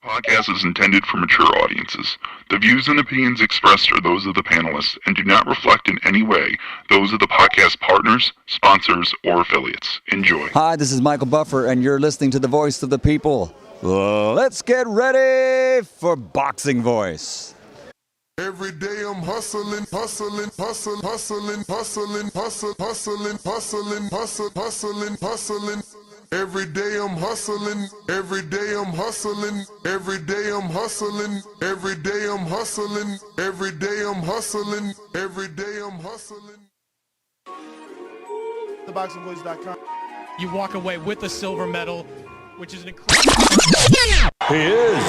Podcast is intended for mature audiences. The views and opinions expressed are those of the panelists and do not reflect in any way those of the podcast partners, sponsors, or affiliates. Enjoy. Hi, this is Michael Buffer, and you're listening to the Voice of the People. Let's get ready for Boxing Voice. Every day I'm hustling. Every day I'm hustling. Every day I'm hustling. Every day I'm hustling. Every day I'm hustling. Every day I'm hustling. Every day I'm hustling. TheBoxingVoice.com. You walk away with a silver medal, which is an incredible. He is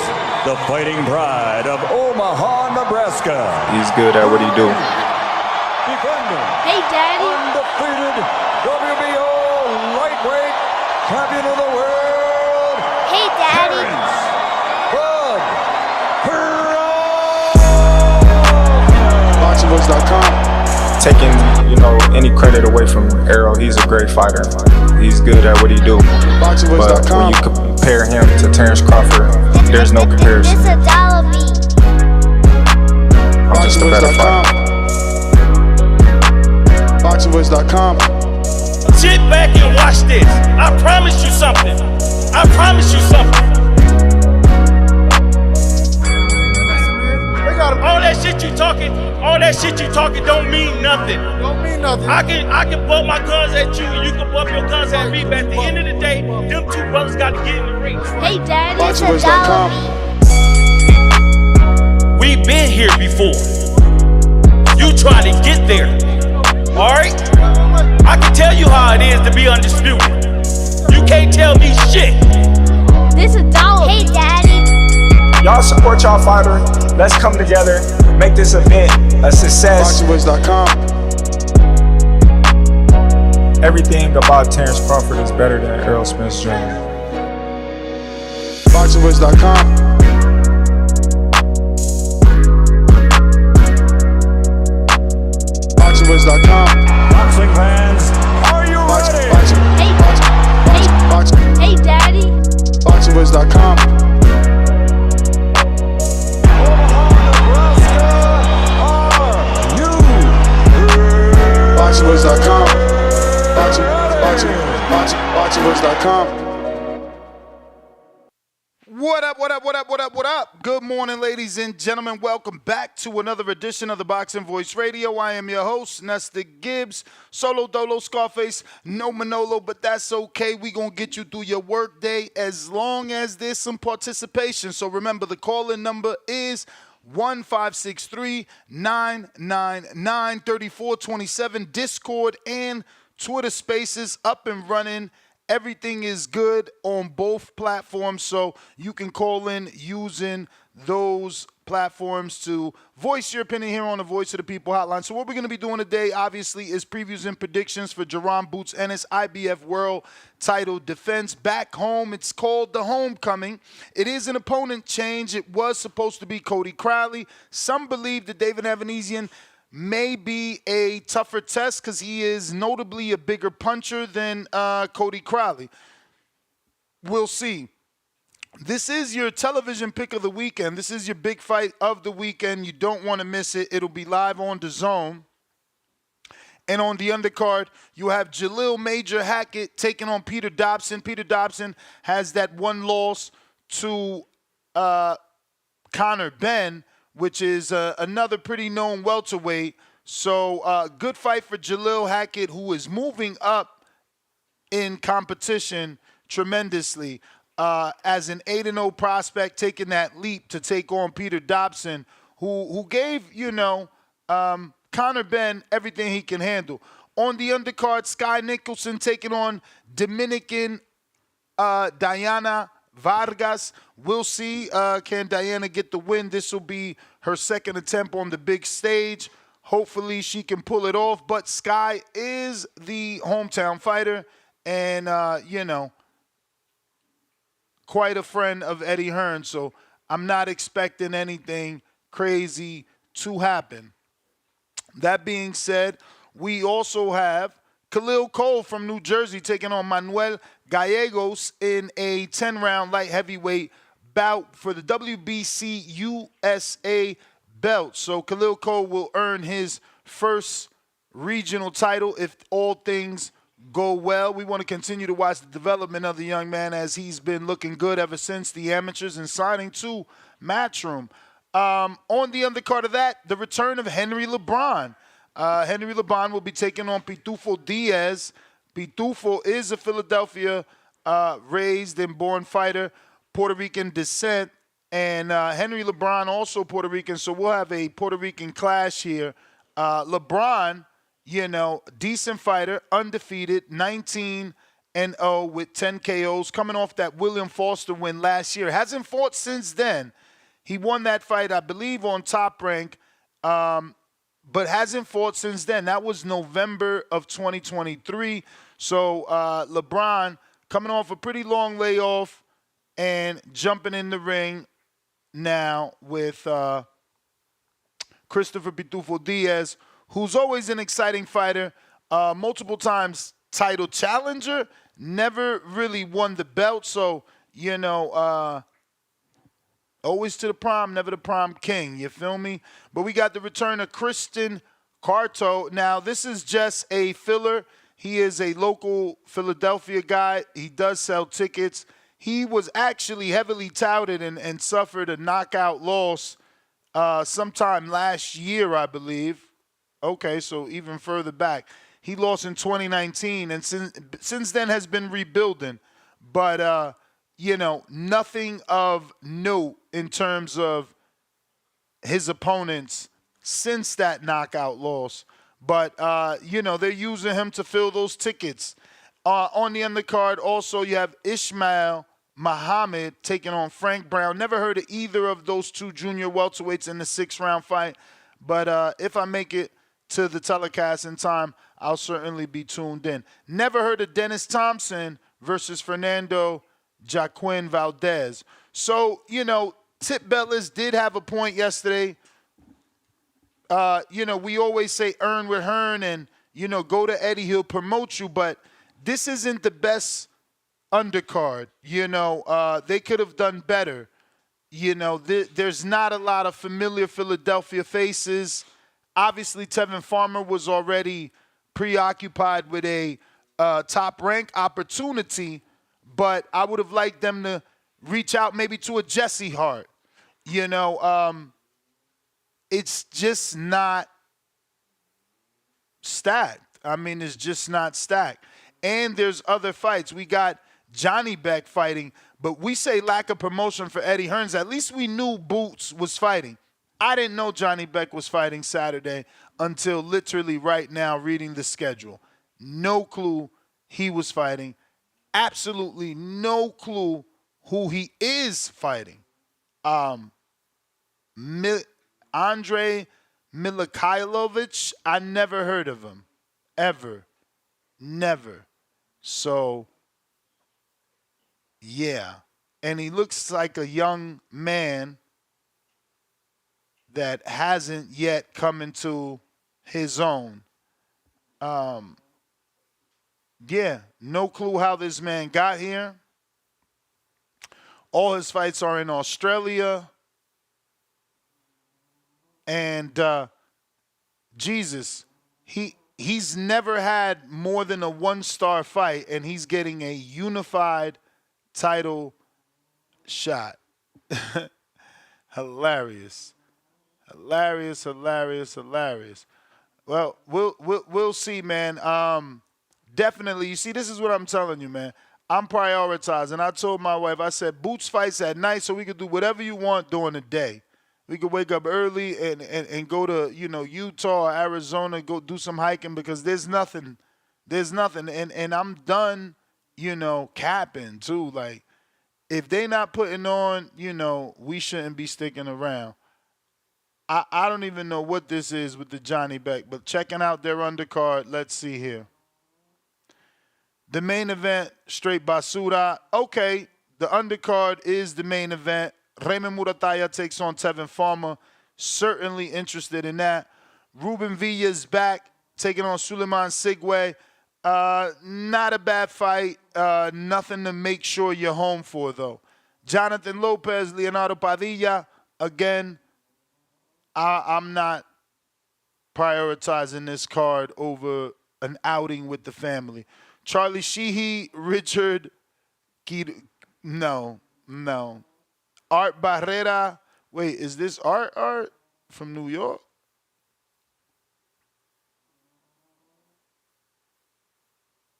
the fighting pride of Omaha, Nebraska. He's good at what he do. Defending. Hey, Daddy. Undefeated WBO lightweight champion of the world. Hey, Daddy. BoxingVoice.com. Taking, any credit away from Errol, he's a great fighter. He's good at what he do. But when you compare him to Terence Crawford, there's no comparison. This a dollar me. I'm just a better fighter. BoxingVoice.com. Sit back and watch this. I promise you something. I promise you something. All that shit you talking don't mean nothing. I can bump my guns at you and you can bump your guns at me, but at the end of the day, them two brothers got to get in the ring. Hey, Daddy. This a dollar me. We've been here before. You try to get there. Alright? I can tell you how it is to be undisputed. You can't tell me shit. This a dollar. Hey, Daddy. Y'all support y'all fighter. Let's come together, make this event a success. BoxingVoice.com. Everything about Terence Crawford is better than Errol Smith Jr. BoxingVoice.com. BoxingVoice.com. Boxing fans, are you ready? Hey, Daddy. BoxingVoice.com. BoxingVoice.com. BoxingVoice.com. What up? Good morning, ladies and gentlemen. Welcome back to another edition of the Boxing Voice Radio. I am your host, Nestor Gibbs. Solo Dolo Scarface, no Manolo, but that's okay. We gonna get you through your work day as long as there's some participation. So remember, the call-in number is 1-563-999-3427. Discord and Twitter Spaces up and running. Everything is good on both platforms, so you can call in using those platforms to voice your opinion here on the Voice of the People hotline. So what we're going to be doing today, obviously, is previews and predictions for Jaron Boots Ennis IBF World Title defense. Back home, it's called the Homecoming. It is an opponent change. It was supposed to be Cody Crowley. Some believe that David Avanesyan may be a tougher test because he is notably a bigger puncher than Cody Crowley. We'll see. This is your television pick of the weekend. This is your big fight of the weekend. You don't want to miss it. It'll be live on DAZN. And on the undercard, you have Jalil Major Hackett taking on Peter Dobson. Peter Dobson has that one loss to Conor Benn, which is another pretty known welterweight. So good fight for Jalil Hackett, who is moving up in competition tremendously as an 8-0 prospect, taking that leap to take on Peter Dobson, who gave, Conor Benn everything he can handle. On the undercard, Sky Nicholson taking on Dominican Diana Vargas. We'll see, can Diana get the win? This will be her second attempt on the big stage. Hopefully she can pull it off, but Sky is the hometown fighter and, quite a friend of Eddie Hearn, so I'm not expecting anything crazy to happen. That being said, we also have Khalil Cole from New Jersey taking on Manuel Gallegos in a 10-round light heavyweight bout for the WBC USA belt. So Khalil Cole will earn his first regional title if all things go well. We want to continue to watch the development of the young man as he's been looking good ever since the amateurs and signing to Matchroom. On the undercard of that, the return of Henry LeBron. Henry LeBron will be taking on Pitufo Diaz. Pitufo is a Philadelphia raised and born fighter, Puerto Rican descent, and Henry LeBron also Puerto Rican, so we'll have a Puerto Rican clash here. LeBron, decent fighter, undefeated, 19-0 with 10 KOs, coming off that William Foster win last year. Hasn't fought since then. He won that fight, I believe, on Top Rank, but hasn't fought since then. That was November of 2023. So LeBron coming off a pretty long layoff and jumping in the ring now with Christopher Pitufo Diaz, who's always an exciting fighter, multiple times title challenger, never really won the belt. So, always to the prom, never the prom king. You feel me? But we got the return of Kristen Carto. Now, this is just a filler. He is a local Philadelphia guy. He does sell tickets. He was actually heavily touted and suffered a knockout loss sometime last year, I believe. Okay, so even further back. He lost in 2019, and since then has been rebuilding. But, nothing of note in terms of his opponents since that knockout loss. But, they're using him to fill those tickets. On the undercard, also, you have Ishmael Muhammad taking on Frank Brown. Never heard of either of those two junior welterweights in the 6-round fight. But if I make it to the telecast in time, I'll certainly be tuned in. Never heard of Dennis Thompson versus Fernando Jaquin Valdez. So, Tip Bellis did have a point yesterday. We always say earn with Hearn and, go to Eddie, he'll promote you. But this isn't the best undercard. They could have done better. There's not a lot of familiar Philadelphia faces. Obviously, Tevin Farmer was already preoccupied with a top rank opportunity, but I would have liked them to reach out maybe to a Jesse Hart. It's just not stacked. It's just not stacked. And there's other fights. We got Johnny Beck fighting, but we say lack of promotion for Eddie Hearns. At least we knew Boots was fighting. I didn't know Johnny Beck was fighting Saturday until literally right now reading the schedule. No clue he was fighting. Absolutely no clue who he is fighting. Andre Mikhailovich, I never heard of him. Ever. Never. So, yeah. And he looks like a young man that hasn't yet come into his own. Yeah, no clue how this man got here. All his fights are in Australia. And Jesus, he's never had more than a 1-star fight, and he's getting a unified title shot. Hilarious. Hilarious, hilarious, hilarious. Well, we'll see, man. Definitely, you see, this is what I'm telling you, man. I'm prioritizing. I told my wife, I said, Boots fights at night so we could do whatever you want during the day. We could wake up early and go to, Utah or Arizona, go do some hiking because there's nothing. There's nothing. And I'm done, capping too. Like, if they not putting on, we shouldn't be sticking around. I don't even know what this is with the Johnny Beck, but checking out their undercard, let's see here. The main event, straight basura. Okay, the undercard is the main event. Raymond Murataya takes on Tevin Farmer. Certainly interested in that. Ruben Villa's back, taking on Suleiman Sigwe. Not a bad fight. Nothing to make sure you're home for, though. Jonathan Lopez, Leonardo Padilla. Again, I'm not prioritizing this card over an outing with the family. Charlie Sheehy, Richard no. Art Barrera. Wait, is this Art from New York?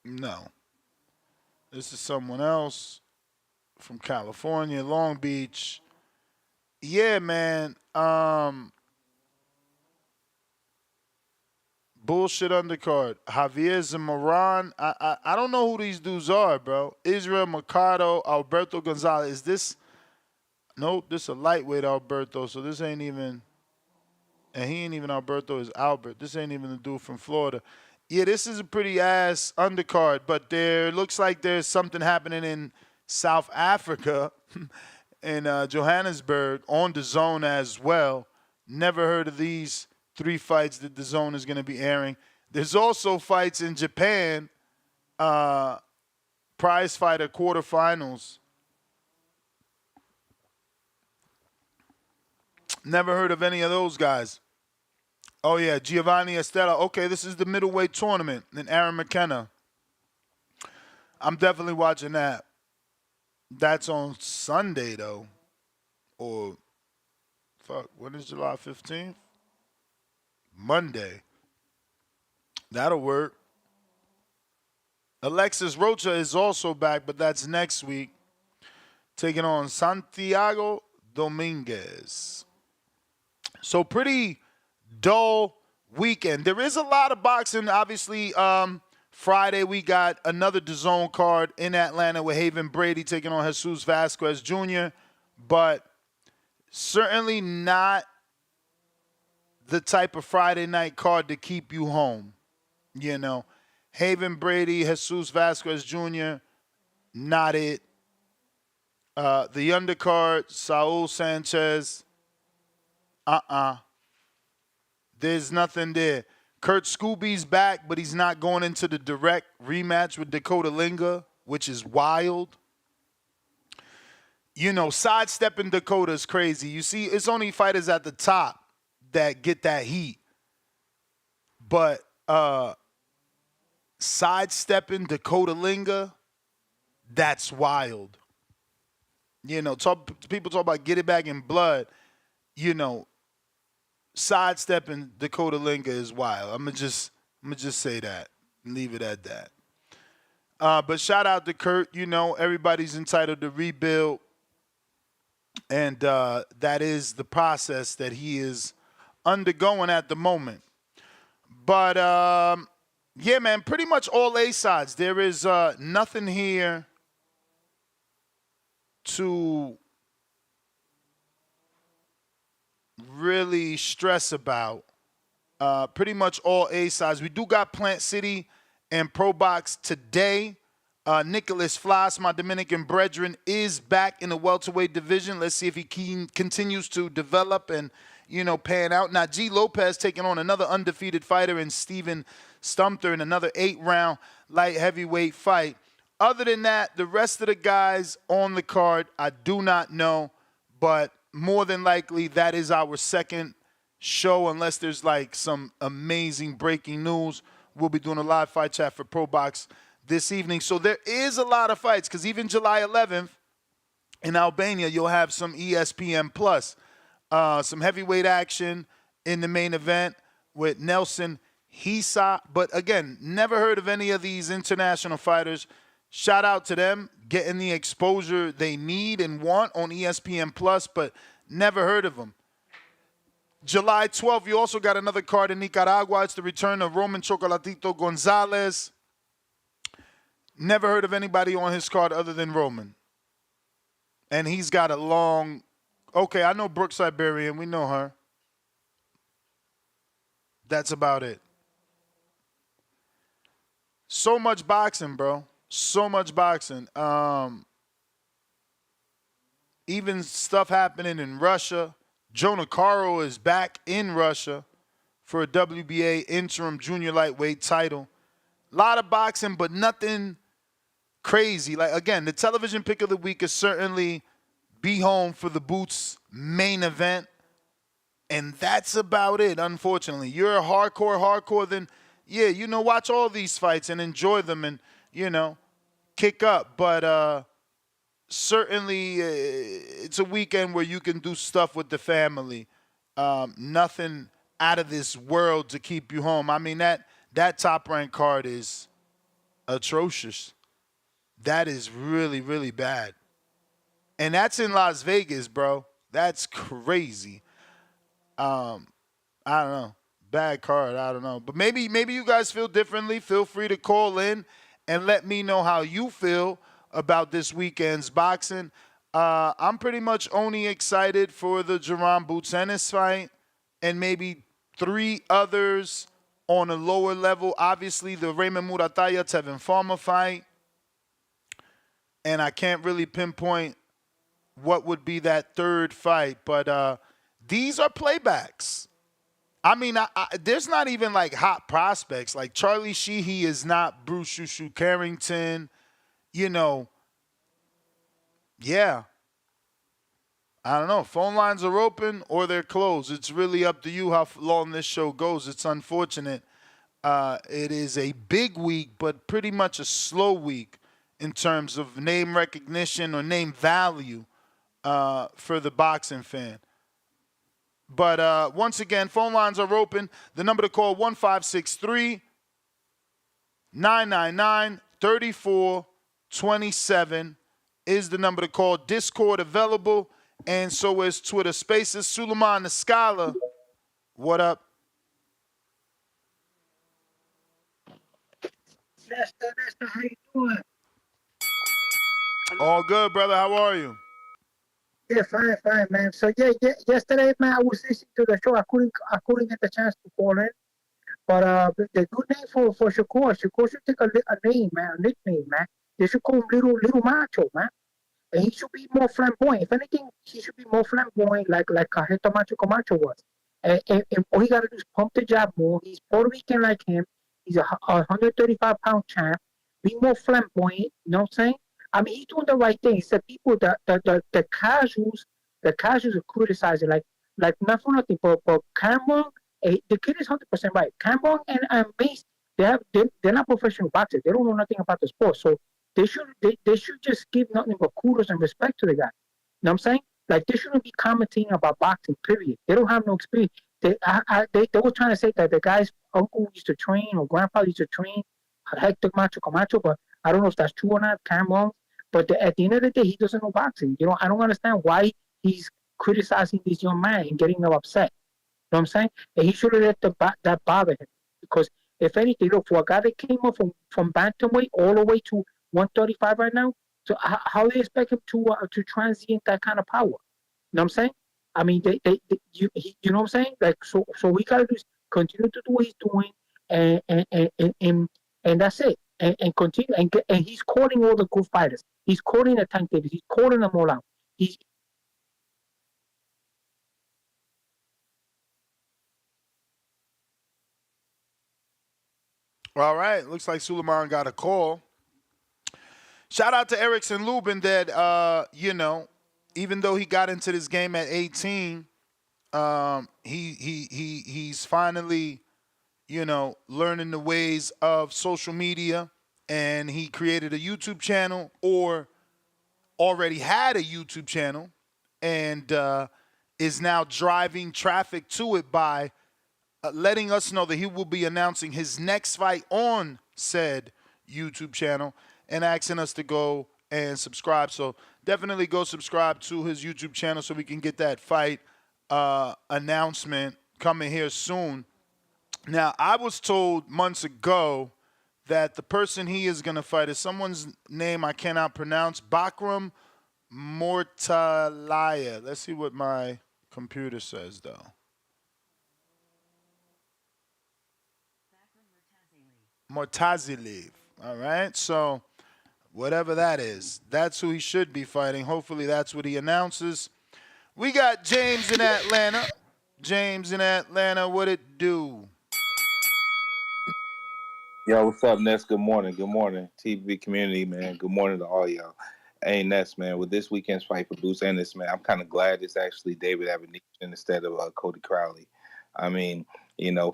No. This is someone else from California, Long Beach. Yeah, man. Bullshit undercard. Javier Zamaran. I don't know who these dudes are, bro. Israel Mercado, Alberto Gonzalez. Is this? Nope, this is a lightweight Alberto, so this ain't even. And he ain't even Alberto, is Albert. This ain't even the dude from Florida. Yeah, this is a pretty ass undercard, but there looks like there's something happening in South Africa, in Johannesburg, on DAZN as well. Never heard of these 3 fights that DAZN is going to be airing. There's also fights in Japan, prize fighter quarterfinals. Never heard of any of those guys. Oh, yeah, Giovanni Estella. Okay, this is the middleweight tournament in Aaron McKenna. I'm definitely watching that. That's on Sunday, though. Or, when is July 15th? Monday. That'll work. Alexis Rocha is also back, but that's next week. Taking on Santiago Dominguez. So pretty dull weekend. There is a lot of boxing. Obviously, Friday we got another DAZN card in Atlanta with Haven Brady taking on Jesus Vasquez Jr., but certainly not the type of Friday night card to keep you home. You know, Haven Brady, Jesus Vasquez Jr., not it. The undercard, Saul Sanchez, There's nothing there. Kurt Scooby's back, but he's not going into the direct rematch with Dakota Linga, which is wild. You know, sidestepping Dakota is crazy. You see, it's only fighters at the top that get that heat. But sidestepping Dakota Linga, that's wild. You know, people talk about get it back in blood. You know, sidestepping Dakota Linga is wild. I'm gonna just say that and leave it at that. But shout out to Kurt. You know, everybody's entitled to rebuild, and that is the process that he is undergoing at the moment. But yeah, man, pretty much all A sides. There is nothing here to really stress about. Pretty much all A sides. We do got Plant City and Pro Box today. Nicholas Flas, my Dominican brethren, is back in the welterweight division. Let's see if he continues to develop and, you know, pan out. Najee Lopez taking on another undefeated fighter in Steven Stumter in another 8-round light heavyweight fight. Other than that, the rest of the guys on the card, I do not know, but more than likely that is our second show unless there's like some amazing breaking news. We'll be doing a live fight chat for Pro Box this evening. So there is a lot of fights because even July 11th in Albania, you'll have some ESPN Plus, some heavyweight action in the main event with Nelson Hisa. But again, never heard of any of these international fighters. Shout out to them getting the exposure they need and want on ESPN Plus, but never heard of them. July 12th, you also got another card in Nicaragua. It's the return of Roman Chocolatito Gonzalez. Never heard of anybody on his card other than Roman. And he's got a long... Okay, I know Brooke Siberian. We know her. That's about it. So much boxing, bro. So much boxing. Even stuff happening in Russia. Jonah Caro is back in Russia for a WBA interim junior lightweight title. A lot of boxing, but nothing crazy. Like, again, the television pick of the week is certainly be home for the Boots main event. And that's about it, unfortunately. You're a hardcore, then, yeah, watch all these fights and enjoy them and, kick up. But certainly it's a weekend where you can do stuff with the family. Nothing out of this world to keep you home. I mean, that top-ranked card is atrocious. That is really, really bad. And that's in Las Vegas, bro. That's crazy. I don't know. Bad card. I don't know. But maybe you guys feel differently. Feel free to call in and let me know how you feel about this weekend's boxing. I'm pretty much only excited for the Jaron Ennis fight and maybe 3 others on a lower level. Obviously, the Raymond Murataya Tevin Farmer fight. And I can't really pinpoint what would be that third fight. But these are playbacks. I mean, there's not even like hot prospects. Like Charlie Sheehy is not Bruce Shushu Carrington. Yeah. I don't know. Phone lines are open or they're closed. It's really up to you how long this show goes. It's unfortunate. It is a big week, but pretty much a slow week in terms of name recognition or name value for the boxing fan. But once again, phone lines are open. The number to call, 1-563-999-3427 is the number to call. Discord available, and so is Twitter Spaces. Suleiman the Scholar, what up? Lester, how you doing? All good, brother. How are you? Yeah, fine, man. So yesterday, man, I was listening to the show. I couldn't get the chance to call in. But the good name for Shakur should take a name, man, a nickname, man. They should call him Little Macho, man. And he should be more flamboyant. If anything, he should be more flamboyant, like Cajeta Macho Camacho was. And all he got to do is pump the jab more. He's Puerto Rican like him. He's a 135-pound champ. Be more flamboyant. You know what I'm saying? I mean, he's doing the right thing. It's the people that the casuals are criticizing, like not for nothing, but Cameron, the kid is 100% right. Cameron and Mace, they're not professional boxers. They don't know nothing about the sport, so they should just give nothing but kudos and respect to the guy. You know what I'm saying? Like, they shouldn't be commenting about boxing. Period. They don't have no experience. They were trying to say that the guy's uncle used to train or grandfather used to train Hector Macho Camacho, but I don't know if that's true or not, Cameron. But at the end of the day, he doesn't know boxing. I don't understand why he's criticizing this young man and getting him upset. You know what I'm saying? And he should have let that bother him. Because if anything, look, for a guy that came up from bantamweight all the way to 135 right now, so how do you expect him to transient that kind of power? You know what I'm saying? I mean, you know what I'm saying? Like, so we gotta do is continue to do what he's doing, and that's it. And continue and he's calling all the good fighters. He's calling the Tank Davis. He's calling them all out. All right. Looks like Suleiman got a call. Shout out to Erickson Lubin that even though he got into this game at 18, he's finally learning the ways of social media, and he created a YouTube channel or already had a YouTube channel and is now driving traffic to it by letting us know that he will be announcing his next fight on said YouTube channel and asking us to go and subscribe. So definitely go subscribe to his YouTube channel so we can get that fight announcement coming here soon. Now, I was told months ago that the person he is going to fight is someone's name I cannot pronounce, Bakram Mortalaya. Let's see what my computer says, though. Mortazilev. All right, so whatever that is, that's who he should be fighting. Hopefully that's what he announces. We got James in Atlanta. James in Atlanta, what it do? Yo, what's up, Ness? Good morning. Good morning, TV community, man. Good morning to all y'all. Hey Ness, man, with this weekend's fight for Boots Ennis, man, I'm kind of glad it's actually David Avanesyan instead of Cody Crowley. I mean,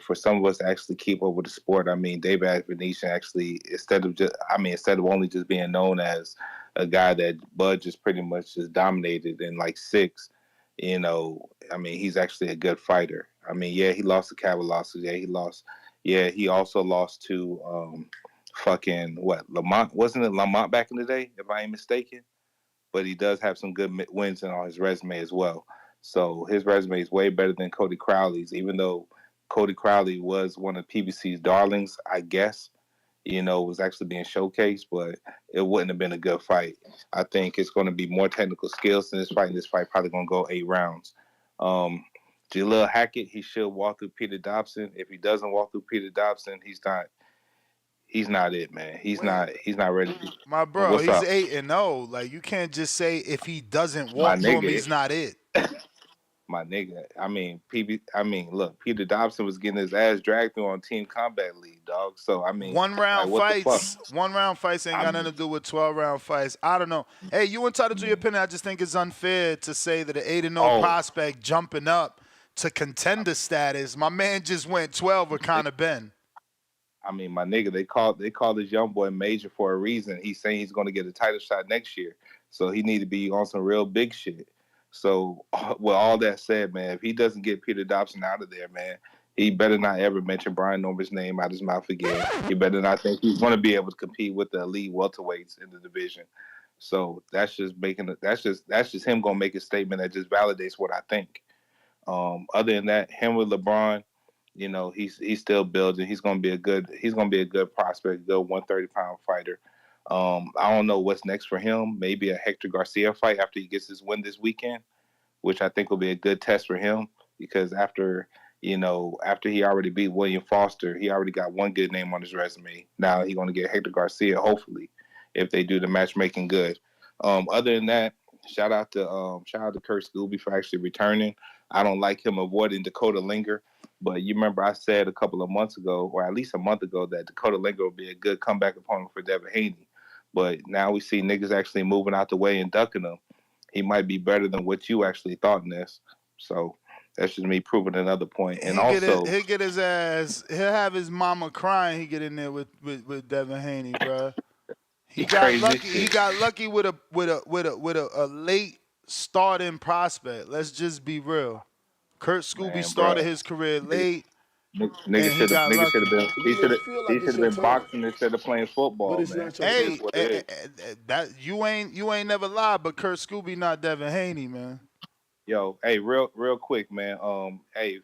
for some of us to actually keep up with the sport, I mean, David Avanesyan actually, instead of only just being known as a guy that Bud just pretty much just dominated in like six, I mean, he's actually a good fighter. I mean, yeah, he lost to Cavill losses. Yeah, he lost. Yeah, he also lost to fucking what Lamont, wasn't it Lamont back in the day, if I ain't mistaken? But he does have some good wins on his resume as well. So his resume is way better than Cody Crowley's, even though Cody Crowley was one of PBC's darlings, I guess. Was actually being showcased, but it wouldn't have been a good fight. I think it's going to be more technical skills in this fight, and this fight probably going to go 8 rounds. Jalil Hackett, he should walk through Peter Dobson. If he doesn't walk through Peter Dobson, he's not it, man. He's not ready. My bro, What's he's up? 8-0. Like, you can't just say if he doesn't My walk through him, nigga, he's not it. my nigga. Look, Peter Dobson was getting his ass dragged through on Team Combat League, dog. So I mean, One round what the fuck? fights ain't got nothing to do with 12-round fights. I don't know. Hey, you entitled to your opinion. I just think it's unfair to say that an 8-0 prospect jumping up to contender status. My man just went 12 with Conor Ben. I mean, my nigga, they called this young boy major for a reason. He's saying he's going to get a title shot next year, so he need to be on some real big shit. So, with all that said, man, if he doesn't get Peter Dobson out of there, man, he better not ever mention Brian Norman's name out his mouth again. He better not think he's going to be able to compete with the elite welterweights in the division. So that's just him going to make a statement that just validates what I think. Other than that, him with LeBron, he's still building. He's gonna be a good prospect, good 130-pound fighter. I don't know what's next for him. Maybe a Hector Garcia fight after he gets his win this weekend, which I think will be a good test for him because after he already beat William Foster, he already got one good name on his resume. Now he's gonna get Hector Garcia, hopefully, if they do the matchmaking good. Other than that, shout out to Kurt Scooby for actually returning. I don't like him avoiding Dakota Linger, but you remember I said a couple of months ago, or at least a month ago, that Dakota Linger would be a good comeback opponent for Devin Haney. But now we see niggas actually moving out the way and ducking him. He might be better than what you actually thought in this. So that's just me proving another point. And he'll get his ass. He'll have his mama crying. He get in there with Devin Haney, bro. He got lucky. He got lucky with a late starting prospect. Let's just be real. Kurt Scooby started his career late. Nigga should have been boxing instead of playing football, man. Hey, that you ain't never lied, but Kurt Scooby not Devin Haney, man. Yo, hey, real quick, man.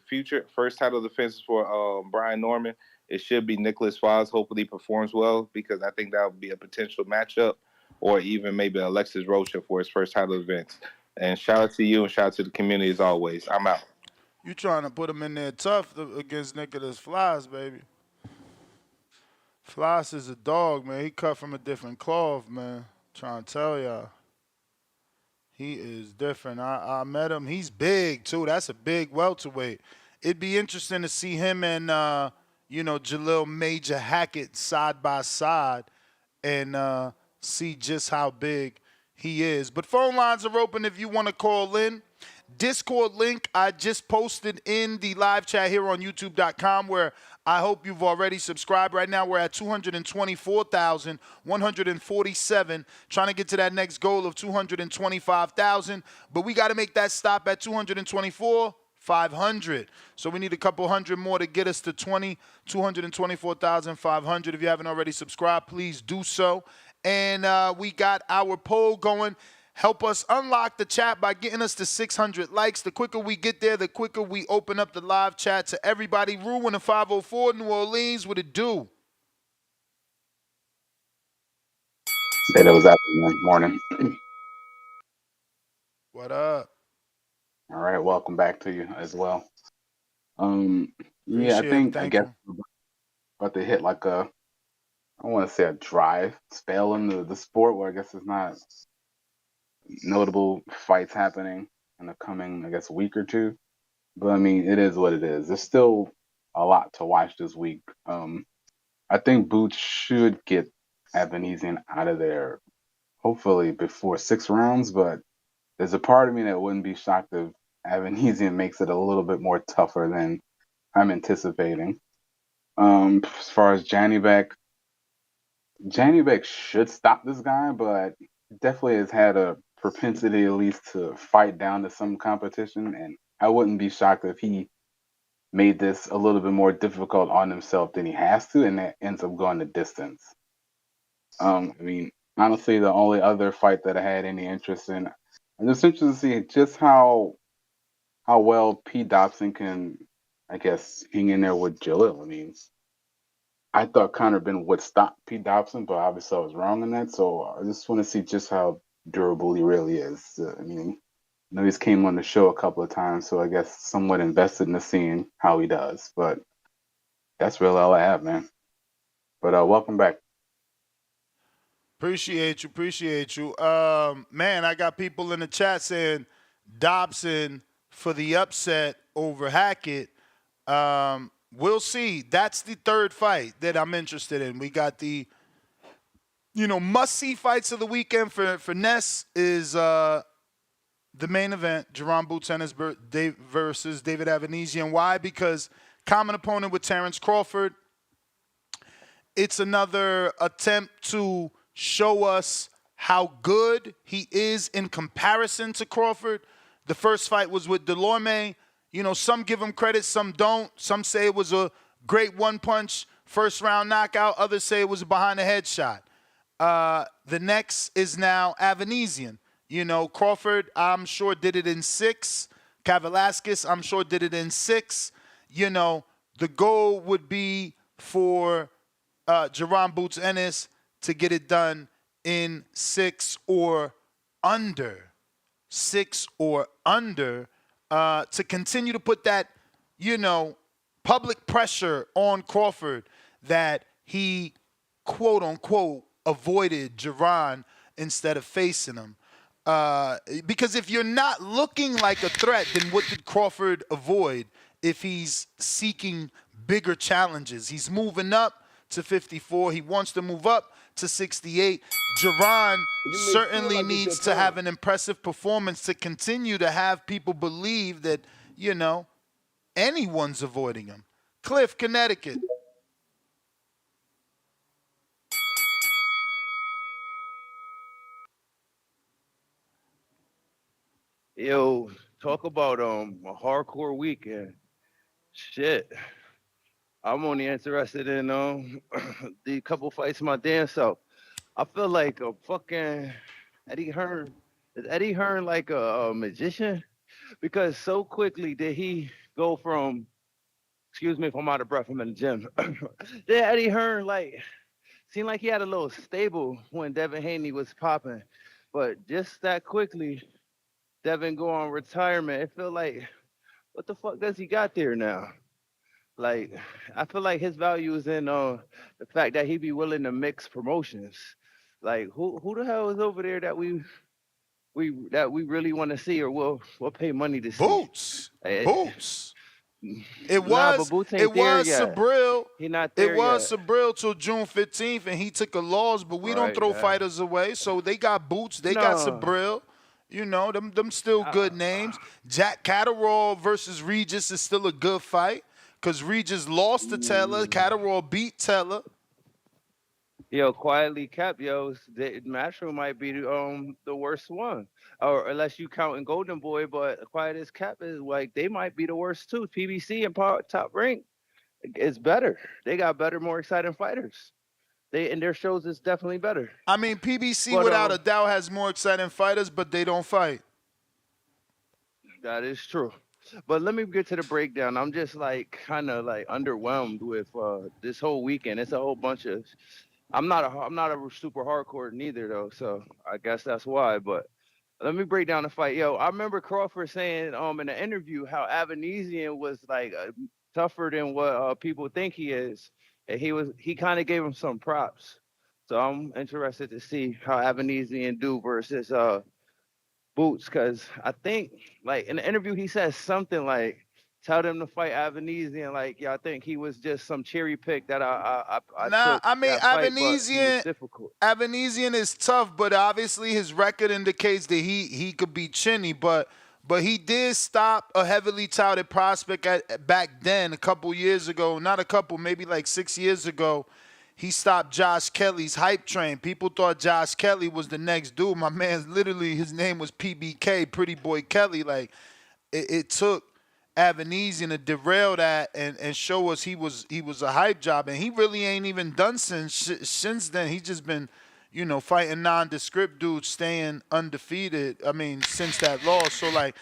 Future first title defense for Brian Norman. It should be Nicholas Foz. Hopefully, he performs well because I think that would be a potential matchup, or even maybe Alexis Rocha for his first title defense. And shout out to you and shout out to the community as always. I'm out. You trying to put him in there tough against Nicholas Flies, baby. Flies is a dog, man. He cut from a different cloth, man. Trying to tell y'all. He is different. I met him. He's big, too. That's a big welterweight. It'd be interesting to see him and, Jalil Major Hackett side by side and see just how big he is. But phone lines are open if you want to call in. Discord link I just posted in the live chat here on YouTube.com where I hope you've already subscribed. Right now we're at 224,147, trying to get to that next goal of 225,000. But we got to make that stop at 224,500. So we need a couple hundred more to get us to 224,500. If you haven't already subscribed, please do so. And we got our poll going. Help us unlock the chat by getting us to 600 likes. The quicker we get there, the quicker we open up the live chat to everybody. Ruin the 504 New Orleans, what it do? Say that was afternoon, morning. What up? All right, welcome back to you as well. I guess about to hit like I want to say a dry spell in the sport where I guess it's not notable fights happening in the coming, I guess, week or two. But I mean, it is what it is. There's still a lot to watch this week. I think Boots should get Avanesyan out of there hopefully before 6 rounds, but there's a part of me that wouldn't be shocked if Avanesyan makes it a little bit more tougher than I'm anticipating. As far as Janibek should stop this guy, but definitely has had a propensity at least to fight down to some competition, and I wouldn't be shocked if he made this a little bit more difficult on himself than he has to, and that ends up going the distance. I mean, honestly, the only other fight that I had any interest in, I'm just interested to see just how well Pete Dobson can, I guess, hang in there with Jalil. I mean, I thought Conor Ben would stop Pete Dobson, but obviously I was wrong on that. So I just want to see just how durable he really is. I mean, I know he's came on the show a couple of times, so I guess somewhat invested in the seeing how he does. But that's really all I have, man. But welcome back. Appreciate you. Man, I got people in the chat saying Dobson for the upset over Hackett. We'll see. That's the third fight that I'm interested in. We got the, must-see fights of the weekend for Ness is the main event, Jaron Ennis versus David Avanesyan. Why? Because common opponent with Terence Crawford. It's another attempt to show us how good he is in comparison to Crawford. The first fight was with Delorme. Some give him credit, some don't. Some say it was a great one-punch first-round knockout. Others say it was a behind-the-head shot. The next is now Avanesyan. Crawford, I'm sure, did it in 6. Kavalaskis, I'm sure, did it in 6. The goal would be for Jaron Ennis to get it done in 6 or under. 6 or under to continue to put that, public pressure on Crawford that he, quote unquote, avoided Jaron instead of facing him. Because if you're not looking like a threat, then what did Crawford avoid if he's seeking bigger challenges? He's moving up to 54. He wants to move up to 68. Jaron certainly needs to have an impressive performance to continue to have people believe that, anyone's avoiding him. Cliff, Connecticut. Yo, talk about a hardcore weekend. Shit. I'm only interested in the couple fights my damn self. I feel like a fucking Eddie Hearn. Is Eddie Hearn like a magician? Because so quickly did he go from, excuse me if I'm out of breath, I'm in the gym. Did Eddie Hearn seemed like he had a little stable when Devin Haney was popping. But just that quickly, Devin go on retirement. It feel like, what the fuck does he got there now? Like, I feel like his value is in the fact that he be willing to mix promotions. Like, who the hell is over there that we really want to see or will pay money to see? Boots. It was Sabril. He not there yet. Sabril till June 15th, and he took a loss. But we don't throw fighters away, so they got Boots. They got Sabril. Them still good names. Jack Catterall versus Regis is still a good fight because Regis lost to Teller. Catterall beat Teller. Yo, quietly kept, the Matchroom might be the worst one, or unless you count in Golden Boy, but quiet as kept is like they might be the worst too. PBC and Top Rank is better. They got better, more exciting fighters. And their shows is definitely better. I mean, PBC without a doubt has more exciting fighters, but they don't fight. That is true. But let me get to the breakdown. I'm just kind of underwhelmed with this whole weekend. It's a whole bunch of. I'm not a super hardcore neither though, so I guess that's why. But let me break down the fight. Yo, I remember Crawford saying in an interview how Avanesyan was tougher than what people think he is, and he kind of gave him some props. So I'm interested to see how Avanesyan do versus Boots, because I think in the interview he says something like tell them to fight Avanesyan. Like, yeah, I think he was just some cherry pick that I Nah, took I mean that fight, but he was Avanesyan. difficult. Avanesyan is tough, but obviously his record indicates that he could be chinny. But he did stop a heavily touted prospect back then, a couple years ago. Not a couple, maybe like 6 years ago. He stopped Josh Kelly's hype train. People thought Josh Kelly was the next dude. My man, literally, his name was PBK, Pretty Boy Kelly. Like, it took Avanesyan to derail that and show us he was a hype job, and he really ain't even done since then. He's just been, fighting nondescript dudes, staying undefeated. I mean, since that loss. So like,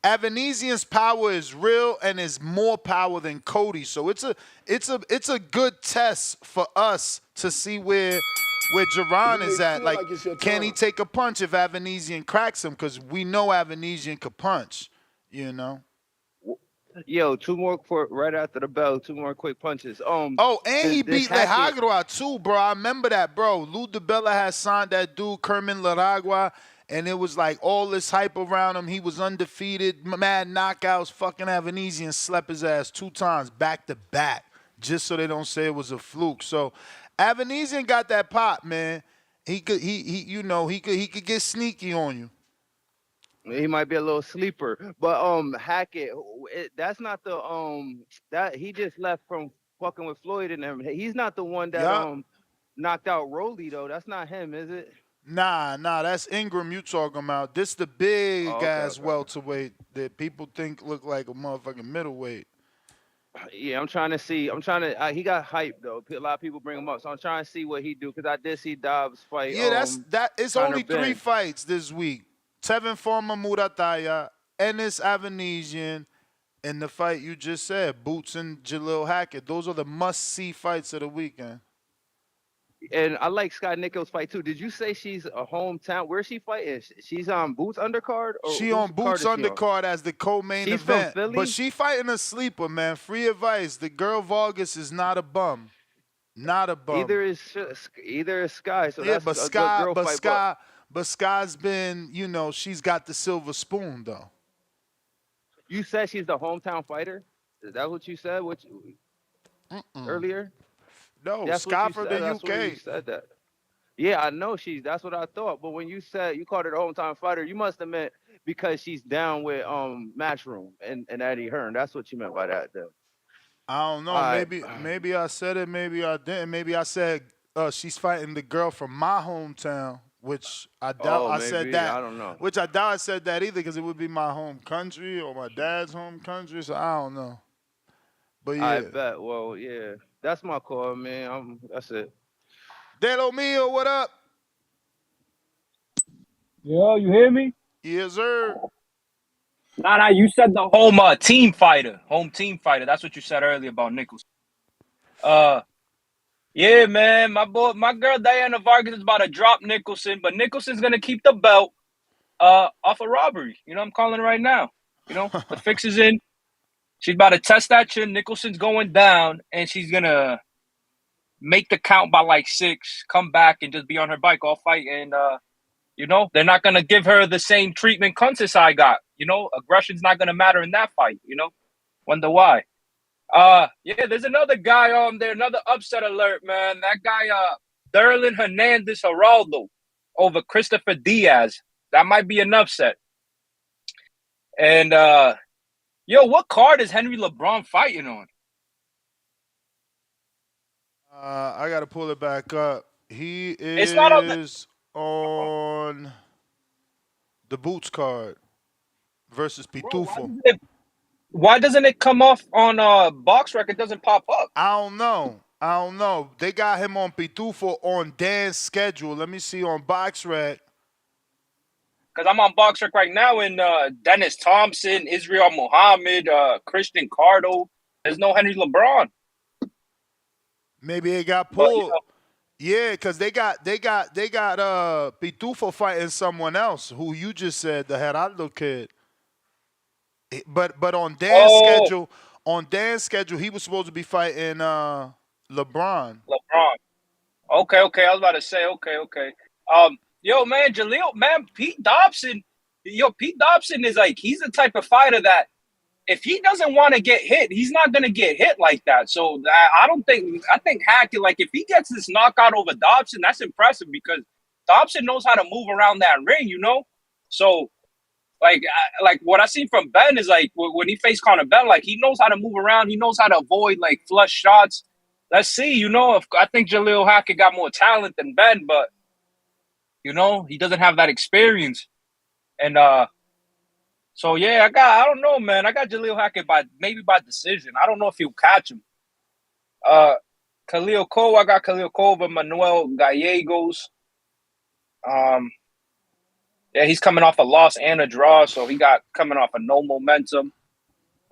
Avanesyan's power is real and is more power than Cody. So it's a good test for us to see where Jaron is at. Like, can he take a punch if Avanesyan cracks him? Because we know Avanesyan could punch. Yo, two more right after the bell. Two more quick punches. Oh, and he beat Laragua too, bro. I remember that, bro. Lou DiBella had signed that dude, Kerman Laragua, and it was like all this hype around him. He was undefeated, mad knockouts. Fucking Avanesyan slept his ass 2 times back to back, just so they don't say it was a fluke. So Avanesyan got that pop, man. He could get sneaky on you. He might be a little sleeper, but Hackett, that's not the that he just left from fucking with Floyd and him. He's not the one that knocked out Rolly though. That's not him, is it? Nah, that's Ingram you talking about. This the big ass welterweight that people think look like a motherfucking middleweight. Yeah, I'm trying to. He got hyped though. A lot of people bring him up, so I'm trying to see what he do because I did see Dobbs fight. Yeah, it's only 3 fights this week. Tevin former Murataya, Ennis Avanesyan, and the fight you just said, Boots and Jalil Hackett. Those are the must-see fights of the weekend. And I like Scott Nichols' fight too. Did you say she's a hometown? Where's she fighting? She's on Boots undercard? She on Boots undercard as the co-main event. She's from Philly? But she fighting a sleeper, man. Free advice. The girl Vargas is not a bum. Not a bum. Either is Sky. So yeah, that's a good girl fight. But Sky's been, she's got the silver spoon, though. You said she's the hometown fighter? Is that what you said earlier? No, Sky from the UK. You said that. Yeah, I know that's what I thought. But when you said you called her the hometown fighter, you must have meant because she's down with Matchroom and Eddie Hearn. That's what you meant by that, though. I don't know. Maybe I said it. Maybe I didn't. Maybe I said she's fighting the girl from my hometown. Which I doubt I said that. I don't know. Which I doubt I said that either because it would be my home country or my dad's home country. So I don't know. But yeah. I bet. Well, yeah. That's my call, man. That's it. De Lo Mio, what up? Yo, you hear me? Yes, sir. Nah, you said the home team fighter. Home team fighter. That's what you said earlier about Nichols. Yeah, man, my girl Diana Vargas is about to drop Nicholson, but Nicholson's gonna keep the belt off of robbery. I'm calling it right now. The fix is in. She's about to test that chin. Nicholson's going down, and she's gonna make the count by like 6, come back and just be on her bike all fight. And they're not gonna give her the same treatment Kunsis got. Aggression's not gonna matter in that fight. Wonder why. Yeah, there's another guy on there, another upset alert, man. That guy, Derlin Hernandez Geraldo over Christopher Diaz. That might be an upset. And, what card is Henry LeBron fighting on? I got to pull it back up. He is on the Boots card versus Pitufo. Why doesn't it come off on Box Rec? It doesn't pop up. I don't know. They got him on Pitufo on Dan's schedule. Let me see on Box Rec. Because I'm on Box Rec right now, and Dennis Thompson, Israel Muhammad, Christian Cardo. There's no Henry LeBron. Maybe it got pulled. Yeah, because they got Pitufo fighting someone else who you just said, the Geraldo kid. But on Dan's schedule, he was supposed to be fighting LeBron. Okay. I was about to say, okay. Jaleel, man, Pete Dobson is like, he's the type of fighter that if he doesn't want to get hit, he's not going to get hit like that. So I think Hackett, like if he gets this knockout over Dobson, that's impressive because Dobson knows how to move around that ring, you know? So like what I seen from Ben is like when he faced Conor Ben, like he knows how to move around. He knows how to avoid like flush shots. Let's see, you know, I think Jaleel Hackett got more talent than Ben, but you know, he doesn't have that experience. And so yeah, I don't know, man. I got Jaleel Hackett maybe by decision. I don't know if he'll catch him. Khalil Cole, I got Khalil Cole over Manuel Gallegos. Yeah, he's coming off a loss and a draw, so he got coming off of no momentum.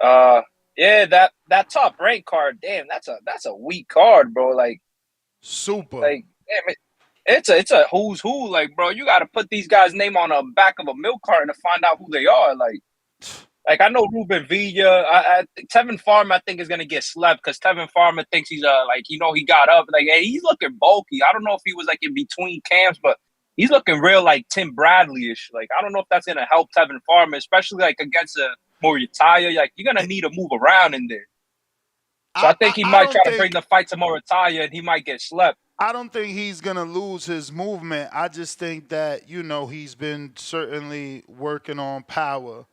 Yeah, that top rank card, damn, that's a weak card, bro. Like super. Like, damn, it's a who's who. Like, bro, you got to put these guys' name on the back of a milk carton to find out who they are. Like I know Ruben Villa. Tevin Farmer, I think, is gonna get slept because Tevin Farmer thinks he's like, you know, he got up. Like, hey, he's looking bulky. I don't know if he was like in between camps, but he's looking real like Tim Bradley-ish. Like, I don't know if that's gonna help Tevin Farmer, especially like against a Murataya. Like, you're gonna need to move around in there. So I think he might try to bring the fight to Murataya, and he might get slept. I don't think he's going to lose his movement. I just think that, you know, he's been certainly working on power.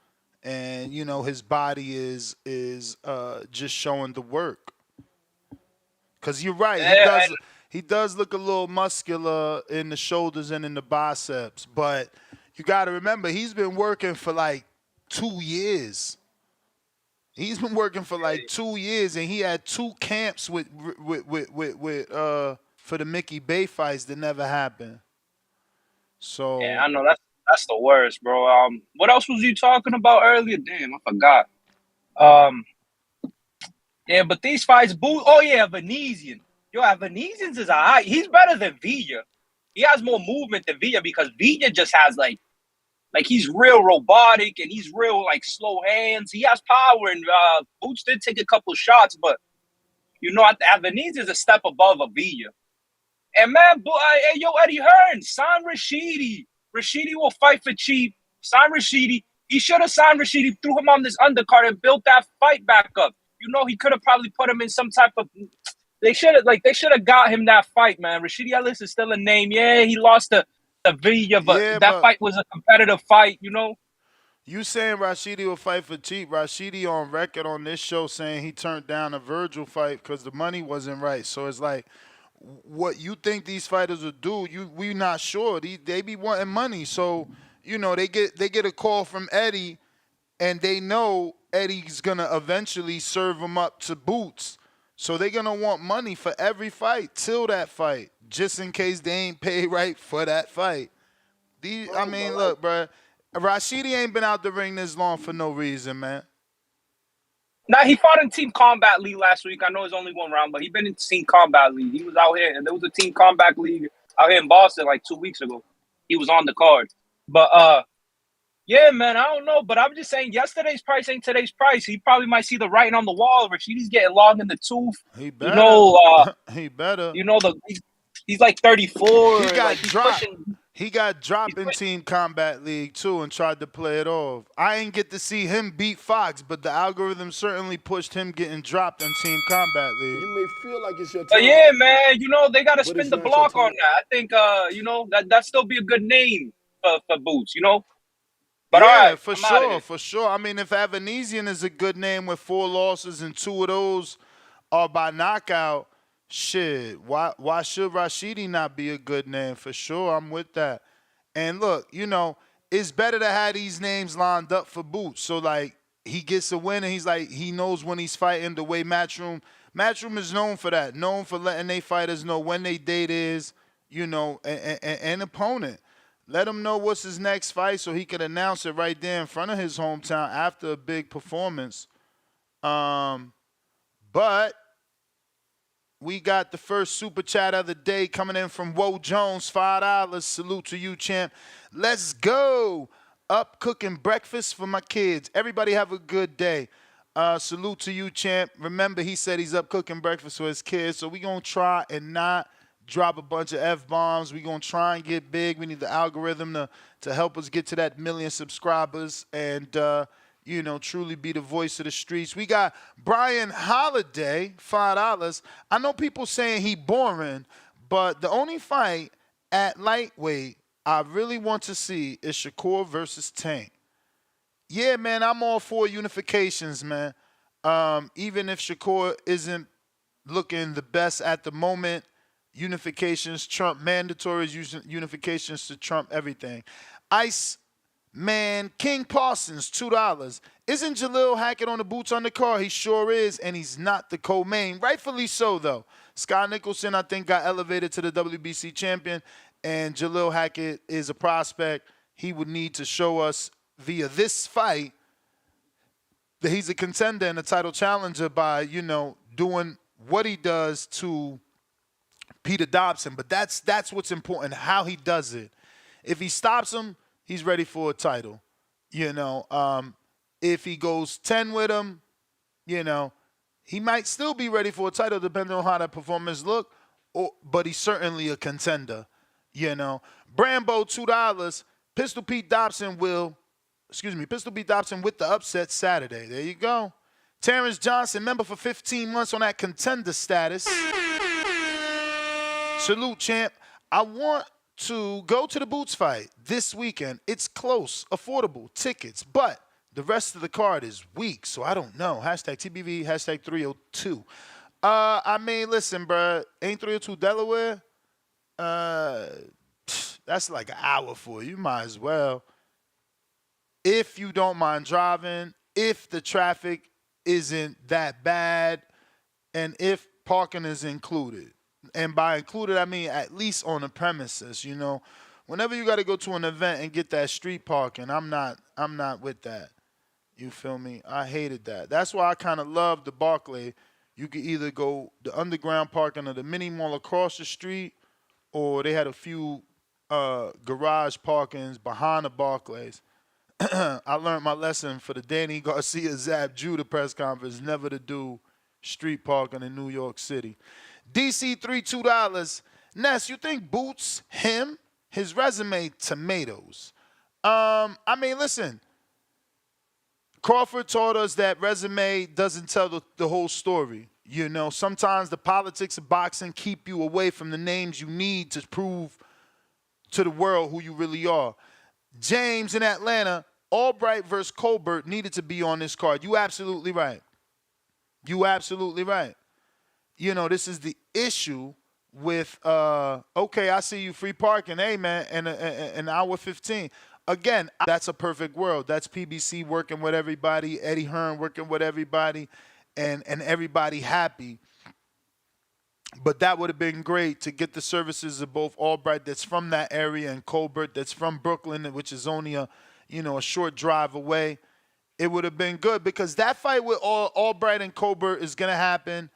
And, you know, his body is just showing the work. Because you're right. Yeah, he does look a little muscular in the shoulders and in the biceps. But you got to remember, he's been working for like 2 years. He's been working for like 2 years, and he had 2 camps with for the Mickey Bay fights that never happened. So yeah, I know that's the worst, bro. What else was you talking about earlier? Damn, I forgot. Yeah, but these fights, oh yeah, Avanesyan. Yo, Avanesyan's is alright. He's better than Villa. He has more movement than Villa because Villa just has like he's real robotic and he's real like slow hands. He has power, and Boots did take a couple shots, but you know, Avanesyan is a step above a Villa. And man, hey, yo, Eddie Hearn, sign Rashidi. Rashidi will fight for cheap. Sign Rashidi. He should have signed Rashidi, threw him on this undercard, and built that fight back up. You know, he could have probably put him in some type of. They should have got him that fight, man. Rashidi Ellis is still a name. Yeah, he lost to Villa, but that fight was a competitive fight. You know. You saying Rashidi will fight for cheap? Rashidi on record on this show saying he turned down a Virgil fight because the money wasn't right. So it's like, what you think these fighters will do? We not sure. They be wanting money. So you know they get a call from Eddie, and they know Eddie's gonna eventually serve them up to Boots. So they're gonna want money for every fight till that fight, just in case they ain't paid right for that fight. Look, bro. Rashidi ain't been out the ring this long for no reason, man. Nah, he fought in Team Combat League last week. I know it's only 1 round, but he been in Team Combat League. He was out here, and there was a Team Combat League out here in Boston like 2 weeks ago. He was on the card. But, yeah, man, I don't know. But I'm just saying yesterday's price ain't today's price. He probably might see the writing on the wall. Rashidi's getting long in the tooth. He better. You know, he better. You know, he's like 34. He got dropped. Pushing. He got dropped in Team Combat League, too, and tried to play it off. I ain't get to see him beat Fox, but the algorithm certainly pushed him getting dropped in Team Combat League. You may feel like it's your time. But yeah, man, you know, they got to spin the block on that. I think, you know, that still be a good name for Boots, you know? But yeah, all right, for sure. I mean, if Avanesyan is a good name with 4 losses and 2 of those are by knockout, shit, why should Rashidi not be a good name? For sure, I'm with that. And look, you know, it's better to have these names lined up for Boots. So, like, he gets a win, and he's like, he knows when he's fighting the way Matchroom is known for that, known for letting they fighters know when they date is, you know, an opponent. Let him know what's his next fight so he can announce it right there in front of his hometown after a big performance. But we got the first super chat of the day coming in from Wo Jones, $5. Salute to you, champ. Let's go. Up cooking breakfast for my kids. Everybody have a good day. Salute to you, champ. Remember, he said he's up cooking breakfast for his kids, so we going to try and not drop a bunch of F-bombs. We're going to try and get big. We need the algorithm to help us get to that 1 million subscribers. And, truly be the voice of the streets. We got Brian Holiday, $5. I know people saying he boring, but the only fight at lightweight I really want to see is Shakur versus Tank. Yeah, man, I'm all for unifications, man. Even if Shakur isn't looking the best at the moment, unifications trump mandatory unifications to trump everything. Ice Man King Parsons, $2. Isn't Jalil Hackett on the Boots Undercard? He sure is, and he's not the co-main. Rightfully so, though. Scott Nicholson, I think, got elevated to the WBC champion, and Jalil Hackett is a prospect. He would need to show us via this fight that he's a contender and a title challenger by, doing what he does to Peter Dobson. But that's what's important, how he does it. If he stops him, he's ready for a title. If he goes 10 with him, he might still be ready for a title depending on how that performance look. But he's certainly a contender. Brambo, $2. Pistol Pete Dobson with the upset Saturday. There you go. Terrence Johnson, member for 15 months on that contender status. Salute, champ. I want to go to the Boots fight this weekend. It's close, affordable tickets, but the rest of the card is weak, so I don't know. Hashtag TBV, hashtag 302. Listen, bruh, ain't 302 Delaware? That's like an hour for you. You might as well. If you don't mind driving, if the traffic isn't that bad, and if parking is included. And by included, I mean at least on the premises, Whenever you got to go to an event and get that street parking, I'm not with that. You feel me? I hated that. That's why I kind of love the Barclay. You could either go the underground parking of the mini mall across the street, or they had a few garage parkings behind the Barclays. I learned my lesson for the Danny Garcia Zab Judah press conference, never to do street parking in New York City. DC3, $2. Ness, you think Boots, his resume, tomatoes? Listen, Crawford taught us that resume doesn't tell the whole story. Sometimes the politics of boxing keep you away from the names you need to prove to the world who you really are. James in Atlanta, Albright versus Colbert needed to be on this card. You absolutely right. This is the issue with, okay, I see you free parking. Hey, man, and an hour 15. Again, that's a perfect world. That's PBC working with everybody, Eddie Hearn working with everybody, and everybody happy. But that would have been great to get the services of both Albright, that's from that area, and Colbert, that's from Brooklyn, which is only a short drive away. It would have been good because that fight with Albright and Colbert is going to happen.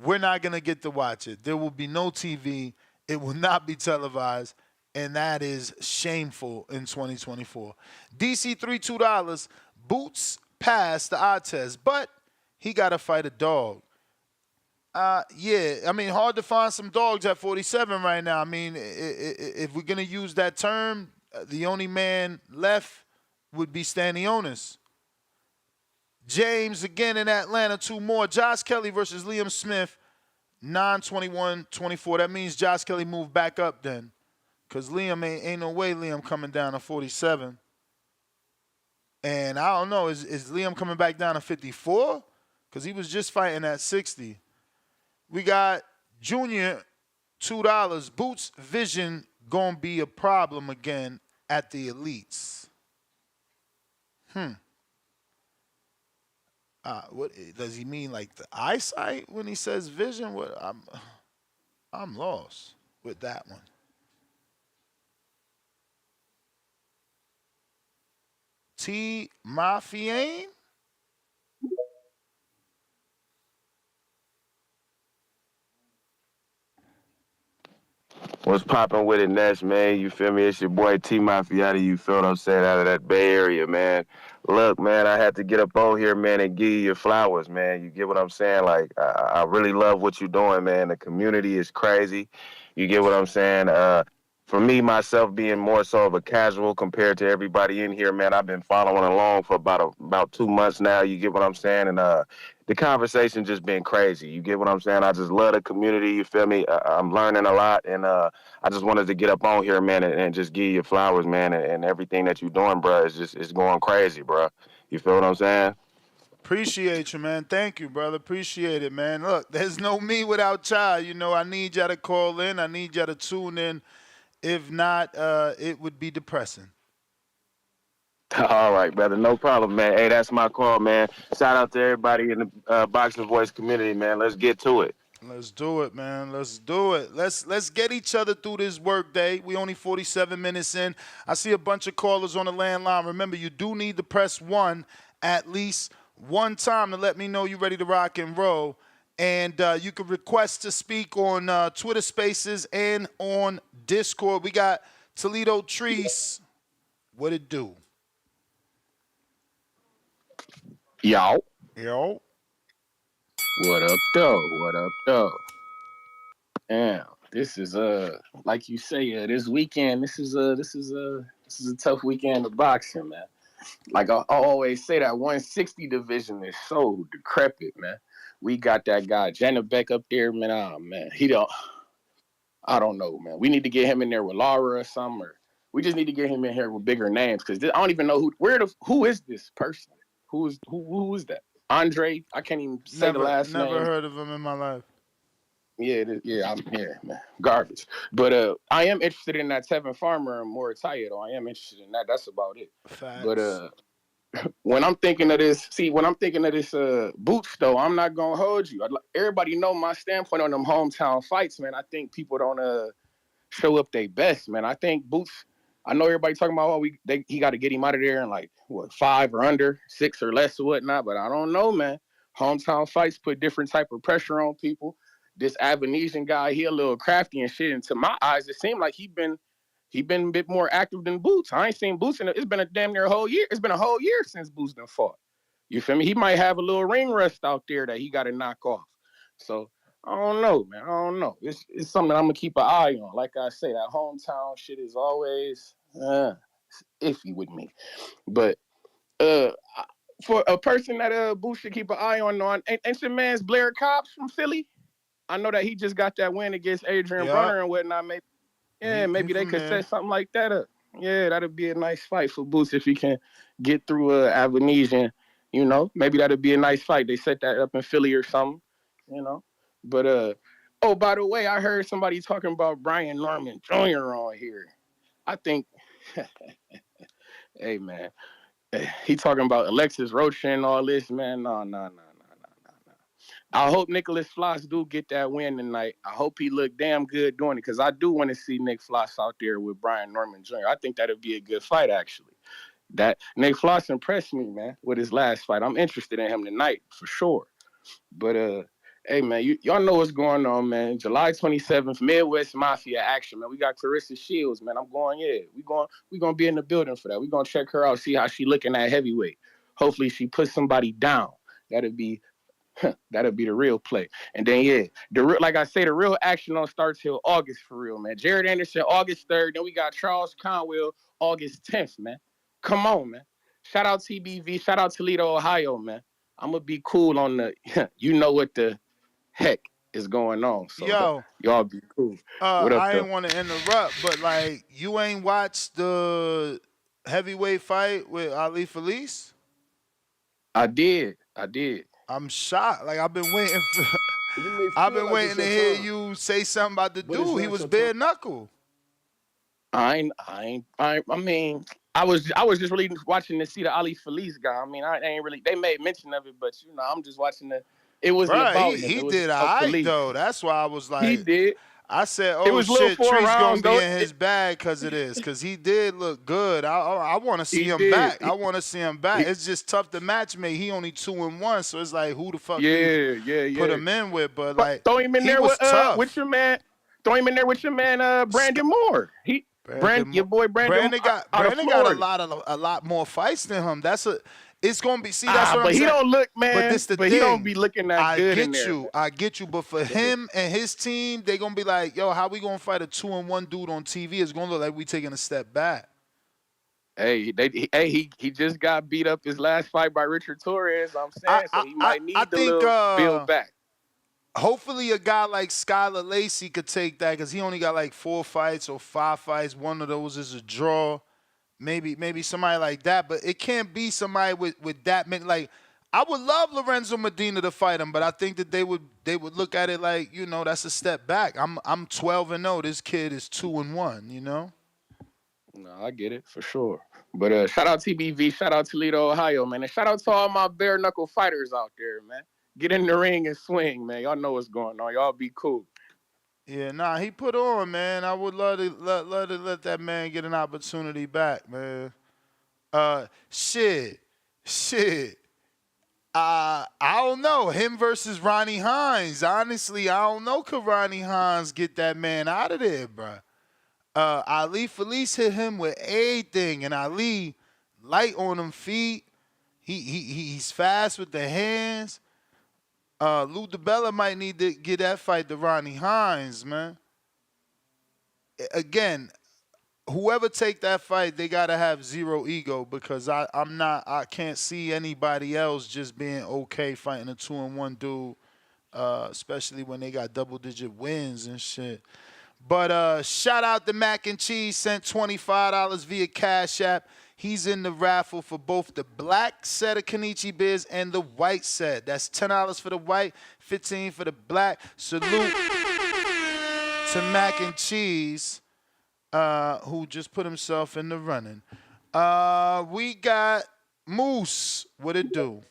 We're not going to get to watch it. There will be no TV. It will not be televised. And that is shameful in 2024. DC3, $2. Boots passed the eye test, but he got to fight a dog. Hard to find some dogs at 47 right now. If we're going to use that term, the only man left would be Stanionis. James, again in Atlanta, 2 more. Josh Kelly versus Liam Smith, 9-21-24. That means Josh Kelly moved back up then. Because Liam, ain't no way Liam coming down to 47. And I don't know, is Liam coming back down to 54? Because he was just fighting at 60. We got Junior, $2. Boots vision going to be a problem again at the elites. What does he mean, like the eyesight when he says vision? What I'm lost with that one. T. Mafiane? What's popping with it, Ness, man? You feel me? It's your boy T Mafia. You feel what I'm saying? Out of that Bay Area, man. Look, man, I had to get up on here, man, and give you your flowers, man. You get what I'm saying? Like, I really love what you're doing, man. The community is crazy. You get what I'm saying? for me, myself being more so of a casual compared to everybody in here, man, I've been following along for about 2 months now. You get what I'm saying? And the conversation just been crazy. You get what I'm saying? I just love the community. You feel me? I'm learning a lot, and I just wanted to get up on here, man, and just give you flowers, man, and everything that you're doing, bro, is just it's going crazy, bro. You feel what I'm saying? Appreciate you, man. Thank you, brother. Appreciate it, man. Look, there's no me without y'all. You know, I need y'all to call in. I need y'all to tune in. If not, it would be depressing. All right, brother. No problem, man. Hey, that's my call, man. Shout out to everybody in the Boxing Voice community, man. Let's get to it. Let's do it, man. Let's do it. Let's get each other through this work day. We only 47 minutes in. I see a bunch of callers on the landline. Remember, you do need to press 1 at least one time to let me know you're ready to rock and roll. And you can request to speak on Twitter Spaces and on Discord. We got Toledo Trees. What it do? Yo. Yo. What up, though? What up, though? Damn, this is like you say, this weekend. This is a tough weekend of boxing, man. Like I always say, that 160 division is so decrepit, man. We got that guy Janabek up there, man. Oh man, I don't know, man. We need to get him in there with Laura or something, or we just need to get him in here with bigger names, because I don't even know who is this person? Who is that? Andre? I can't even say the last name. Never heard of him in my life. Yeah, I'm here, man. Garbage. But I am interested in that Tevin Farmer and Murataya, though. I am interested in that. That's about it. Facts. But when I'm thinking of this, Boots, though, I'm not gonna hold you. Everybody know my standpoint on them hometown fights, man. I think people don't show up their best, man. I think Boots. I know everybody talking about he got to get him out of there in like 5 or under, 6 or less or whatnot, but I don't know, man. Hometown fights put different type of pressure on people. This Avanesyan guy, he a little crafty and shit. And to my eyes, it seemed like he been a bit more active than Boots. I ain't seen Boots it's been a damn near a whole year. It's been a whole year since Boots done fought. You feel me? He might have a little ring rust out there that he got to knock off. So I don't know, man. I don't know. It's something that I'm gonna keep an eye on. Like I say, that hometown shit is always iffy with me. But for a person that Boots should keep an eye on, ain't your man's Blair Cobbs from Philly? I know that he just got that win against Adrian Brunner and whatnot. Maybe they could set something like that up. Yeah, that'd be a nice fight for Boots if he can get through Avanesyan. You know, maybe that'd be a nice fight. They set that up in Philly or something. You know, but oh, by the way, I heard somebody talking about Brian Norman Jr. on here. I think, hey man, he talking about Alexis Rocha and all this, man. No. I hope Nicholas Floss do get that win tonight. I hope he look damn good doing it, because I do want to see Nick Floss out there with Brian Norman Jr. I think that'd be a good fight, actually. That Nick Floss impressed me, man, with his last fight. I'm interested in him tonight for sure. But hey man, y'all know what's going on, man. July 27th, Midwest Mafia action, man. We got Clarissa Shields, man. I'm going, we gonna be in the building for that. We gonna check her out, see how she looking at heavyweight. Hopefully she puts somebody down. That'd be the real play. And then like I say, the real action don't start till August for real, man. Jaron Ennis August 3rd. Then we got Charles Conwell August 10th, man. Come on, man. Shout out TBV. Shout out Toledo, Ohio, man. I'm gonna be cool on the you know what the heck is going on. So y'all be cool. What up, I ain't want to interrupt, but like, you ain't watched the heavyweight fight with Ali Felice? I did. I'm shocked. Like, I've been waiting to hear you say something about the dude. He was bare knuckle. I mean, I was just really watching to see the Ali Felice guy. I mean, I ain't really. They made mention of it, but you know, I'm just watching the. It wasn't about him. He did all right though. That's why I was like, he did. I said, "Oh shit, Tree's gonna be in his bag because it is." Because he did look good. I want to see him back. I want to see him back. It's just tough to match me. He only 2-1, so it's like, who the fuck? Put him in with, but like, throw him in there with your man. Throw him in there with your man, Brandon Moore. Your boy Brandon. Brandon got a lot more fights than him. It's gonna be. See, that's what I'm but saying. he don't look, man. But this the thing. He don't be looking that good in there. I get you. But for him and his team, they gonna be like, yo, how we gonna fight a 2-1 dude on TV? It's gonna look like we taking a step back. Hey, he just got beat up his last fight by Richard Torres. I'm saying, so he might need to build back. Hopefully, a guy like Skylar Lacey could take that because he only got like 4 fights or 5 fights. One of those is a draw. Maybe somebody like that, but it can't be somebody with that many. Like, I would love Lorenzo Medina to fight him, but I think that they would look at it like, that's a step back. I'm 12-0. This kid is 2-1. No, I get it for sure. But shout out TBV, shout out Toledo, Ohio, man, and shout out to all my bare knuckle fighters out there, man. Get in the ring and swing, man. Y'all know what's going on. Y'all be cool. Yeah, nah, he put on, man. I would love to let that man get an opportunity back, man. Shit. I don't know. Him versus Ronnie Hines. Honestly, I don't know. Could Ronnie Hines get that man out of there, bro? Ali Felice hit him with everything, and Ali light on them feet. He's fast with the hands. Lou DiBella might need to get that fight to Ronnie Hines, man. Again, whoever take that fight, they gotta have zero ego because I can't see anybody else just being okay fighting a 2-1 dude, especially when they got double-digit wins and shit. But shout out to Mac and Cheese, sent $25 via Cash App. He's in the raffle for both the black set of Kenichi beers and the white set. That's $10 for the white, $15 for the black. Salute to Mac and Cheese, who just put himself in the running. We got Moose. What it do?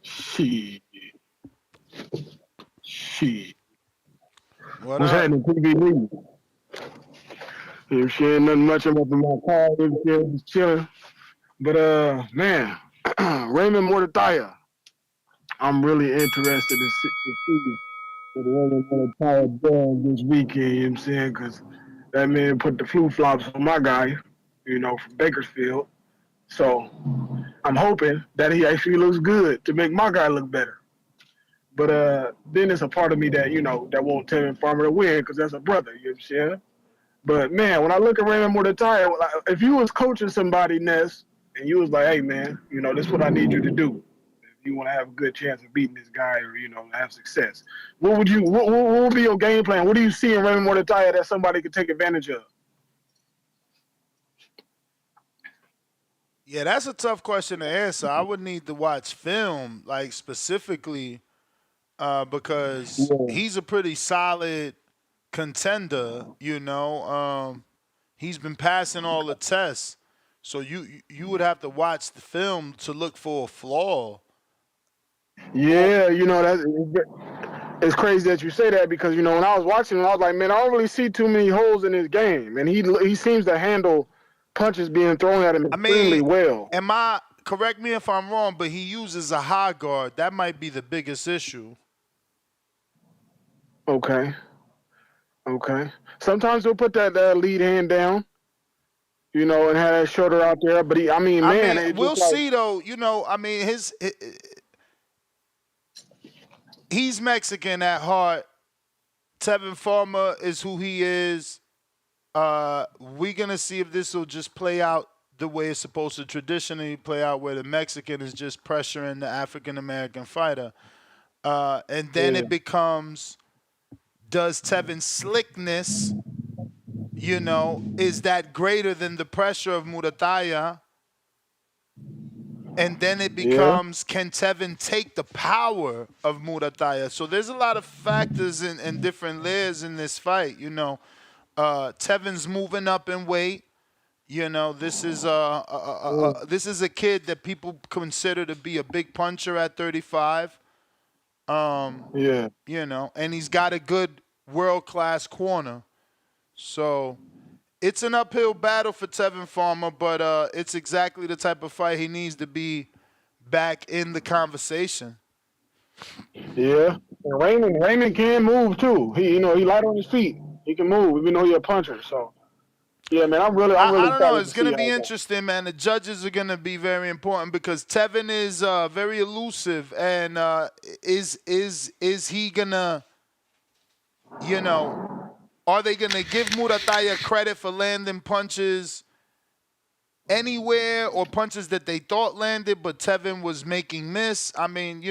Shit. What's happening, TVD? I'm sharing nothing much about my car. Just chilling. But man, Raymond Murataya, I'm really interested to see what Raymond Murataya does this weekend. You know what I'm saying? Because that man put the flu flops on my guy, from Bakersfield. So I'm hoping that he actually looks good to make my guy look better. But then there's a part of me that, that won't tell him Farmer to win because that's a brother, you know what I'm saying? But, man, when I look at Raymond Murataya, if you was coaching somebody, Ness, and you was like, hey, man, this is what I need you to do. If you want to have a good chance of beating this guy or, have success. What would be your game plan? What do you see in Raymond Murataya that somebody could take advantage of? Yeah, that's a tough question to answer. I would need to watch film, like, specifically because he's a pretty solid contender, he's been passing all the tests, so you would have to watch the film to look for a flaw. Yeah, it's crazy that you say that because when I was watching him, I was like, man, I don't really see too many holes in his game, and he seems to handle punches being thrown at him extremely well. Correct me if I'm wrong, but he uses a high guard. That might be the biggest issue. Okay. Sometimes he'll put that lead hand down, and have that shoulder out there. But we'll see though. He's Mexican at heart. Tevin Farmer is who he is. We're gonna see if this will just play out the way it's supposed to traditionally play out, where the Mexican is just pressuring the African American fighter, and then it becomes. Does Tevin's slickness, is that greater than the pressure of Murataya? And then it becomes, can Tevin take the power of Murataya? So there's a lot of factors and different layers in this fight. Tevin's moving up in weight. This is a kid that people consider to be a big puncher at 35. And he's got a good world-class corner. So it's an uphill battle for Tevin Farmer, but it's exactly the type of fight he needs to be back in the conversation. Yeah. And Raymond can move too. He light on his feet. He can move, even though he's a puncher. So Yeah, man, I'm really I don't know. excited It's to going see to be how that. interesting, man. The judges are going to be very important because Tevin is very elusive, and is he gonna, are they gonna give Murataya credit for landing punches anywhere or punches that they thought landed, but Tevin was making miss? I mean,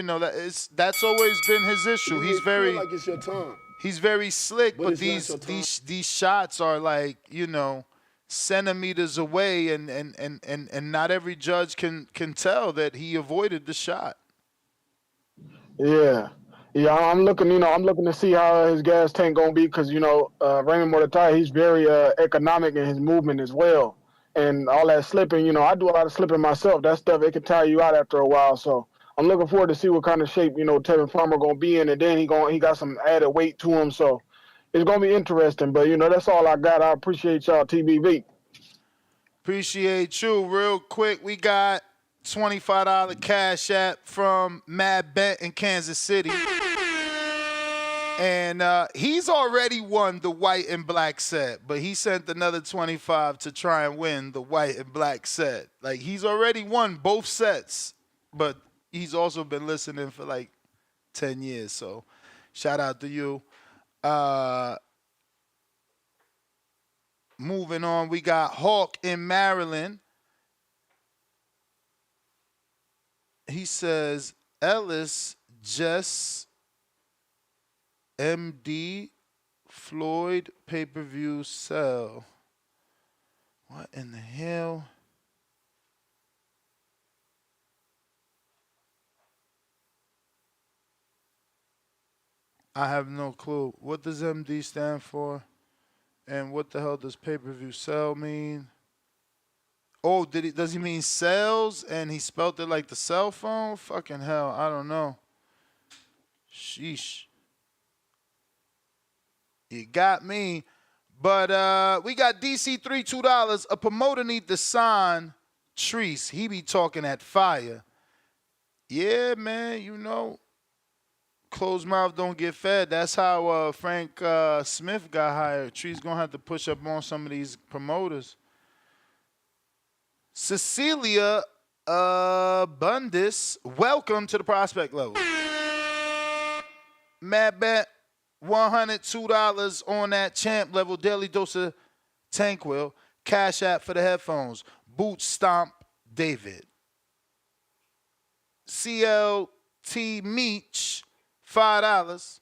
that's always been his issue. It feel like it's your time. He's very slick, but it's not your time. these shots are like, centimeters away, and not every judge can tell that he avoided the shot. Yeah. Yeah, I'm looking to see how his gas tank gonna be because Raymond Murataya, he's very economic in his movement as well, and all that slipping. I do a lot of slipping myself. That stuff it can tire you out after a while. So I'm looking forward to see what kind of shape Tevin Farmer gonna be in, and then he got some added weight to him. So it's gonna be interesting. But that's all I got. I appreciate y'all, TBV. Appreciate you. Real quick, we got $25 Cash App from Mad Bent in Kansas City. And he's already won the white and black set, but he sent another 25 to try and win the white and black set. Like, he's already won both sets, but he's also been listening for like 10 years. So shout out to you. Moving on, we got Hawk in Maryland. He says, Ellis, Jess, MD, Floyd, pay-per-view sell. What in the hell? I have no clue. What does MD stand for? And what the hell does pay-per-view sell mean? Oh, does he mean sales and he spelled it like the cell phone? Fucking hell, I don't know. Sheesh. You got me. But we got DC3 $2. A promoter need to sign Treese. He be talking at fire. Yeah, man, closed mouth don't get fed. That's how Frank Smith got hired. Treese gonna have to push up on some of these promoters. Cecilia Bundis, welcome to the prospect level. Mad Bet, $102 on that champ level. Daily dose of Tanquil. Cash App for the headphones. Boot Stomp David. CLT Meach, $5.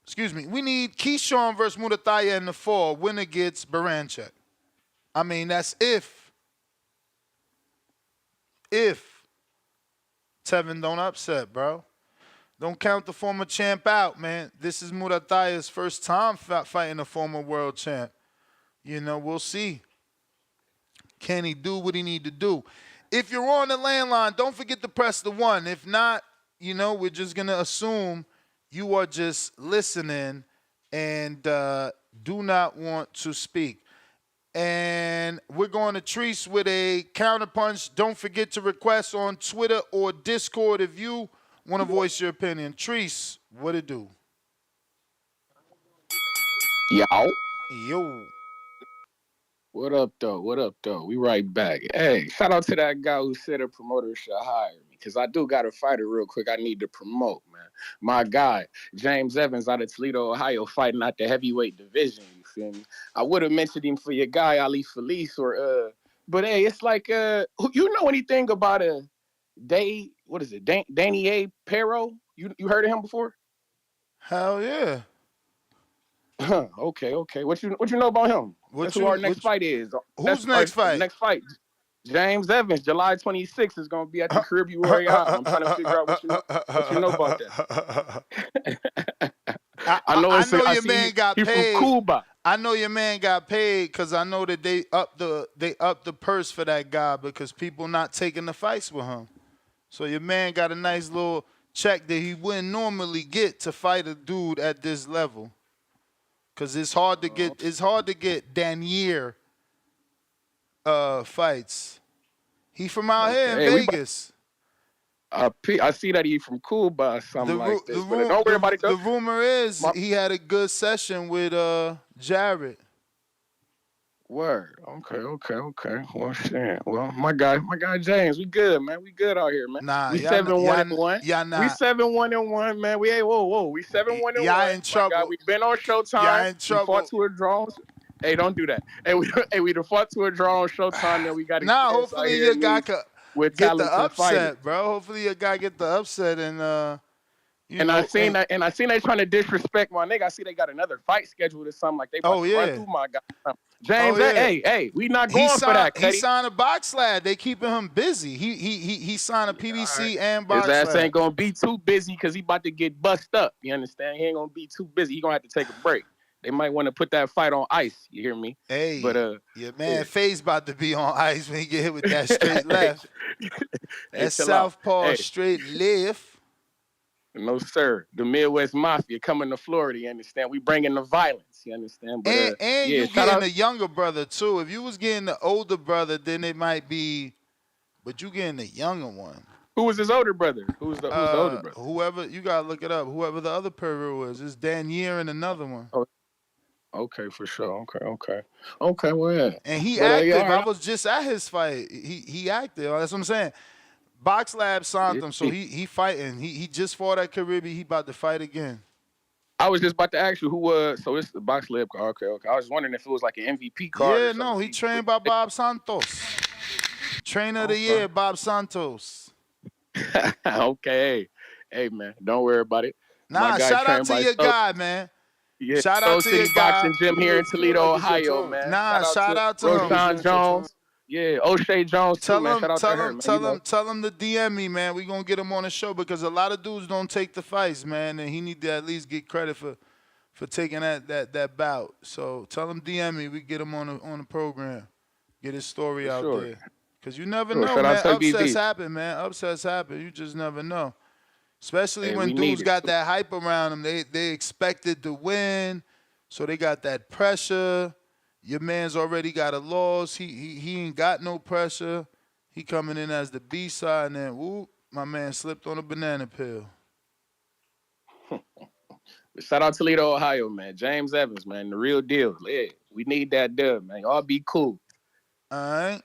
Excuse me. We need Keyshawn versus Murataya in the fall. Winner gets Baranchek. I mean, that's if Tevin don't upset, bro. Don't count the former champ out, man. This is Murataya's first time fighting a former world champ. We'll see. Can he do what he need to do? If you're on the landline, don't forget to press the 1. If not, we're just going to assume you are just listening and do not want to speak. And we're going to Treese with a counterpunch. Don't forget to request on Twitter or Discord if you want to voice your opinion. Treese, what it do? Yo. What up, though? We right back. Hey, shout out to that guy who said a promoter should hire me, because I do got a fighter real quick I need to promote, man. My guy, James Evans out of Toledo, Ohio, fighting at the heavyweight division, you feel me? I would have mentioned him for your guy, Ali Felice, but hey, it's like, you know anything about Daniel Pero? You heard of him before? Hell yeah. Okay. What you know about him? That's who our next fight is. Who's next fight? Next fight. James Evans, July 26th is going to be at the crib you worry out. I'm trying to figure out what you know about that. I know your man got paid. From Cuba. I know your man got paid because I know that they upped the purse for that guy because people not taking the fights with him. So your man got a nice little check that he wouldn't normally get to fight a dude at this level. Cause it's hard to get Danier fights. He from out here in Vegas. I see that he from Cuba or something like this. Don't worry about it. The rumor is he had a good session with Jared. Word. Okay. Well, shit. Well, my guy James, we good, man. We good out here, man. Nah, we y'all 7-1-1. Y'all not. We 7-1-1, man. We whoa. We 7-1-1. Y'all in trouble. My God, we been on Showtime. Y'all in trouble. We fought to a draw. Hey, don't do that. Hey, we done fought to a draw on Showtime. Then we got a Nah, chance hopefully out here your in guy these could with get the talented upset, fighters. bro. Hopefully your guy get the upset and you know. I seen that, and I seen they trying to disrespect my nigga. I see they got another fight scheduled or something like they about to run through my guy. James, hey, we not going for that, Cuddy. He signed a box lad. They keeping him busy. He signed a PBC and box lad. His ass ain't gonna be too busy because he about to get bust up. You understand? He ain't gonna be too busy. He gonna have to take a break. They might want to put that fight on ice. You hear me? Hey, but your man Faye's about to be on ice when he get hit with that straight left. That southpaw straight left. No, sir. The Midwest Mafia coming to Florida, you understand? We bringing the violence, you understand? But, and yeah, you getting the younger brother, too. If you was getting the older brother, then it might be, but you getting the younger one. Who was his older brother? Who's the older brother? Whoever, you got to look it up. Whoever the other Peru is. It's Danier and another one. Oh, okay, for sure. Okay, well, yeah. And he active. I was just at his fight. He active. That's what I'm saying. Box Lab signed him, so he fighting. He just fought at Caribbean. He about to fight again. I was just about to ask you who was. So it's the Box Lab. Okay. I was wondering if it was like an MVP card. Yeah, no, he trained by Bob Santos. Trainer of the year, Bob Santos. Okay. Hey, man, don't worry about it. Nah, shout out to your guy, man. Yeah, shout out to your Boxing guy. Gym here in Toledo, Ohio, man. Nah, shout out to Roshan Jones. Yeah, O'Shea Jones too, man. Shout out to her, man. Tell him to DM me, man. We gonna get him on the show because a lot of dudes don't take the fights, man, and he need to at least get credit for taking that bout. So tell him DM me. We get him on the program. Get his story out there. Cause you never know, man. Upsets happen, man. Upsets happen. You just never know. Especially when dudes got that hype around them. They expected to win, so they got that pressure. Your man's already got a loss. He ain't got no pressure. He coming in as the B-side, and then whoop, my man slipped on a banana peel. Shout out Toledo, Ohio, man. James Evans, man, the real deal. Yeah, we need that dub, man. Y'all be cool. All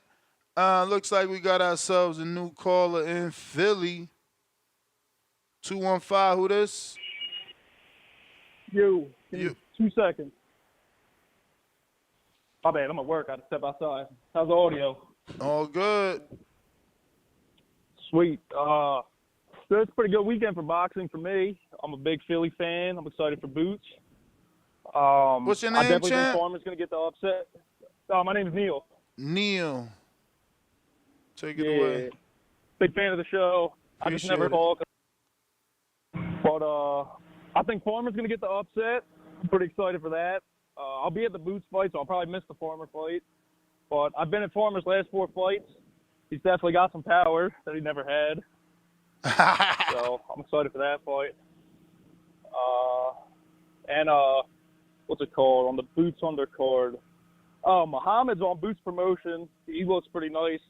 right. Looks like we got ourselves a new caller in Philly. 215, who this? You. 2 seconds. My bad, I'm at work. I had to step outside. How's the audio? All good. Sweet. So it's a pretty good weekend for boxing for me. I'm a big Philly fan. I'm excited for Boots. What's your name, I definitely champ? think Farmer's going to get the upset. My name is Neil. Neil. Take it away. Big fan of the show. I just never talk. But I think Farmer's going to get the upset. I'm pretty excited for that. I'll be at the Boots fight, so I'll probably miss the Farmer fight. But I've been at Farmer's last 4 fights. He's definitely got some power that he never had. So I'm excited for that fight. And what's it called? On the Boots undercard. Muhammad's on Boots promotion. He looks pretty nice.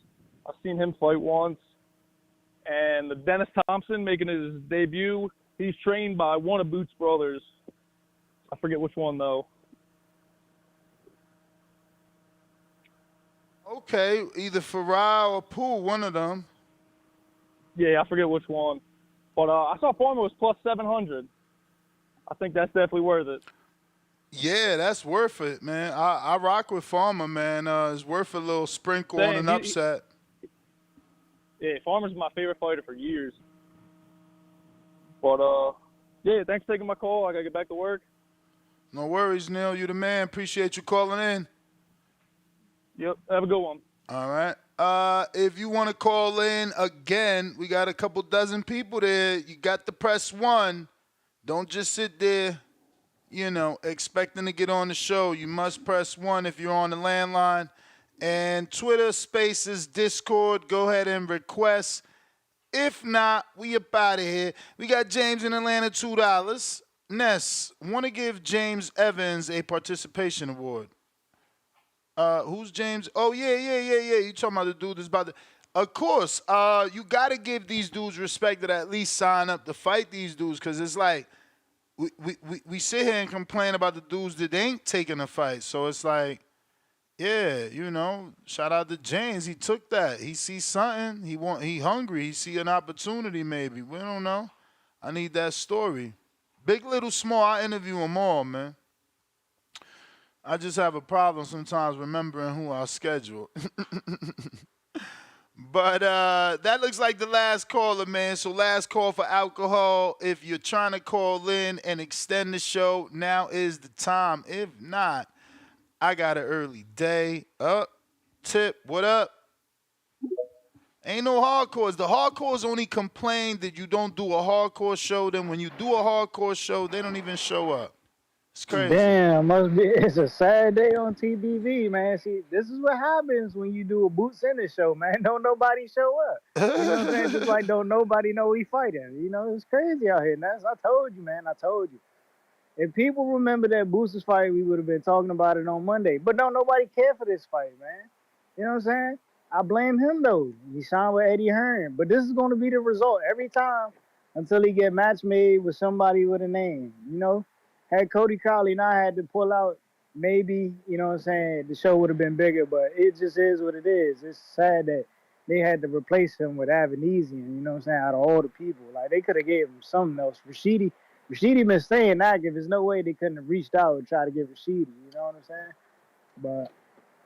I've seen him fight once. And the Dennis Thompson making his debut. He's trained by one of Boots' brothers. I forget which one, though. Okay, either Farah or Pooh, one of them. Yeah, I forget which one. But I saw Farmer was plus 700. I think that's definitely worth it. Yeah, that's worth it, man. I rock with Farmer, man. It's worth a little sprinkle on an upset. Yeah, Farmer's my favorite fighter for years. But, yeah, thanks for taking my call. I got to get back to work. No worries, Neil. You the man. Appreciate you calling in. Yep, have a good one. All right. If you want to call in again, we got a couple dozen people there. You got to press 1. Don't just sit there, expecting to get on the show. You must press 1 if you're on the landline. And Twitter, Spaces, Discord, go ahead and request. If not, we up out of here. We got James in Atlanta, $2. Ness, want to give James Evans a participation award. Who's James? Oh, yeah. You talking about the dude that's about to... Of course, you got to give these dudes respect that at least sign up to fight these dudes because it's like we sit here and complain about the dudes that ain't taking a fight. So it's like, yeah, shout out to James. He took that. He sees something. He hungry. He see an opportunity maybe. We don't know. I need that story. Big, little, small. I interview them all, man. I just have a problem sometimes remembering who I schedule. But that looks like the last caller, man. So last call for alcohol. If you're trying to call in and extend the show, now is the time. If not, I got an early day. Tip, what up? Ain't no hardcores. The hardcores only complain that you don't do a hardcore show. Then when you do a hardcore show, they don't even show up. It's crazy. Damn, must be. It's a sad day on TBV, man. See, this is what happens when you do a Boots in the show, man. Don't nobody show up. You know what I'm saying? Just like don't nobody know we fighting. It's crazy out here. That's, I told you, man. I told you. If people remember that Boosters fight, we would have been talking about it on Monday. But don't nobody care for this fight, man. You know what I'm saying? I blame him though. He signed with Eddie Hearn, but this is going to be the result every time until he get match made with somebody with a name. Had Cody Crowley not had to pull out, maybe the show would have been bigger. But it just is what it is. It's sad that they had to replace him with Avanesyan. Out of all the people, like they could have gave him something else. Rashidi been staying active. There's no way they couldn't have reached out and tried to get Rashidi. You know what I'm saying? But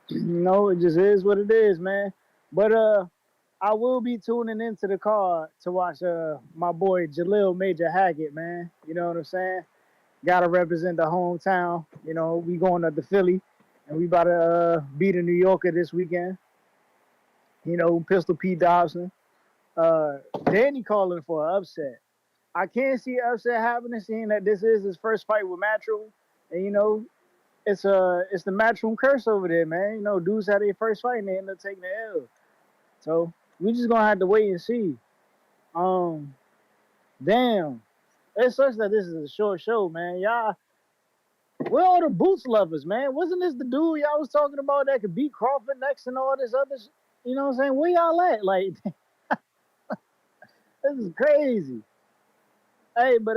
it just is what it is, man. But I will be tuning into the card to watch my boy Jalil Major Hackett, man. You know what I'm saying? Gotta represent the hometown. We going up to Philly, and we about to beat a New Yorker this weekend. Pistol Pete Dobson. Danny calling for an upset. I can't see an upset happening, seeing that this is his first fight with Matchroom, and it's the Matchroom curse over there, man. Dudes had their first fight and they end up taking the L. So we just gonna have to wait and see. Damn, it sucks that this is a short show, man. Y'all, where are the Boots lovers, man? Wasn't this the dude y'all was talking about that could beat Crawford next and all this other? You know what I'm saying? Where y'all at? Like, this is crazy. Hey, but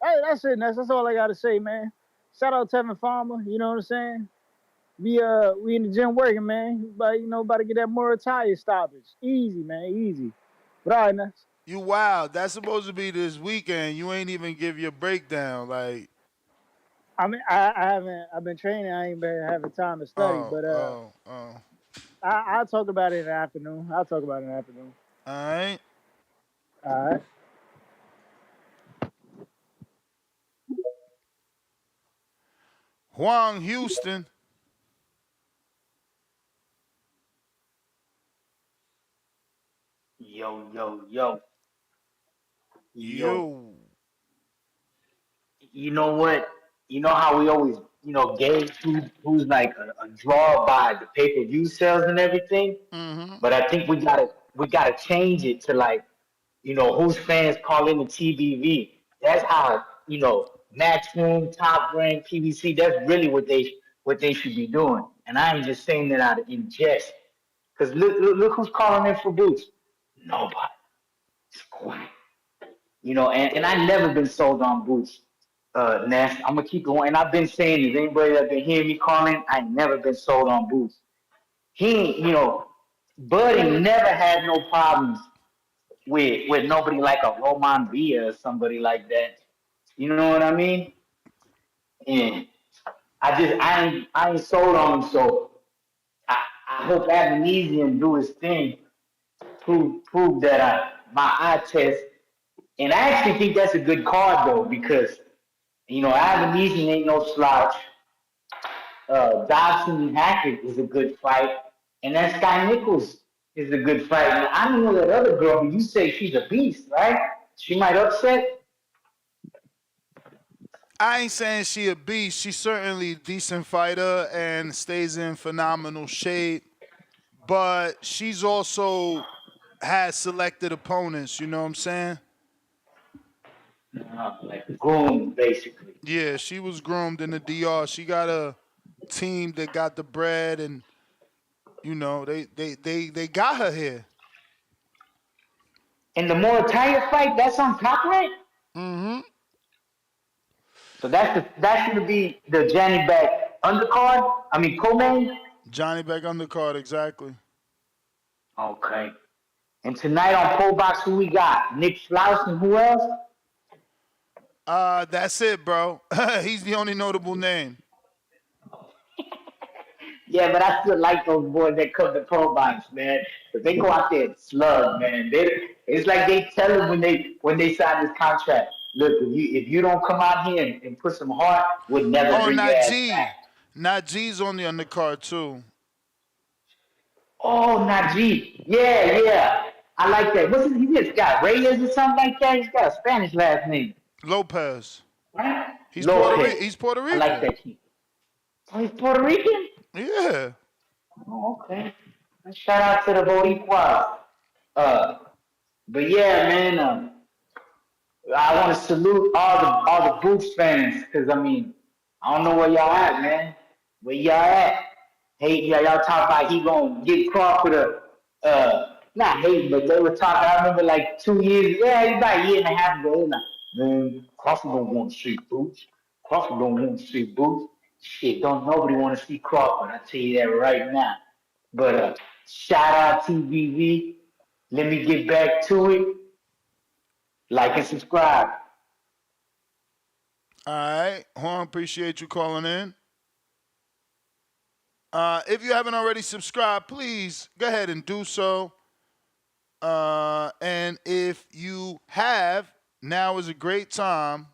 hey, that's it. That's all I gotta say, man. Shout out Tevin Farmer. You know what I'm saying? We in the gym working, man. But about to get that Murataya stoppage. Easy, man, easy. But all right, Ness. You wild. That's supposed to be this weekend. You ain't even give your breakdown. Like, I mean, I haven't. I've been training. I ain't been having time to study. But I'll talk about it in the afternoon. All right. All right. Juan Houston. Yo. You know what? You know how we always, gauge who's like a draw by the pay-per-view sales and everything? Mm-hmm. But I think we gotta change it to like, whose fans call in the TBV. That's how, Matchroom, Top Rank, PBC, that's really what they should be doing. And I ain't just saying that out of in jest. Because look who's calling in for Boots. Nobody. It's quiet. And I never been sold on Boots. Nash, I'm gonna keep going. And I've been saying this. Anybody that been hearing me calling, I ain't never been sold on Boots. He, Buddy never had no problems with nobody like a Roman Villa or somebody like that. You know what I mean? And I ain't sold on him. So I hope Avanesyan do his thing, prove that my eye test. And I actually think that's a good card though, because Avanesyan ain't no slouch. Dobson and Hackett is a good fight, and that Sky Nichols is a good fight. And I don't know that other girl, but you say she's a beast, right? She might upset. I ain't saying she a beast. She's certainly a decent fighter and stays in phenomenal shape. But she's also had selected opponents, you know what I'm saying? Like groomed, basically. Yeah, she was groomed in the DR. She got a team that got the bread, and they got her here. And the Murataya fight, that's on Top Rank? Mm-hmm. So that's gonna be the Johnny back undercard. I mean co-main. Johnny back undercard, exactly. Okay. And tonight on Pro Box, who we got? Nick Slaus and who else? That's it, bro. He's the only notable name. Yeah, but I still like those boys that come to Pro Box, man. Cause they go out there and slug, man. It's like they tell them when they sign this contract. Look, if you don't come out here and put some heart, we'll never Oh, bring your ass back. Najee's on the undercard too. Oh, Najee. Yeah, yeah. I like that. What's his, he just got Reyes or something like that? He's got a Spanish last name. Lopez. Right? He's Lopez. He's Puerto I like Rican. that kid. Oh, he's Puerto Rican? Yeah. Oh, okay. Shout out to the Boricuas. Uh, but yeah, man, I want to salute all the Boots fans because I mean, I don't know where y'all at, man. Where y'all at? Hey, y'all talk about he gonna get Crawford not hate, but they were talking. I remember like 2 years, yeah, about a year and a half ago. They were like, man, Crawford don't want to see Boots. Crawford don't want to see Boots. Shit, don't nobody want to see Crawford. I tell you that right now. But shout out TBV. Let me get back to it. Like and subscribe. All right. Juan, appreciate you calling in. If you haven't already subscribed, please go ahead and do so. And if you have, now is a great time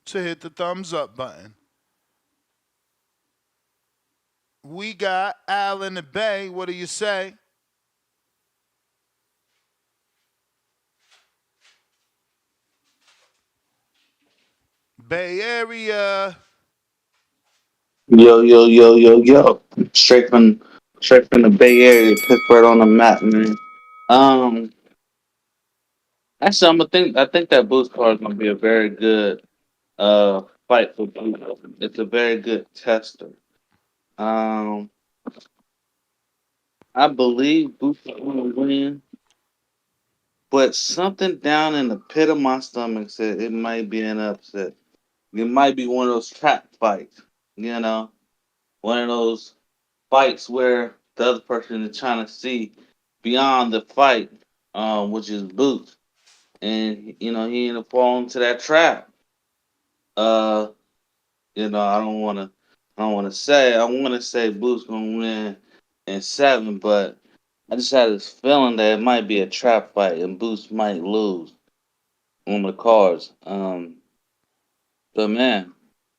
to hit the thumbs up button. We got Al in the Bay. What do you say? Bay Area. Yo, yo, yo, yo, yo. Straight from the Bay Area, Pittsburgh on the map, man. Um Actually I think that Boost card is gonna be a very good fight for Boost. It's a very good tester. Um I believe Boost is gonna win, but something down in the pit of my stomach said it might be an upset. It might be one of those trap fights, you know? One of those fights where the other person is trying to see beyond the fight, which is Boots, and he ended up falling into that trap. Uh, I don't want to say, I want to say Boots gonna win in 7, but I just had this feeling that it might be a trap fight and Boots might lose on the cards. But man,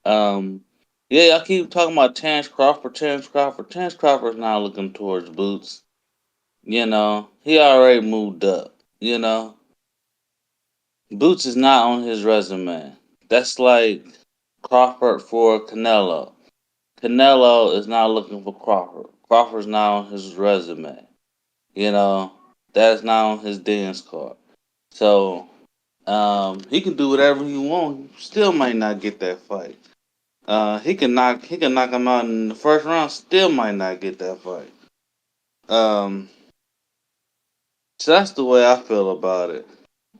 um, yeah, I keep talking about Terence Crawford. Terence Crawford's not looking towards Boots. He already moved up. Boots is not on his resume. That's like Crawford for Canelo. Canelo is not looking for Crawford. Crawford's not on his resume. That's not on his dance card. So he can do whatever he wants. Still might not get that fight. He can knock him out in the first round. Still might not get that fight. Um, so that's the way I feel about it.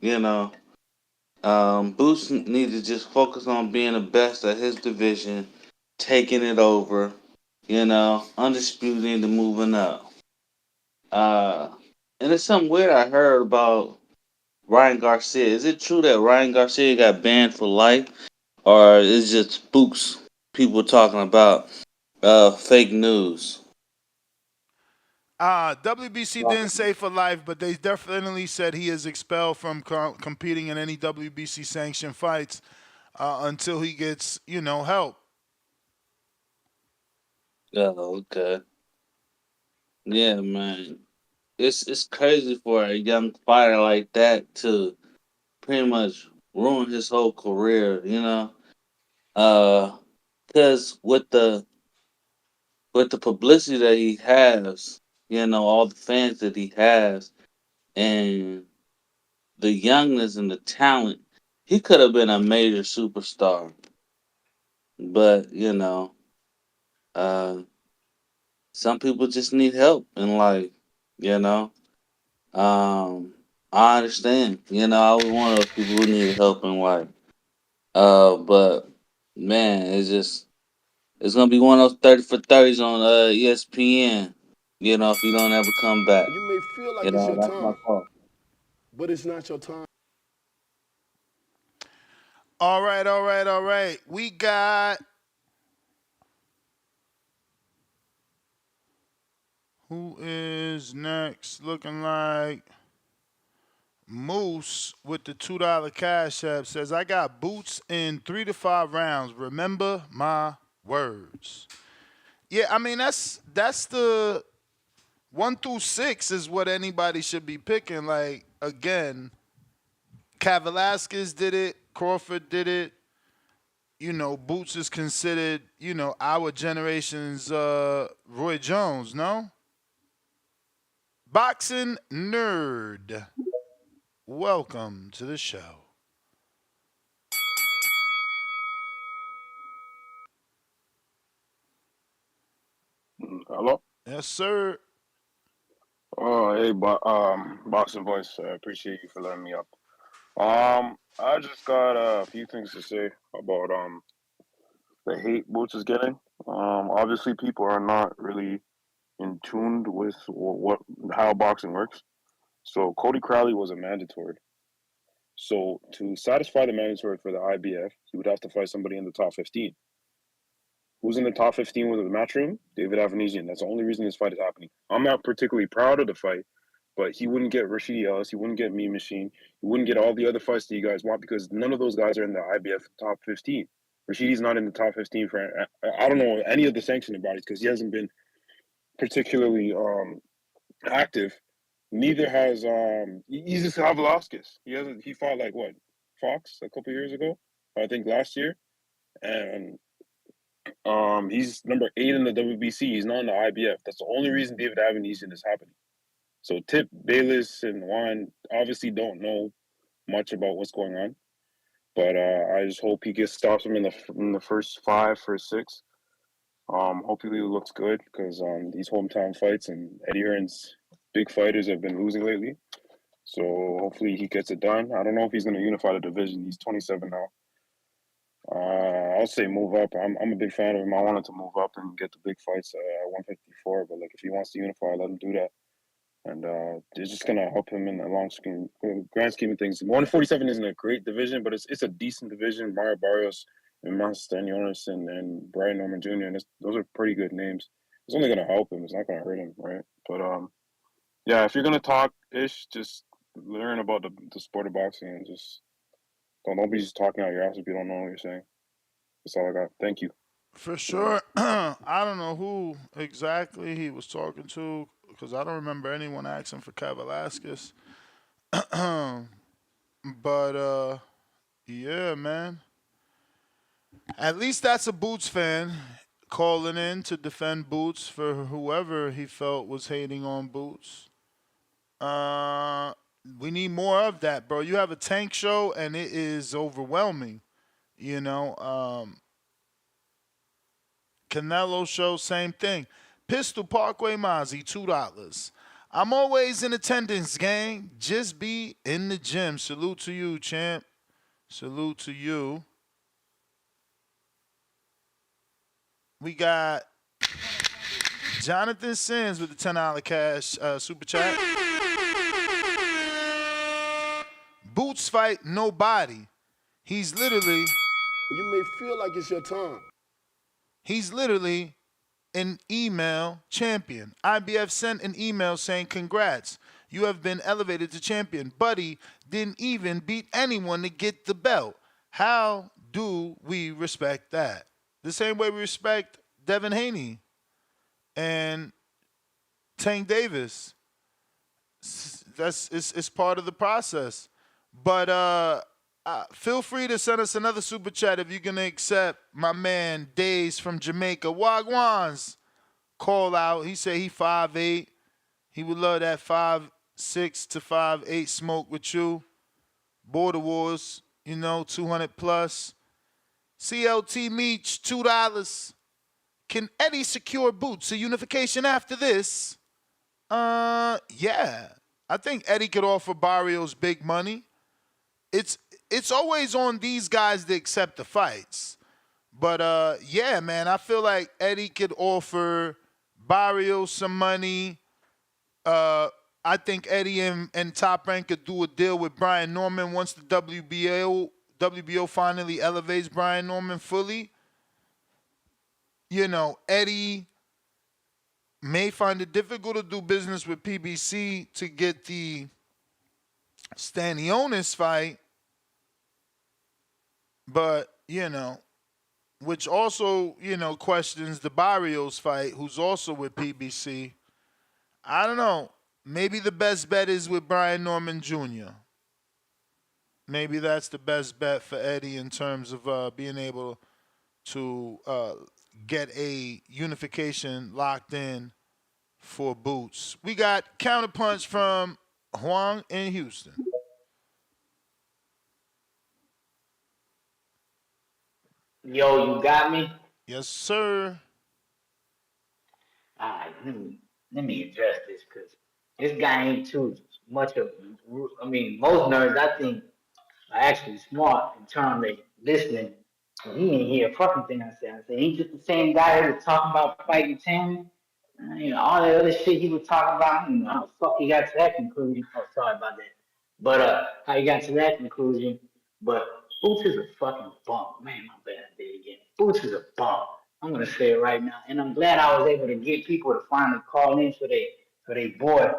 You know, Boots need to just focus on being the best at his division, taking it over. Undisputed and moving up. Uh, and it's something weird I heard about Ryan Garcia. Is it true that Ryan Garcia got banned for life, or is it just spooks people talking about fake news? WBC didn't say for life, but they definitely said he is expelled from competing in any WBC sanctioned fights until he gets, help. Oh, okay. Yeah, man. It's crazy for a young fighter like that to pretty much ruin his whole career. Uh, because with the publicity that he has, all the fans that he has, and the youngness and the talent, he could have been a major superstar. But uh, some people just need help in life. You know, I understand. I was one of those people who needed help in life. But man, it's gonna be one of those 30 for 30s on ESPN. You know, if you don't ever come back, You may feel like you it's know your that's my time, call. but it's not your time. All right, all right, all right. We got who is next? Looking like Moose with the $2 cash app says, I got Boots in 3 to 5 rounds. Remember my words. Yeah, I mean that's the 1 through 6 is what anybody should be picking. Like again, Cat Velasquez did it, Crawford did it. You know, Boots is considered, you know, our generation's Roy Jones, no? Boxing nerd. Welcome to the show. Hello. Yes, sir. Oh, hey, Boxing Voice. I appreciate you for letting me up. I just got a few things to say about the hate Boots is getting. Obviously, people are not really in tune with what how boxing works. So Cody Crowley was a mandatory. So to satisfy the mandatory for the IBF, he would have to fight somebody in the top 15. Who's in the top 15 with the matchroom? David Avanesyan. That's the only reason this fight is happening. I'm not particularly proud of the fight, but he wouldn't get Rashidi Ellis. He wouldn't get Mean Machine. He wouldn't get all the other fights that you guys want because none of those guys are in the IBF top 15. Rashidi's not in the top 15 for, I don't know, any of the sanctioning bodies because he hasn't been particularly active. Neither has Isis Velasquez. He fought like what? Fox a couple years ago? I think last year. And he's number 8 in the WBC. He's not in the IBF. That's the only reason David Avanesyan is happening. So Tip, Bayless, and Juan obviously don't know much about what's going on. But I just hope he stops him in the first 5, first 6. Hopefully it looks good because these hometown fights and Eddie Hearn's big fighters have been losing lately. So hopefully he gets it done. I don't know if he's going to unify the division. He's 27 now. I'll say move up. I'm a big fan of him. I want him to move up and get the big fights at 154. But like if he wants to unify, let him do that. And it's just gonna help him in the grand scheme of things. 147 isn't a great division, but it's a decent division. Mario Barrios and Manstanonis and Brian Norman Jr. And those are pretty good names. It's only gonna help him. It's not gonna hurt him, right? But yeah, if you're gonna talk ish, just learn about the sport of boxing and just don't be just talking out your ass if you don't know what you're saying. That's all I got. Thank you. For sure. I don't know who exactly he was talking to because I don't remember anyone asking for Cat Velasquez. But yeah, man. At least that's a Boots fan calling in to defend Boots for whoever he felt was hating on Boots. Uh, we need more of that, bro. You have a tank show and it is overwhelming. You know, Canelo show, same thing. Pistol Parkway Mozzie, $2. I'm always in attendance, gang. Just be in the gym. Salute to you, champ. Salute to you. We got Jonathan Sims with the $10 cash super chat. Boots fight nobody. He's literally. You may feel like it's your time. He's literally an email champion. IBF sent an email saying, congrats, you have been elevated to champion. Buddy didn't even beat anyone to get the belt. How do we respect that? The same way we respect Devin Haney and Tank Davis. It's part of the process. But feel free to send us another super chat if you're going to accept my man Days from Jamaica. Wagwans call out. He said he 5'8". He would love that 5'6" to 5'8" smoke with you. Border Wars, 200 plus. CLT Meach, $2. Can Eddie secure Boots a unification after this? Yeah. I think Eddie could offer Barrios big money. it's always on these guys to accept the fights. But yeah, man, I feel like Eddie could offer Barrios some money. I think Eddie and Top Rank could do a deal with Brian Norman once the WBO finally elevates Brian Norman fully. Eddie may find it difficult to do business with PBC to get the Stanionis fight, but which also questions the Barrios fight, who's also with PBC. I don't know. Maybe the best bet is with Brian Norman Jr. Maybe that's the best bet for Eddie in terms of being able to get a unification locked in for Boots. We got counterpunch from Huang in Houston. Yo, you got me? Yes, sir. All right, let me address this because this guy ain't too much of. I mean, most nerds I think are actually smart in terms of listening. He ain't hear a fucking thing I said. I said he's just the same guy that was talking about fighting Tanner. All that other shit he was talking about. How the fuck he got to that conclusion? Oh, sorry about that. But how he got to that conclusion? But Boots is a fucking bum. Man, my bad, I did it again. Boots is a bum. I'm gonna say it right now, and I'm glad I was able to get people to finally call in for they boy.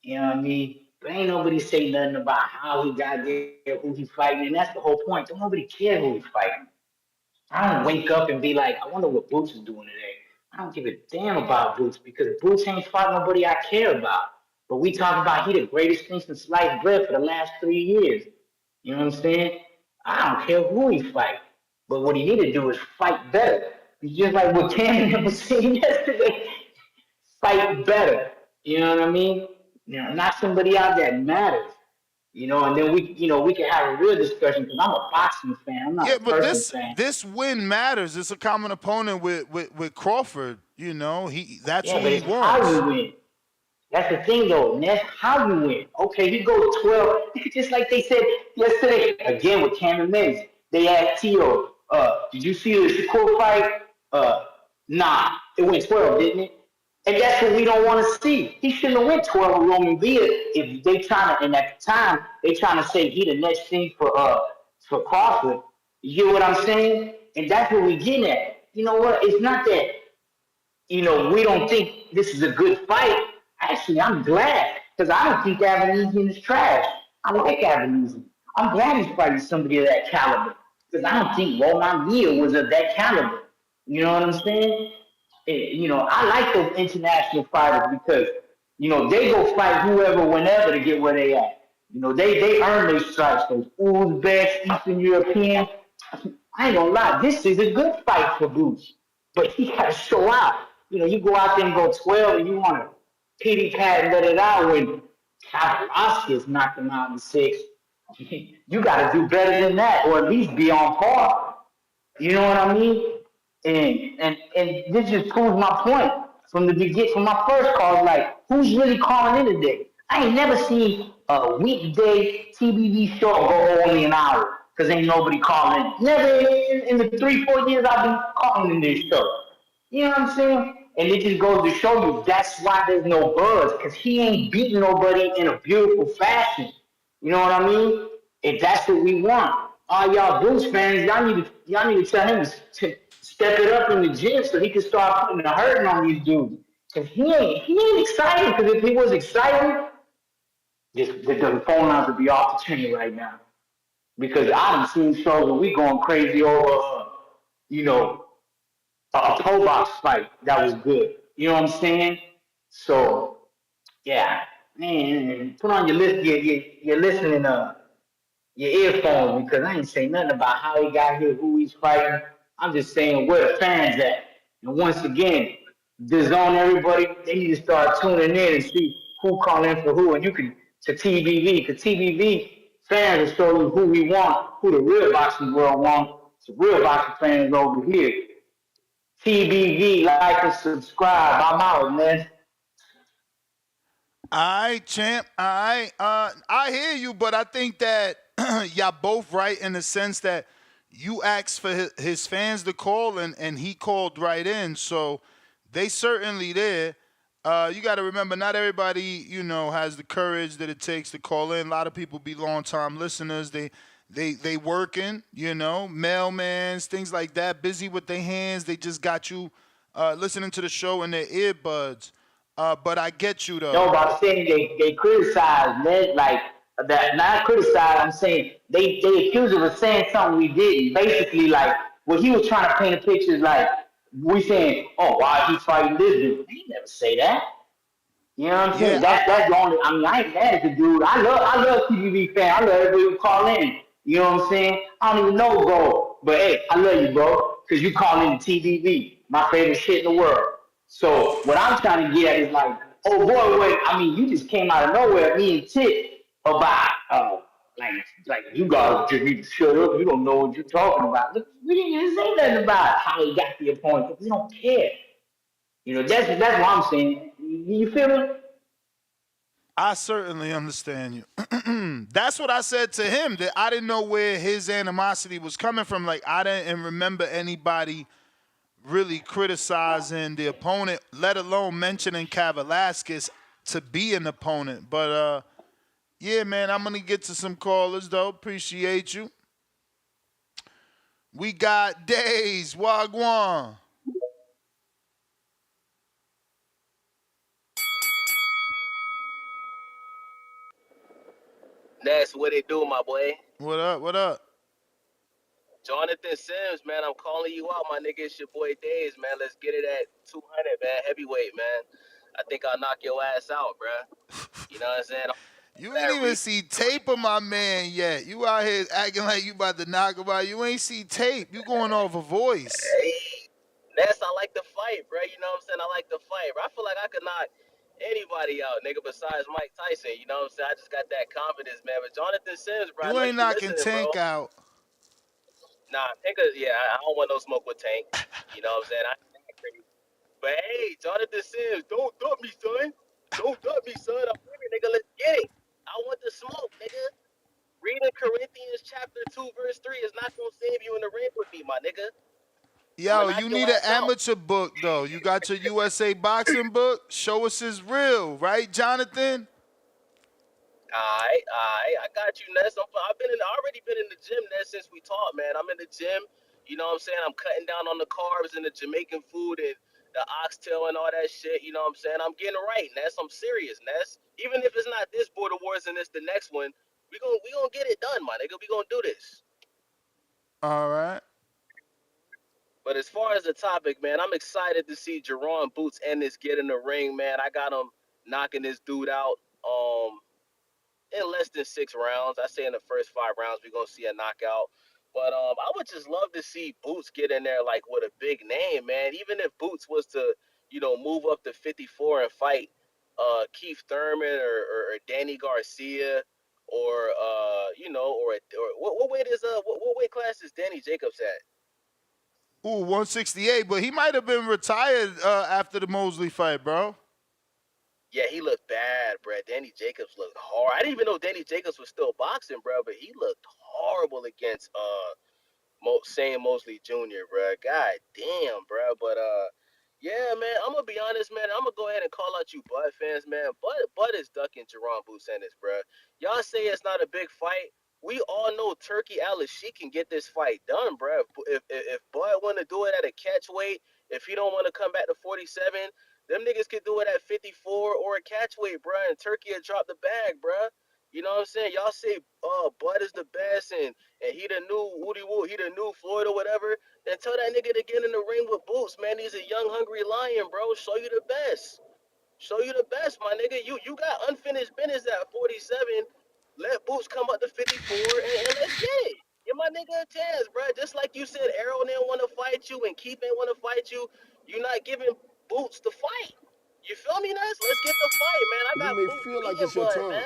You know what I mean? But ain't nobody say nothing about how he got there, who he's fighting, and that's the whole point. Don't nobody care who he's fighting. I don't wake up and be like, I wonder what Boots is doing today. I don't give a damn about Boots because Boots ain't fought nobody I care about. But we talk about he the greatest thing since sliced bread for the last 3 years. You know what I'm saying? I don't care who he fight. But what he need to do is fight better. It's just like what Cannon was saying yesterday. Fight better. You know what I mean? Not somebody out that matters. And then we can have a real discussion because I'm a boxing fan. I'm not a but person fan. this win matters. It's a common opponent with Crawford. That's who he it's how you wants. win. That's the thing, though. That's how you win. Okay, you go 12, just like they said yesterday, again with Cameron Mays. They asked Tio, did you see the Shakur fight? Nah, it went 12, didn't it? And that's what we don't want to see. He shouldn't have went 12 with Roman Villa if they trying to, and at the time, they trying to say he the next thing for Crawford. You get what I'm saying? And that's what we getting at. You know what? It's not that we don't think this is a good fight. Actually, I'm glad because I don't think Avanesyan is trash. I like Avanesyan. I'm glad he's fighting somebody of that caliber because I don't think Roman Villa was of that caliber. You know what I'm saying? I like those international fighters because they go fight whoever, whenever to get where they at. They earn their stripes. Those Uzbeks, Eastern Europeans. I ain't gonna lie, this is a good fight for Boots, but he got to show out. You go out there and go 12, and you want to pity pat and let it out when Kavaliauskas knocked him out in 6. You got to do better than that, or at least be on par. You know what I mean? And this just proves my point from the beginning, from my first call. Like, who's really calling in today? I ain't never seen a weekday TBV show go only an hour because ain't nobody calling. Never in the 3-4 years I've been calling in this show. You know what I'm saying? And it just goes to show you that's why there's no buzz because he ain't beating nobody in a beautiful fashion. You know what I mean? If that's what we want, all y'all Bruce fans, y'all need to tell him to step it up in the gym so he can start putting the hurting on these dudes. Cause he ain't excited. Cause if he was excited, the phone lines would be off the chain right now. Because I done seen shows where we going crazy over, a pro box fight that was good. You know what I'm saying? So yeah, man, put on your your listening your earphones because I ain't saying nothing about how he got here, who he's fighting. I'm just saying where the fans at. And once again, DAZN, everybody, they need to start tuning in and see who calling for who. And you can to TBV, because TBV fans will show you who we want, who the real boxing world wants. The real boxing fans over here. TBV, like and subscribe. I'm out, man. All right, champ. All right. I hear you, but I think that y'all both right in the sense that you asked for his fans to call and he called right in. So they certainly there. You got to remember, not everybody, has the courage that it takes to call in. A lot of people be long time listeners. They working, mailmans, things like that, busy with their hands. They just got you listening to the show in their earbuds. But I get you though. No, but I'm saying they criticize, man, like that. Not criticize. I'm saying they accuse us of saying something we didn't. Basically, like what he was trying to paint a picture is like we saying, oh, why he fighting this dude? He never say that. You know what I'm saying? Yeah, That's the only. I mean, I ain't mad at the dude. I love TVB fan. I love everybody who call in. You know what I'm saying? I don't even know, bro. But hey, I love you, bro, because you call in the TVB, my favorite shit in the world. So what I'm trying to get at is like, oh boy, wait. I mean, you just came out of nowhere, me and Tit, about like you guys just need to shut up. You don't know what you're talking about. Look, we didn't even say nothing about how he got the appointment. We don't care. You know, that's what I'm saying. You feel me? I certainly understand you. That's what I said to him, that I didn't know where his animosity was coming from. Like, I didn't remember anybody really criticizing the opponent, let alone mentioning Velasquez to be an opponent. But, yeah, man, I'm going to get to some callers, though. Appreciate you. We got Days, Wagwan. That's what it do, my boy. What up? What up? Jonathan Sims, man, I'm calling you out, my nigga. It's your boy Days, man. Let's get it at 200, man. Heavyweight, man. I think I'll knock your ass out, bruh. You know what I'm saying? You ain't even see tape of my man yet. You out here acting like you about to knock him out. You ain't see tape. You going off a voice. Hey, Ness, I like the fight, bruh. You know what I'm saying? I like the fight, bro. I feel like I could knock anybody out, nigga, besides Mike Tyson. You know what I'm saying? I just got that confidence, man. But Jonathan Sims, bro, I You know ain't you knocking listening, bro. Tank out. Nah, I don't want no smoke with Tank. You know what I'm saying? But hey, Jonathan Sims, don't dump me, son. Don't dump me, son. I'm hungry, nigga. Let's get it. I want the smoke, nigga. Reading Corinthians chapter 2, verse 3 is not gonna save you in the ring with me, my nigga. Yo, you need an amateur book, though. You got your USA boxing book? Show us is real, right, Jonathan? Alright. I got you, Ness. I already been in the gym, Ness, since we talked, man. I'm in the gym. You know what I'm saying? I'm cutting down on the carbs and the Jamaican food and the oxtail and all that shit. You know what I'm saying? I'm getting right, Ness. I'm serious, Ness. Even if it's not this Border Wars and it's the next one, we gonna get it done, my nigga. We gonna do this. All right. But as far as the topic, man, I'm excited to see Jaron Boots Ennis get in the ring, man. I got him knocking this dude out. In less than 6 rounds. I say in the first 5 rounds we're gonna see a knockout. But I would just love to see Boots get in there like with a big name, man. Even if Boots was to, move up to 54 and fight Keith Thurman or Danny Garcia or or what weight is what weight class is Danny Jacobs at? Ooh, 168, but he might have been retired after the Mosley fight, bro. Yeah, he looked bad, bro. Danny Jacobs looked hard. I didn't even know Danny Jacobs was still boxing, bro, but he looked horrible against Sam Mosley Jr., bro. God damn, bro. But yeah, man. I'm gonna be honest, man. I'm gonna go ahead and call out you Bud fans, man. Bud is ducking Jaron Boots Ennis, bro. Y'all say it's not a big fight. We all know Turkey Alice, she can get this fight done, bro. If Bud want to do it at a catch weight, if he don't want to come back to 47, them niggas could do it at 54 or a catch weight, bro. And Turkey will drop the bag, bro. You know what I'm saying? Y'all say, Bud is the best and he the new Woody Woo, he the new Floyd or whatever, then tell that nigga to get in the ring with Boots, man. He's a young, hungry lion, bro. Show you the best. Show you the best, my nigga. You got unfinished business at 47. Let Boots come up to 54 and let's get it. Give my nigga a chance, bro. Just like you said, Errol didn't want to fight you and Keith didn't want to fight you. You're not giving Boots the fight. You feel me, Ness? Let's get the fight, man. I You got may Boots feel like beating it's your Bud, time, man.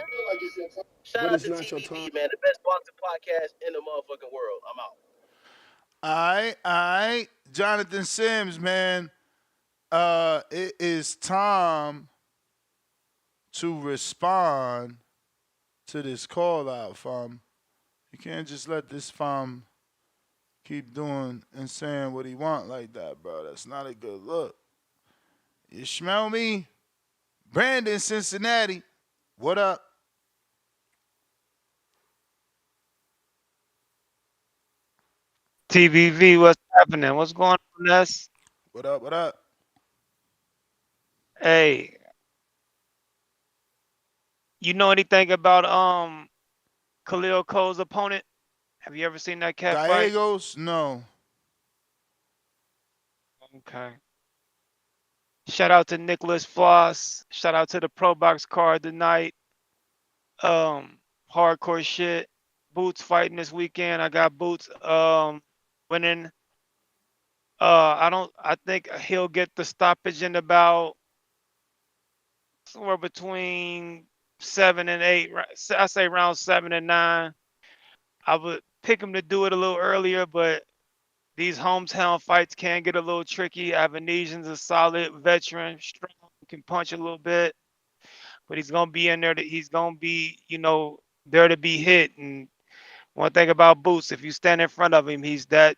Shout but out it's to not your time. TBV, man. The best boxing podcast in the motherfucking world. I'm out. All right. Jonathan Sims, man. It is time to respond to this call out, fam. You can't just let this fam keep doing and saying what he want like that, bro. That's not a good look. You smell me? Brandon, Cincinnati. What up? TBV, what's happening? What's going on, Ness? What up? What up? Hey, you know anything about Khalil Cole's opponent? Have you ever seen that cat fight? Gallegos? No. Okay. Shout out to Nicholas Floss. Shout out to the Pro Box card tonight. Hardcore shit. Boots fighting this weekend. I got Boots winning. I think he'll get the stoppage in about somewhere between 7 and 8. I say around 7 and 9. I would pick him to do it a little earlier, but these hometown fights can get a little tricky. Avanesyan's a solid veteran, strong, can punch a little bit, but he's gonna be in there. He's gonna be, there to be hit. And one thing about Boots, if you stand in front of him, he's that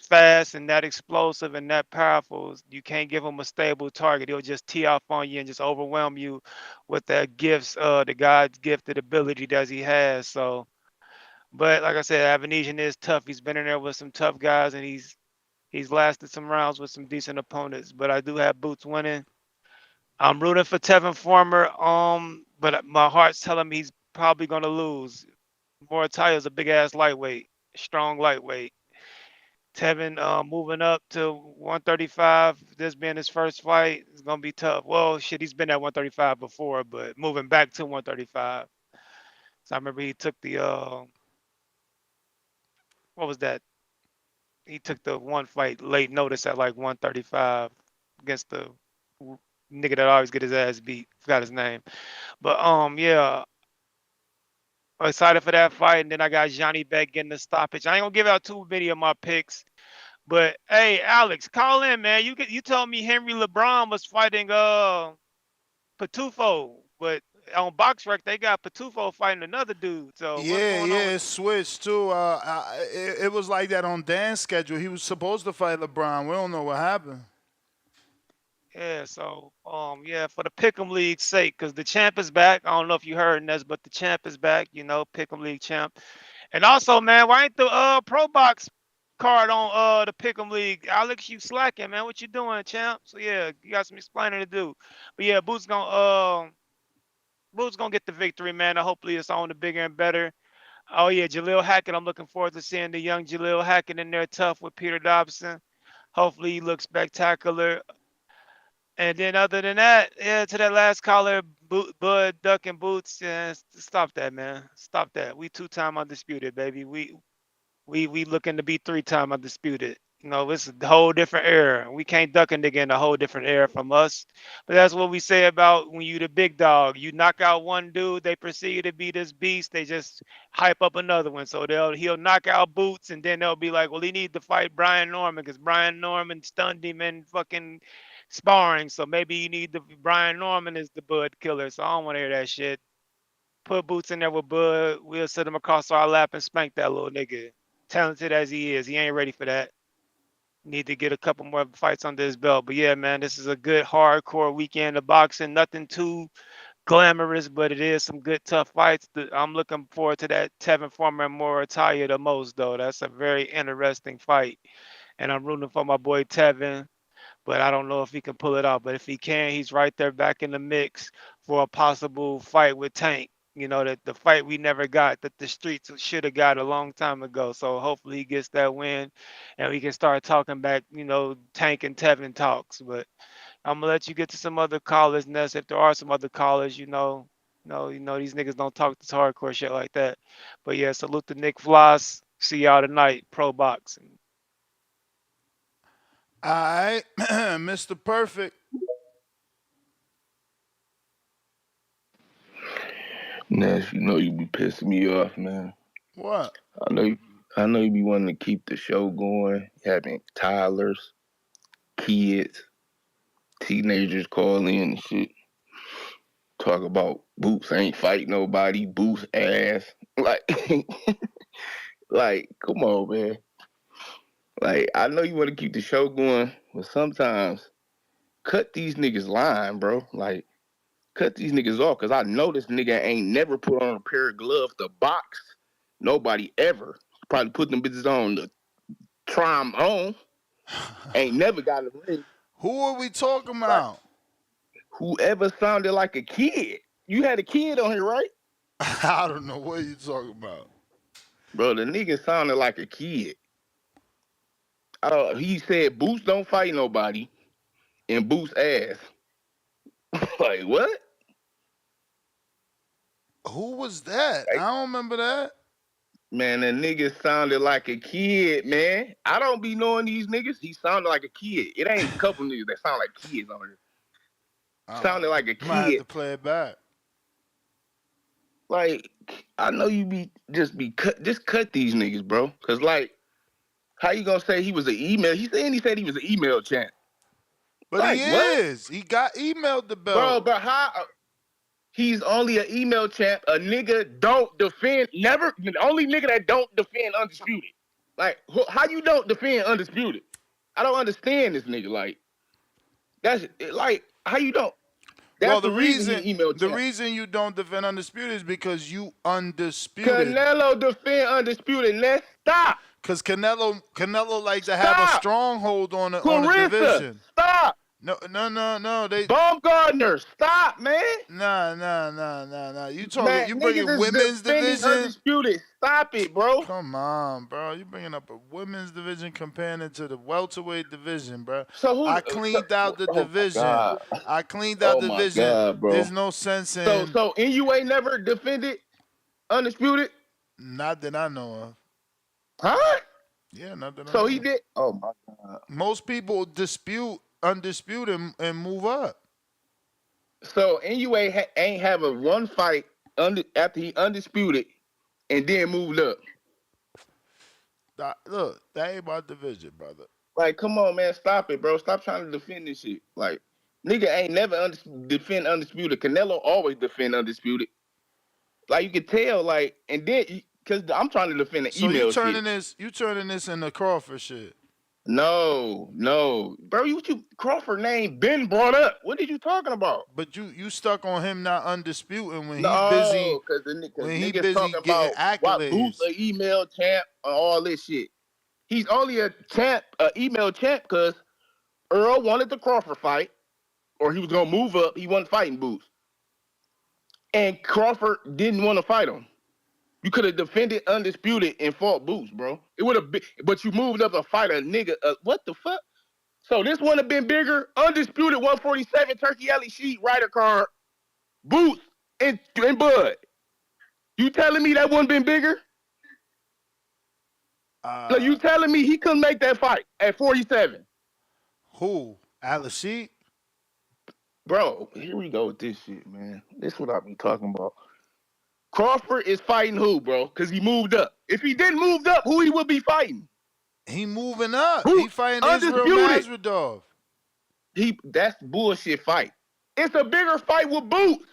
fast and that explosive and that powerful. You can't give him a stable target. He'll just tee off on you and just overwhelm you with that the God's gifted ability that he has. So, but like I said, Avanesyan is tough. He's been in there with some tough guys, and he's lasted some rounds with some decent opponents. But I do have Boots winning. I'm rooting for Tevin Farmer, but my heart's telling me he's probably gonna lose. Murataya is a big ass lightweight, strong lightweight. Tevin moving up to 135, this being his first fight, is gonna be tough. Well, shit, he's been at 135 before, but moving back to 135. So I remember he took the what was that? He took the one fight late notice at like 135 against the nigga that always get his ass beat. Forgot his name. But yeah. I'm excited for that fight. And then I got Johnny Beck getting the stoppage. I ain't gonna give out too many of my picks. But hey, Alex, call in, man. You told me Henry LeBron was fighting Patufo, but on BoxRec they got Patufo fighting another dude. So what's going on? It switched too. It was like that on Dan's schedule. He was supposed to fight LeBron. We don't know what happened. Yeah, so yeah, for the Pick'em League sake, because the champ is back. I don't know if you heard this, but the champ is back, Pick'em League champ. And also, man, why ain't the Pro Box card on the Pick'em League? Alex, you slacking, man. What you doing, champ? So yeah, you got some explaining to do. But yeah, Boots gonna get the victory, man. And hopefully it's on the bigger and better. Oh yeah, Jaleel Hackett. I'm looking forward to seeing the young Jaleel Hackett in there tough with Peter Dobson. Hopefully he looks spectacular. And then other than that, yeah, to that last caller, Bud, Duck, and Boots, yeah, stop that, man. Stop that. We 2-time undisputed, baby. We looking to be 3-time undisputed. It's a whole different era. We can't duck a nigga in a whole different era from us. But that's what we say about when you the big dog. You knock out one dude, they perceive to be this beast. They just hype up another one. So he'll knock out Boots, and then they'll be like, well, he need to fight Brian Norman because Brian Norman stunned him in fucking sparring. So maybe you need Brian Norman is the Bud killer. So I don't want to hear that shit. Put Boots in there with Bud. We'll sit him across our lap and spank that little nigga. Talented as he is, he ain't ready for that. Need to get a couple more fights under his belt. But yeah, man, this is a good hardcore weekend of boxing. Nothing too glamorous, but it is some good tough fights. I'm looking forward to that Tevin Farmer and Murataya the most, though. That's a very interesting fight. And I'm rooting for my boy Tevin, but I don't know if he can pull it off. But if he can, he's right there back in the mix for a possible fight with Tank. The fight we never got, that the streets should have got a long time ago. So hopefully he gets that win and we can start talking back, Tank and Tevin talks. But I'm gonna let you get to some other callers, Ness. If there are some other callers, these niggas don't talk this hardcore shit like that. But yeah, salute to Nick Floss. See y'all tonight, Pro Boxing. All right, Mr. Perfect. Nash, you be pissing me off, man. What? I know you be wanting to keep the show going, having toddlers, kids, teenagers call in and shit. Talk about Boots ain't fight nobody, Boots ass. Like, Like, come on, man. Like, I know you want to keep the show going, but sometimes cut these niggas line, bro. Like, cut these niggas off, cause I know this nigga ain't never put on a pair of gloves to box. Nobody ever. Probably put them bitches on to try them on. Ain't never got in the ring. Who are we talking Like, about? whoever sounded like a kid. You had a kid on here, right? I don't know what you talking about. Bro, the nigga sounded like a kid. He said Boots don't fight nobody and Boots ass. Like, what? Who was that? I don't remember that. Man, the nigga sounded like a kid, man. I don't be knowing these niggas. He sounded like a kid. It ain't a couple niggas that sound like kids on here. Sounded like a Might have to kid. play it back. Like, I know you just cut these niggas, bro. Cause like, how you gonna say he was an email? He said he was an email champ. But like, he what? is. He got emailed the belt. Bro, but how? He's only an email champ. A nigga don't defend. Never. The only nigga that don't defend undisputed. Like, how you don't defend undisputed? I don't understand this nigga. Like, that's like, how you don't? That's Well, the reason he emailed the champ. reason you don't defend undisputed is because you undisputed. Canelo defend undisputed. Let's stop. Because Canelo like to have a stronghold on a division. Stop. No. They Baumgartner, stop, man. Nah. You talking? Man, you bringing niggas is women's defending division? Undisputed. Stop it, bro. Come on, bro. You bringing up a women's division comparing it to the welterweight division, bro. So who? I cleaned out the division. I cleaned out the division. God, bro. There's no sense in. So NUA never defended Undisputed? Not that I know of. Huh? Yeah, not that I know. So he did. Oh my God. Most people dispute Undisputed and move up. So NUA ain't have a one fight after he undisputed and then moved up. Look, that ain't my division, brother. Like, come on, man, stop it, bro. Stop trying to defend this shit. Like, nigga ain't never defend Undisputed. Canelo always defend Undisputed. Like, you can tell, like, and then because I'm trying to defend the email shit. You turning this into Crawford shit. No, bro. Crawford name been brought up. What are you talking about? But you stuck on him not undisputing when no, he busy. Because He niggas busy talking getting about why Boots an email champ and all this shit. He's only a champ, email champ, because Earl wanted the Crawford fight, or he was gonna move up. He wasn't fighting Boots, and Crawford didn't want to fight him. You could have defended Undisputed and fought Boots, bro. It would have been, but you moved up to fight a nigga. What the fuck? So this would have been bigger. Undisputed 147, Turkey Alley Sheet, Rider Card, Boots, and Bud. You telling me that wouldn't been bigger? So you telling me he couldn't make that fight at 47? Who? Al-Sheet? Bro, here we go with this shit, man. This is what I be talking about. Crawford is fighting who, bro? Because he moved up. If he didn't move up, who he would be fighting? He moving up. Who? He fighting Israel Masvidal. That's bullshit fight. It's a bigger fight with Boots.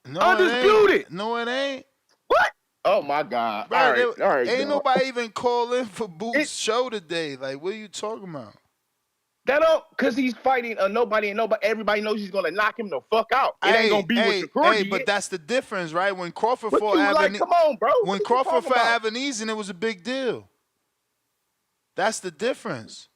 No, Undisputed. No, it ain't. What? Oh my God. Bro, all right. Ain't nobody even calling for Boots' show today. Like, what are you talking about? That don't, because he's fighting a nobody and nobody. Everybody knows he's going to knock him the fuck out. It ain't going to be with Shakur. Hey, but that's the difference, right? When Crawford fought Avanesyan. Come on, bro. When Crawford fought Avanesyan, it was a big deal. That's the difference.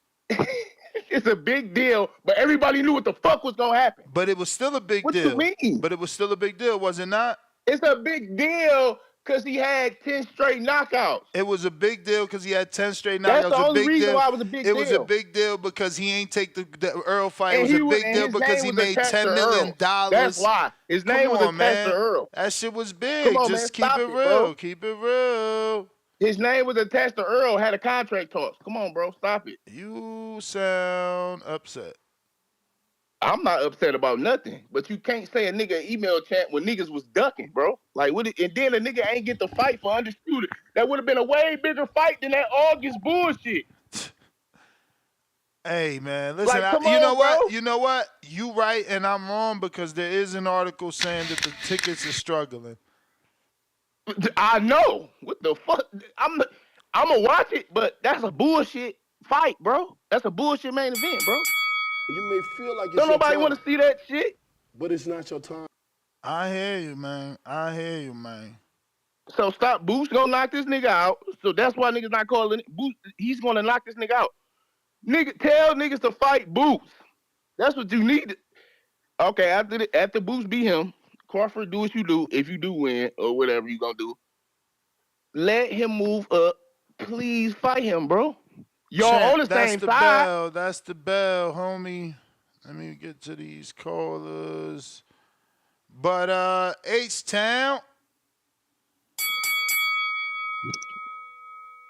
It's a big deal, but everybody knew what the fuck was going to happen. But it was still a big deal. What you mean? But it was still a big deal, was it not? It's a big deal because he had 10 straight knockouts. It was a big deal because he had 10 straight knockouts. That's the only reason why it was a big deal. It was a big deal because he ain't take the Earl fight. It was a big deal because he made $10 million. That's why. His name was attached to Earl. That shit was big. Come on, Just man. keep it real. Keep it real. His name was attached to Earl, had a contract talks. Come on, bro. Stop it. You sound upset. I'm not upset about nothing, but you can't say a nigga email chat when niggas was ducking, bro. Like, and then a nigga ain't get the fight for Undisputed. That would have been a way bigger fight than that August bullshit. Hey, man, listen, like, you know what? You know what? You right and I'm wrong because there is an article saying that the tickets are struggling. I know. What the fuck? I'm gonna watch it, but that's a bullshit fight, bro. That's a bullshit main event, bro. You may feel like it's Don't your nobody time, want to see that shit. but it's not your time. I hear you, man. I hear you, man. So stop. Boots gonna knock this nigga out. So that's why niggas not calling it. Boots. He's gonna knock this nigga out. Nigga, tell niggas to fight Boots. That's what you need. Okay, after Boots beat him, Crawford, do what you do. If you do win or whatever you gonna do, let him move up. Please fight him, bro. Y'all on Champ, the that's same the side. bell. That's the bell, homie. Let me get to these callers. But H-Town.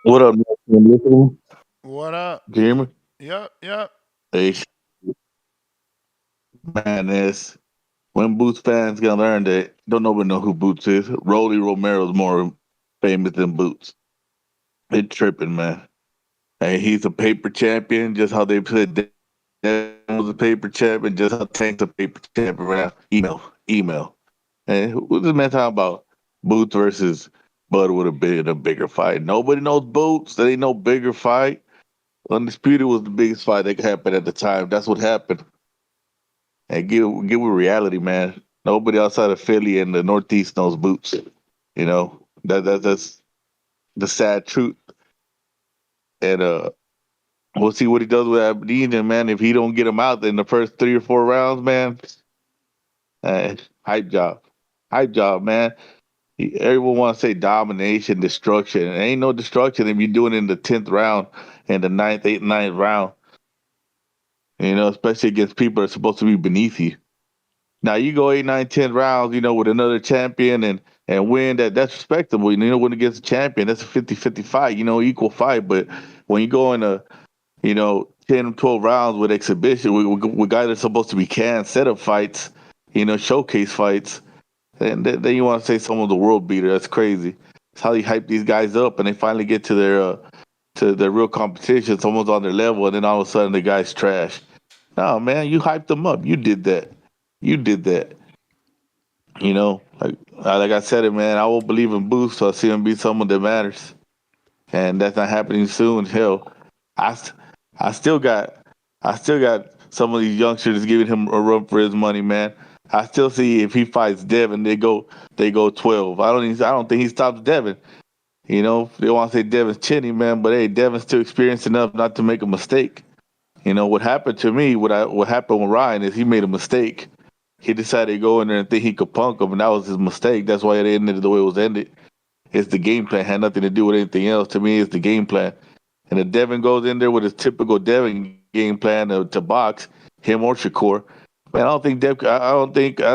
What up, man? What up? Can you hear me? Yep. Hey, man, this when Boots fans gonna learn that don't nobody know who Boots is. Rolly Romero's more famous than Boots. They tripping, man. Hey, he's a paper champion, just how they said Devin was a paper champion, just how Tank's a paper champion right now. Email. Hey, who's this man talking about? Boots versus Bud would have been a bigger fight. Nobody knows Boots. There ain't no bigger fight. Undisputed was the biggest fight that could happen at the time. That's what happened. And give with reality, man. Nobody outside of Philly and the Northeast knows Boots. You know that's the sad truth. And we'll see what he does with Aberdeen. And man, if he don't get him out in the first 3 or 4 rounds, man, hype job, man. Everyone wants to say domination, destruction. It ain't no destruction if you do it in the 10th round and the ninth, eighth, ninth round. You know, especially against people that are supposed to be beneath you. Now you go 8, 9, 10 rounds, you know, with another champion and win that's respectable. You know, win against a champion, that's a 50-50 fight, you know, equal fight. But when you go in a, you know, 10, 12 rounds with exhibition, with guys that are supposed to be canned setup fights, you know, showcase fights, then you want to say someone's a world beater. That's crazy. It's how you hype these guys up and they finally get to their real competition. Someone's on their level, and then all of a sudden the guy's trash. No, man, you hyped them up. You did that. You did that. You know, like I said it, man. I won't believe in Boost till I see him beat someone that matters, and that's not happening soon. Hell, I, st- I still got, I still got some of these youngsters giving him a run for his money, man. I still see if he fights Devin, they go 12. I don't think he stops Devin. You know, they want to say Devin's chinny, man, but hey, Devin's still experienced enough not to make a mistake. You know what happened to me? What happened with Ryan is he made a mistake. He decided to go in there and think he could punk him, and that was his mistake. That's why it ended the way it was ended. It's the game plan. Had nothing to do with anything else. To me, it's the game plan. And if Devin goes in there with his typical Devin game plan to box him or Shakur, man, I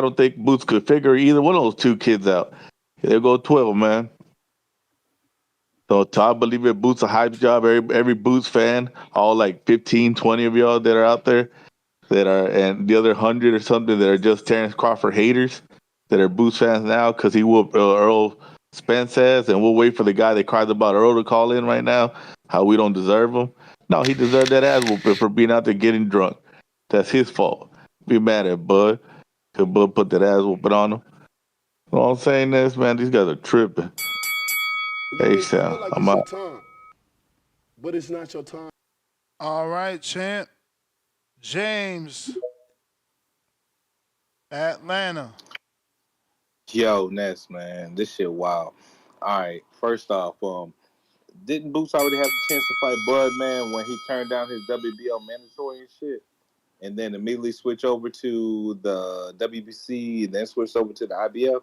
don't think Boots could figure either one of those two kids out. They'll go 12, man. So I believe it. Boots a hype job. Every Boots fan, all like 15, 20 of y'all that are out there that are, and the other 100 or something that are just Terence Crawford haters that are Boots fans now because he whooped Earl Spence ass, and we'll wait for the guy that cries about Earl to call in right now. How we don't deserve him? No, he deserved that ass whooping for being out there getting drunk. That's his fault. Be mad at Bud because Bud put that ass whooping on him. All I'm saying is, man, these guys are tripping. You Hey, may feel Sam, like I'm it's your out. time, but it's not your time. All right, champ. James, Atlanta. Yo, Ness, man, this shit wild. All right, first off, didn't Boots already have the chance to fight Bud, man, when he turned down his WBO mandatory and shit, and then immediately switch over to the WBC, and then switched over to the IBF?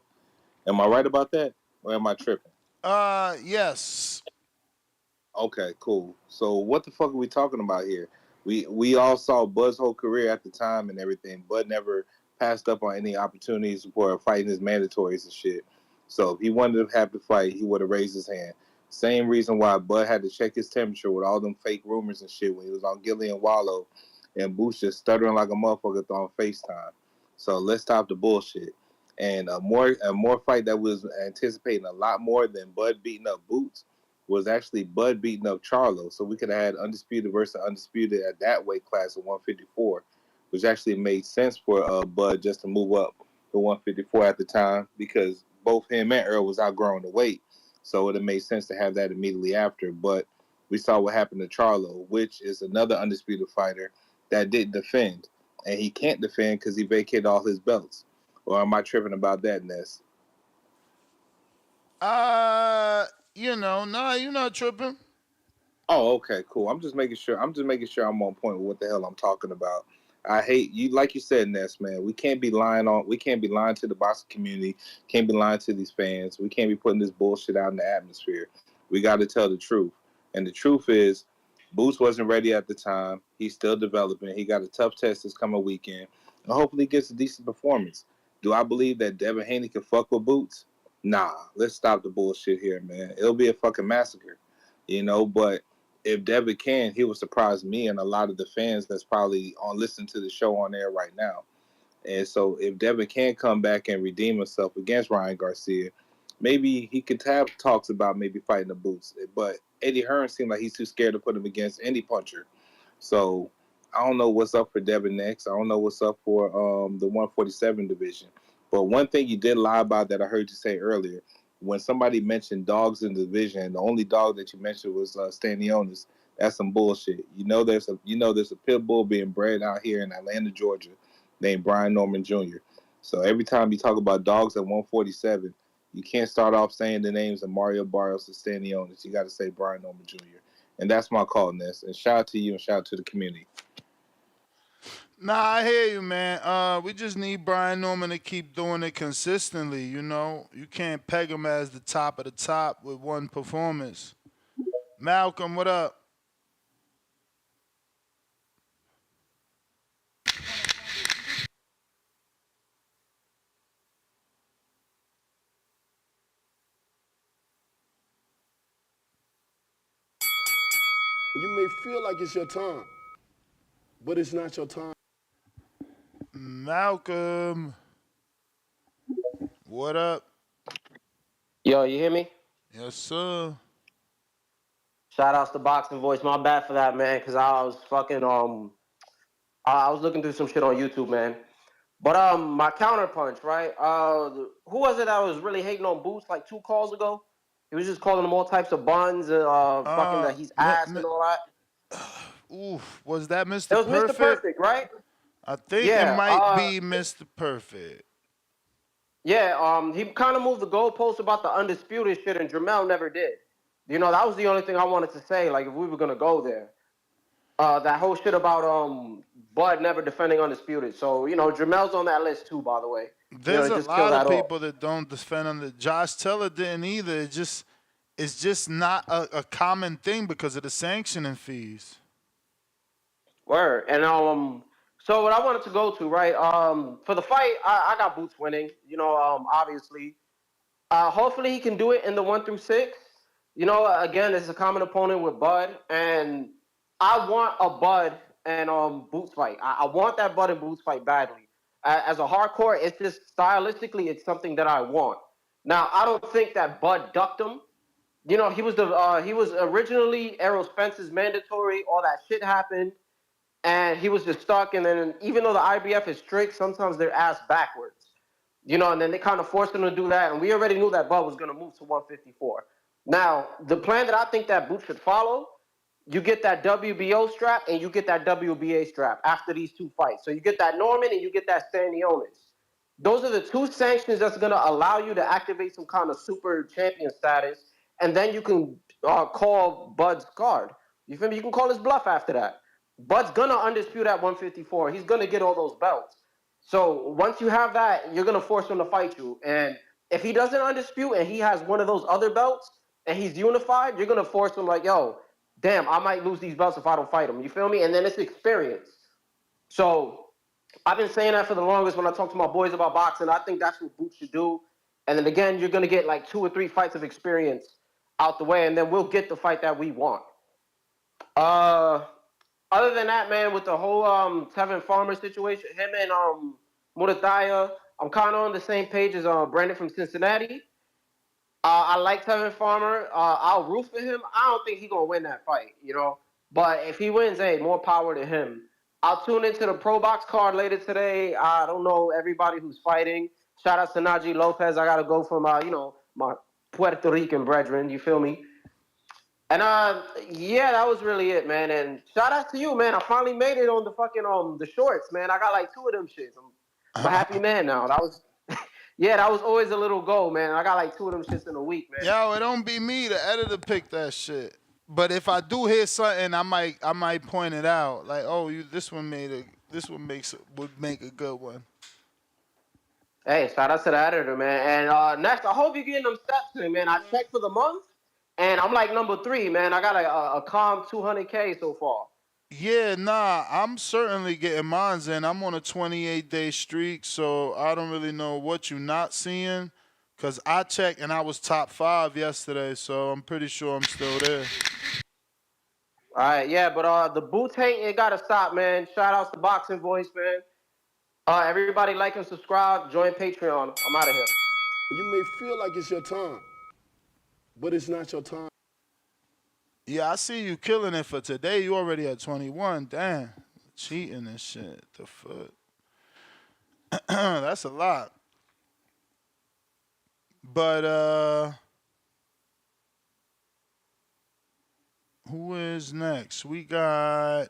Am I right about that, or am I tripping? Yes. Okay, cool. So what the fuck are we talking about here? We all saw Bud's whole career at the time and everything. Bud never passed up on any opportunities for fighting his mandatories and shit. So if he wanted to have to fight, he would have raised his hand. Same reason why Bud had to check his temperature with all them fake rumors and shit when he was on Gilly and Wallow, and Boots just stuttering like a motherfucker on FaceTime. So let's stop the bullshit. And a more fight that was anticipating a lot more than Bud beating up Boots was actually Bud beating up Charlo. So we could have had Undisputed versus Undisputed at that weight class of 154, which actually made sense for Bud just to move up to 154 at the time because both him and Earl was outgrowing the weight, so it made sense to have that immediately after. But we saw what happened to Charlo, which is another undisputed fighter that didn't defend, and he can't defend because he vacated all his belts. Or am I tripping about that, Ness? Nah, you're not tripping. Oh, okay, cool. I'm just making sure. I'm on point with what the hell I'm talking about. I hate you, like you said, Ness, man. We can't be lying on. We can't be lying to the boxing community. Can't be lying to these fans. We can't be putting this bullshit out in the atmosphere. We got to tell the truth. And the truth is, Boots wasn't ready at the time. He's still developing. He got a tough test this coming weekend, and hopefully he gets a decent performance. Do I believe that Devin Haney can fuck with Boots? Nah. Let's stop the bullshit here, man. It'll be a fucking massacre, But if Devin can, he will surprise me and a lot of the fans that's probably on listening to the show on air right now. And so if Devin can come back and redeem himself against Ryan Garcia, maybe he could have talks about maybe fighting the Boots. But Eddie Hearn seemed like he's too scared to put him against any puncher. So I don't know what's up for Devin next. I don't know what's up for the 147 division. But one thing you did lie about that I heard you say earlier, when somebody mentioned dogs in the division, the only dog that you mentioned was Stanionis. That's some bullshit. There's a pit bull being bred out here in Atlanta, Georgia, named Brian Norman Jr. So every time you talk about dogs at 147, you can't start off saying the names of Mario Barrios and Stanionis. You got to say Brian Norman Jr. And that's my call, Ness. And shout out to you and shout out to the community. Nah, I hear you, man. We just need Brian Norman to keep doing it consistently. You can't peg him as the top of the top with one performance. Malcolm, what up? You may feel like it's your time, but it's not your time. Malcolm, what up? Yo, you hear me? Yes, sir. Shout outs to Boxing Voice. My bad for that, man, because I was fucking I was looking through some shit on YouTube, man. But my counterpunch, right? Who was it that was really hating on Boots like 2 calls ago? He was just calling him all types of buns, fucking that he's ass and all that. Oof, was that It Mr. was Mr. Perfect? Perfect, right? I think it Yeah. might be Mr. Perfect. Yeah, he kind of moved the goalpost about the undisputed shit, and Jamel never did. That was the only thing I wanted to say. Like, if we were gonna go there, that whole shit about Bud never defending undisputed. So Jamel's on that list too, by the way. There's a just kill lot of that people off. that don't defend him. Josh Taylor didn't either. It's just not a common thing because of the sanctioning fees. Word. And so what I wanted to go to, right? For the fight, I got Boots winning. Obviously. Hopefully he can do it in the 1 through 6. Again, it's a common opponent with Bud, and I want a Bud and Boots fight. I want that Bud and Boots fight badly. As a hardcore, it's just stylistically, it's something that I want. Now, I don't think that Bud ducked him. He was originally Errol Spence's mandatory. All that shit happened, and he was just stuck. And then, even though the IBF is strict, sometimes they're ass backwards. And then they kind of forced him to do that. And we already knew that Bud was going to move to 154. Now, the plan that I think that Boots should follow, you get that WBO strap and you get that WBA strap after these 2 fights. So you get that Norman and you get that Stanionis. Those are the 2 sanctions that's going to allow you to activate some kind of super champion status. And then you can call Bud's guard. You feel me? You can call his bluff after that. Bud's going to undisputed at 154. He's going to get all those belts. So once you have that, you're gonna force him to fight you. And if he doesn't undispute and he has one of those other belts and he's unified, you're gonna force him like, yo, damn, I might lose these belts if I don't fight him. You feel me? And then it's experience. So I've been saying that for the longest when I talk to my boys about boxing. I think that's what Boots should do. And then again, you're gonna get like 2 or 3 fights of experience out the way, and then we'll get the fight that we want. Other than that, man, with the whole Tevin Farmer situation, him and Murataya, I'm kind of on the same page as Brandon from Cincinnati. I like Tevin Farmer. I'll root for him. I don't think he's going to win that fight, But if he wins, hey, more power to him. I'll tune into the Pro Box card later today. I don't know everybody who's fighting. Shout out to Najee Lopez. I gotta go for my, my Puerto Rican brethren. You feel me? And yeah, that was really it, man. And shout out to you, man. I finally made it on the fucking the shorts, man. I got like 2 of them shits. I'm a happy man now. That was yeah, that was always a little goal, man. I got like 2 of them shits in a week, man. Yo, it don't be me. The editor picked that shit. But if I do hear something, I might point it out. Like, oh, this one would make a good one. Hey, shout out to the editor, man. And next, I hope you're getting them steps in, man. I checked for the month, and I'm like number 3, man. I got a calm 200K so far. Yeah, nah, I'm certainly getting mines in. I'm on a 28-day streak, so I don't really know what you're not seeing. Because I checked and I was top 5 yesterday, so I'm pretty sure I'm still there. All right, yeah, but the boots hate, it got to stop, man. Shout outs to Boxing Voice, man. Everybody like and subscribe. Join Patreon. I'm out of here. You may feel like it's your time, but it's not your time. Yeah, I see you killing it for today. You already at 21. Damn. Cheating and shit. The fuck. That's a lot. But who is next? We got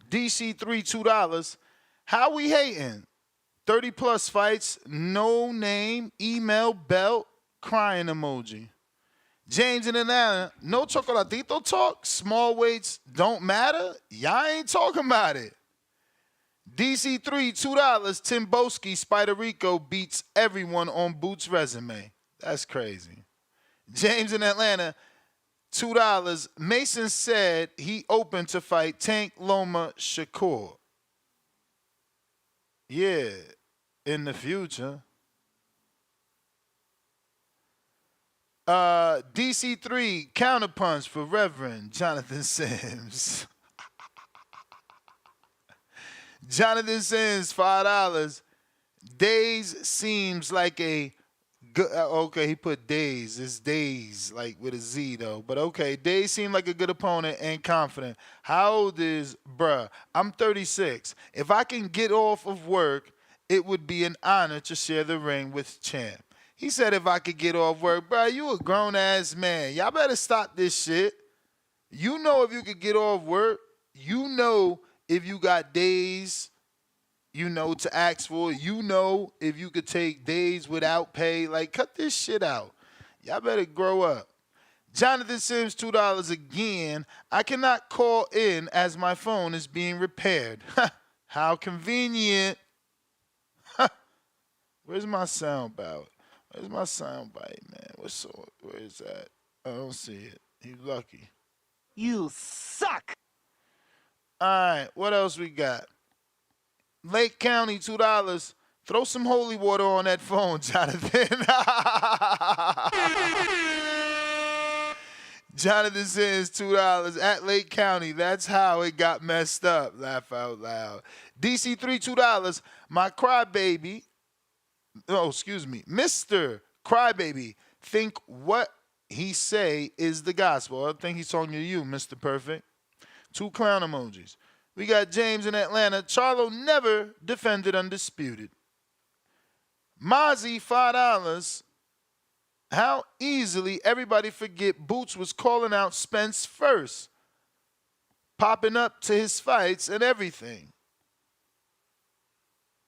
DC3 $2. How we hating? 30 plus fights, no name, email, belt, crying emoji. James in Atlanta, no chocolatito talk, small weights don't matter. Y'all ain't talking about it. DC3 $2. Tim Boski, Spider Rico beats everyone on Boots' resume. That's crazy. James in Atlanta, $2. Mason said he open to fight Tank Loma Shakur. Yeah, in the future. DC3 counterpunch for Reverend Jonathan Sims. Jonathan Sims, $5. Days seems like a good. Okay, he put Days. It's Days, like with a Z though. But okay, Days seem like a good opponent and confident. How old is bruh? I'm 36. If I can get off of work, it would be an honor to share the ring with Champ. He said if I could get off work, bruh, you a grown ass man. Y'all better stop this shit. You know if you could get off work. You know if you got days, to ask for. You know if you could take days without pay. Like, cut this shit out. Y'all better grow up. Jonathan Sims, $2 again. I cannot call in as my phone is being repaired. How convenient. Where's my sound bite? Where's my sound bite, man? Where is that? I don't see it. You lucky. You suck. All right, what else we got? Lake County, $2. Throw some holy water on that phone, Jonathan. Jonathan says $2 at Lake County. That's how it got messed up. Laugh out loud. DC3, $2. My crybaby. Oh, excuse me. Mr. Crybaby. Think what he say is the gospel. I think he's talking to you, Mr. Perfect. 2 clown emojis. We got James in Atlanta. Charlo never defended undisputed. Mozzie, $5. How easily everybody forget Boots was calling out Spence first. Popping up to his fights and everything.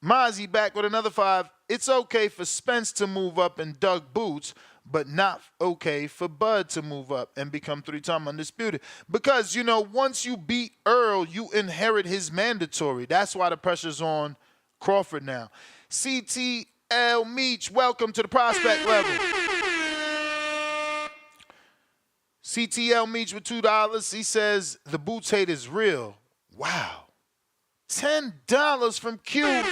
Mozzie back with another 5. It's okay for Spence to move up and Doug Boots, but not okay for Bud to move up and become 3-time undisputed. Because, once you beat Earl, you inherit his mandatory. That's why the pressure's on Crawford now. CTL Meach, welcome to the prospect level. CTL Meach with $2. He says the Boots hate is real. Wow. $10 from Q.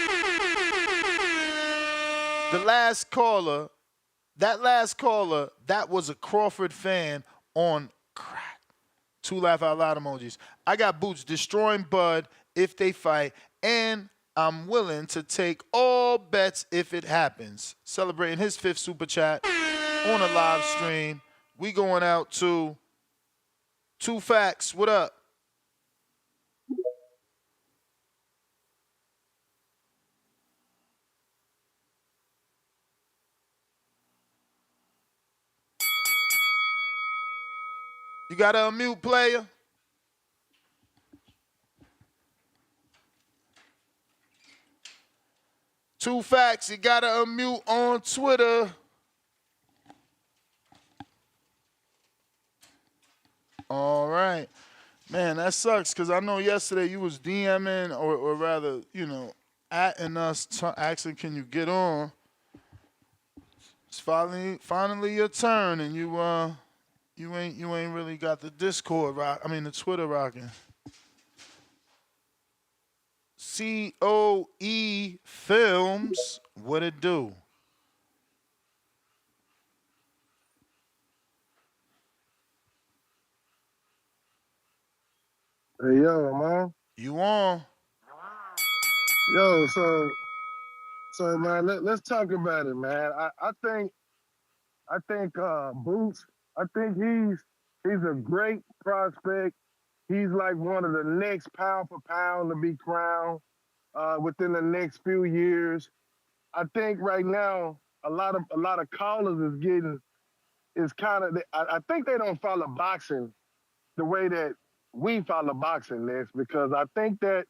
The last caller, that was a Crawford fan on crack. 2 laugh out loud emojis. I got Boots destroying Bud if they fight, and I'm willing to take all bets if it happens. Celebrating his 5th super chat on a live stream. We going out to Two Facts, what up? You got to unmute, player. Two Facts, you got to unmute on Twitter. All right. Man, that sucks because I know yesterday you was DMing or rather, atting us, asking, can you get on? It's finally your turn, and you ain't really got the Discord the Twitter rocking. COE Films, what it do? Hey, yo, man. You on? Yo, so man, let's talk about it, man. I think Boots. I think he's a great prospect. He's like one of the next pound for pound to be crowned within the next few years. I think right now a lot of callers is kind of. I think they don't follow boxing the way that we follow boxing, this, because I think that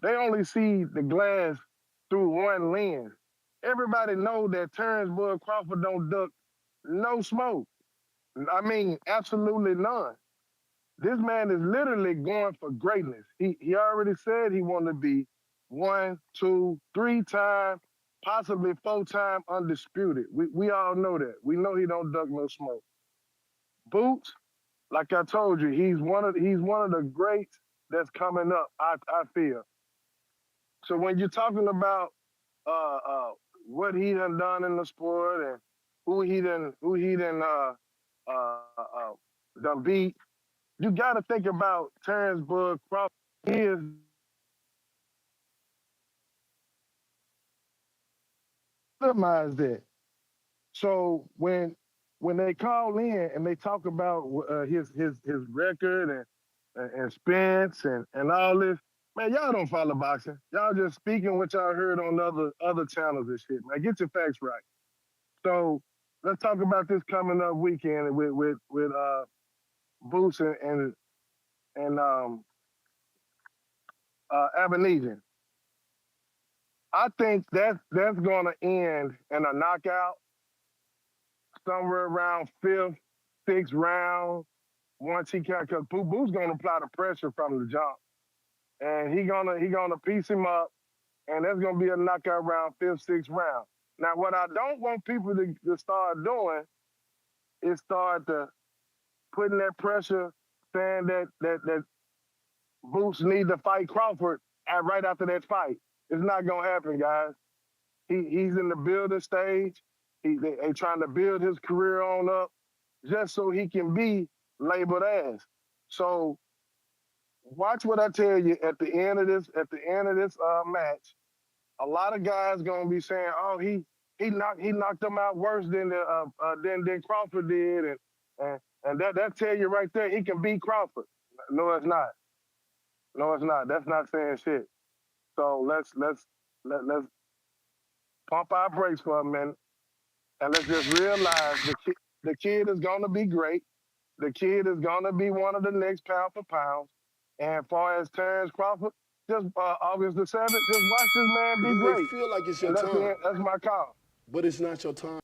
they only see the glass through one lens. Everybody know that Terence Crawford don't duck no smoke. I mean, absolutely none. This man is literally going for greatness. He already said he wanted to be 1, 2, 3 time, possibly 4 time undisputed. We all know that. We know he don't duck no smoke. Boots, like I told you, he's one of the greats that's coming up. I feel. So when you're talking about what he done in the sport and who he done beat, you got to think about Terence Bud Crawford. He is that. So when they call in and they talk about his record and Spence and all this, man, y'all don't follow boxing. Y'all just speaking what y'all heard on other channels and shit. Man, get your facts right. So let's talk about this coming up weekend with Boots and Avanesyan. I think that's gonna end in a knockout somewhere around fifth, sixth round. Once he can, because Boo's gonna apply the pressure from the jump, and he gonna piece him up, and that's gonna be a knockout round, fifth, sixth round. Now, what I don't want people to start doing is start putting that pressure, saying that Boots need to fight Crawford right after that fight. It's not gonna happen, guys. He's in the building stage. They trying to build his career on up just so he can be labeled as. So watch what I tell you at the end of this match. A lot of guys gonna be saying, "Oh, he knocked them out worse than Crawford did," and that tell you right there he can beat Crawford. No, it's not. No, it's not. That's not saying shit. So let's pump our brakes for a minute and let's just realize the kid is gonna be great. The kid is gonna be one of the next pound for pounds. And as far as Terence Crawford, just August the 7th, just watch this man be You may great. feel like it's your And time, that's my call. but it's not your time.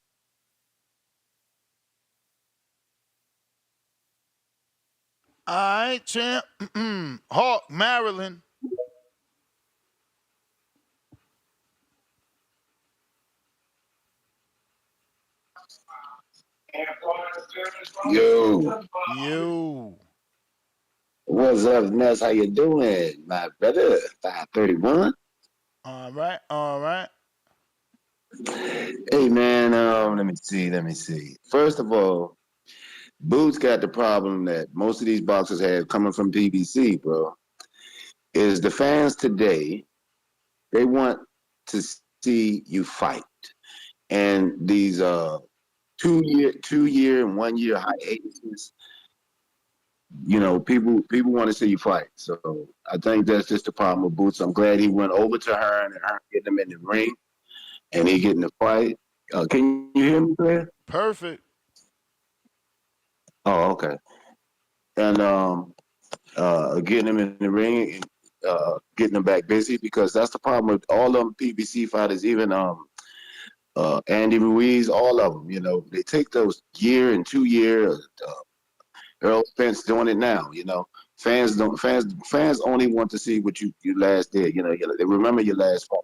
All right, champ. Hawk, Maryland. Yo. What's up, Ness? How you doing, my brother? 531. All right, all right. Hey, man, let me see. First of all, Boots got the problem that most of these boxers have coming from PBC, bro. Is the fans today, they want to see you fight. And these 2 year and 1 year hiatuses, people want to see you fight. So I think that's just the problem with Boots. I'm glad he went over to Hearn and Hearn getting him in the ring and he getting the fight. Can you hear me, Claire? Perfect. Oh, okay. And getting him in the ring and getting him back busy because that's the problem with all them PBC fighters, even Andy Ruiz, all of them. They take those year and 2 year. Earl Spence doing it now. Fans don't fans only want to see what you last did. They remember your last fight.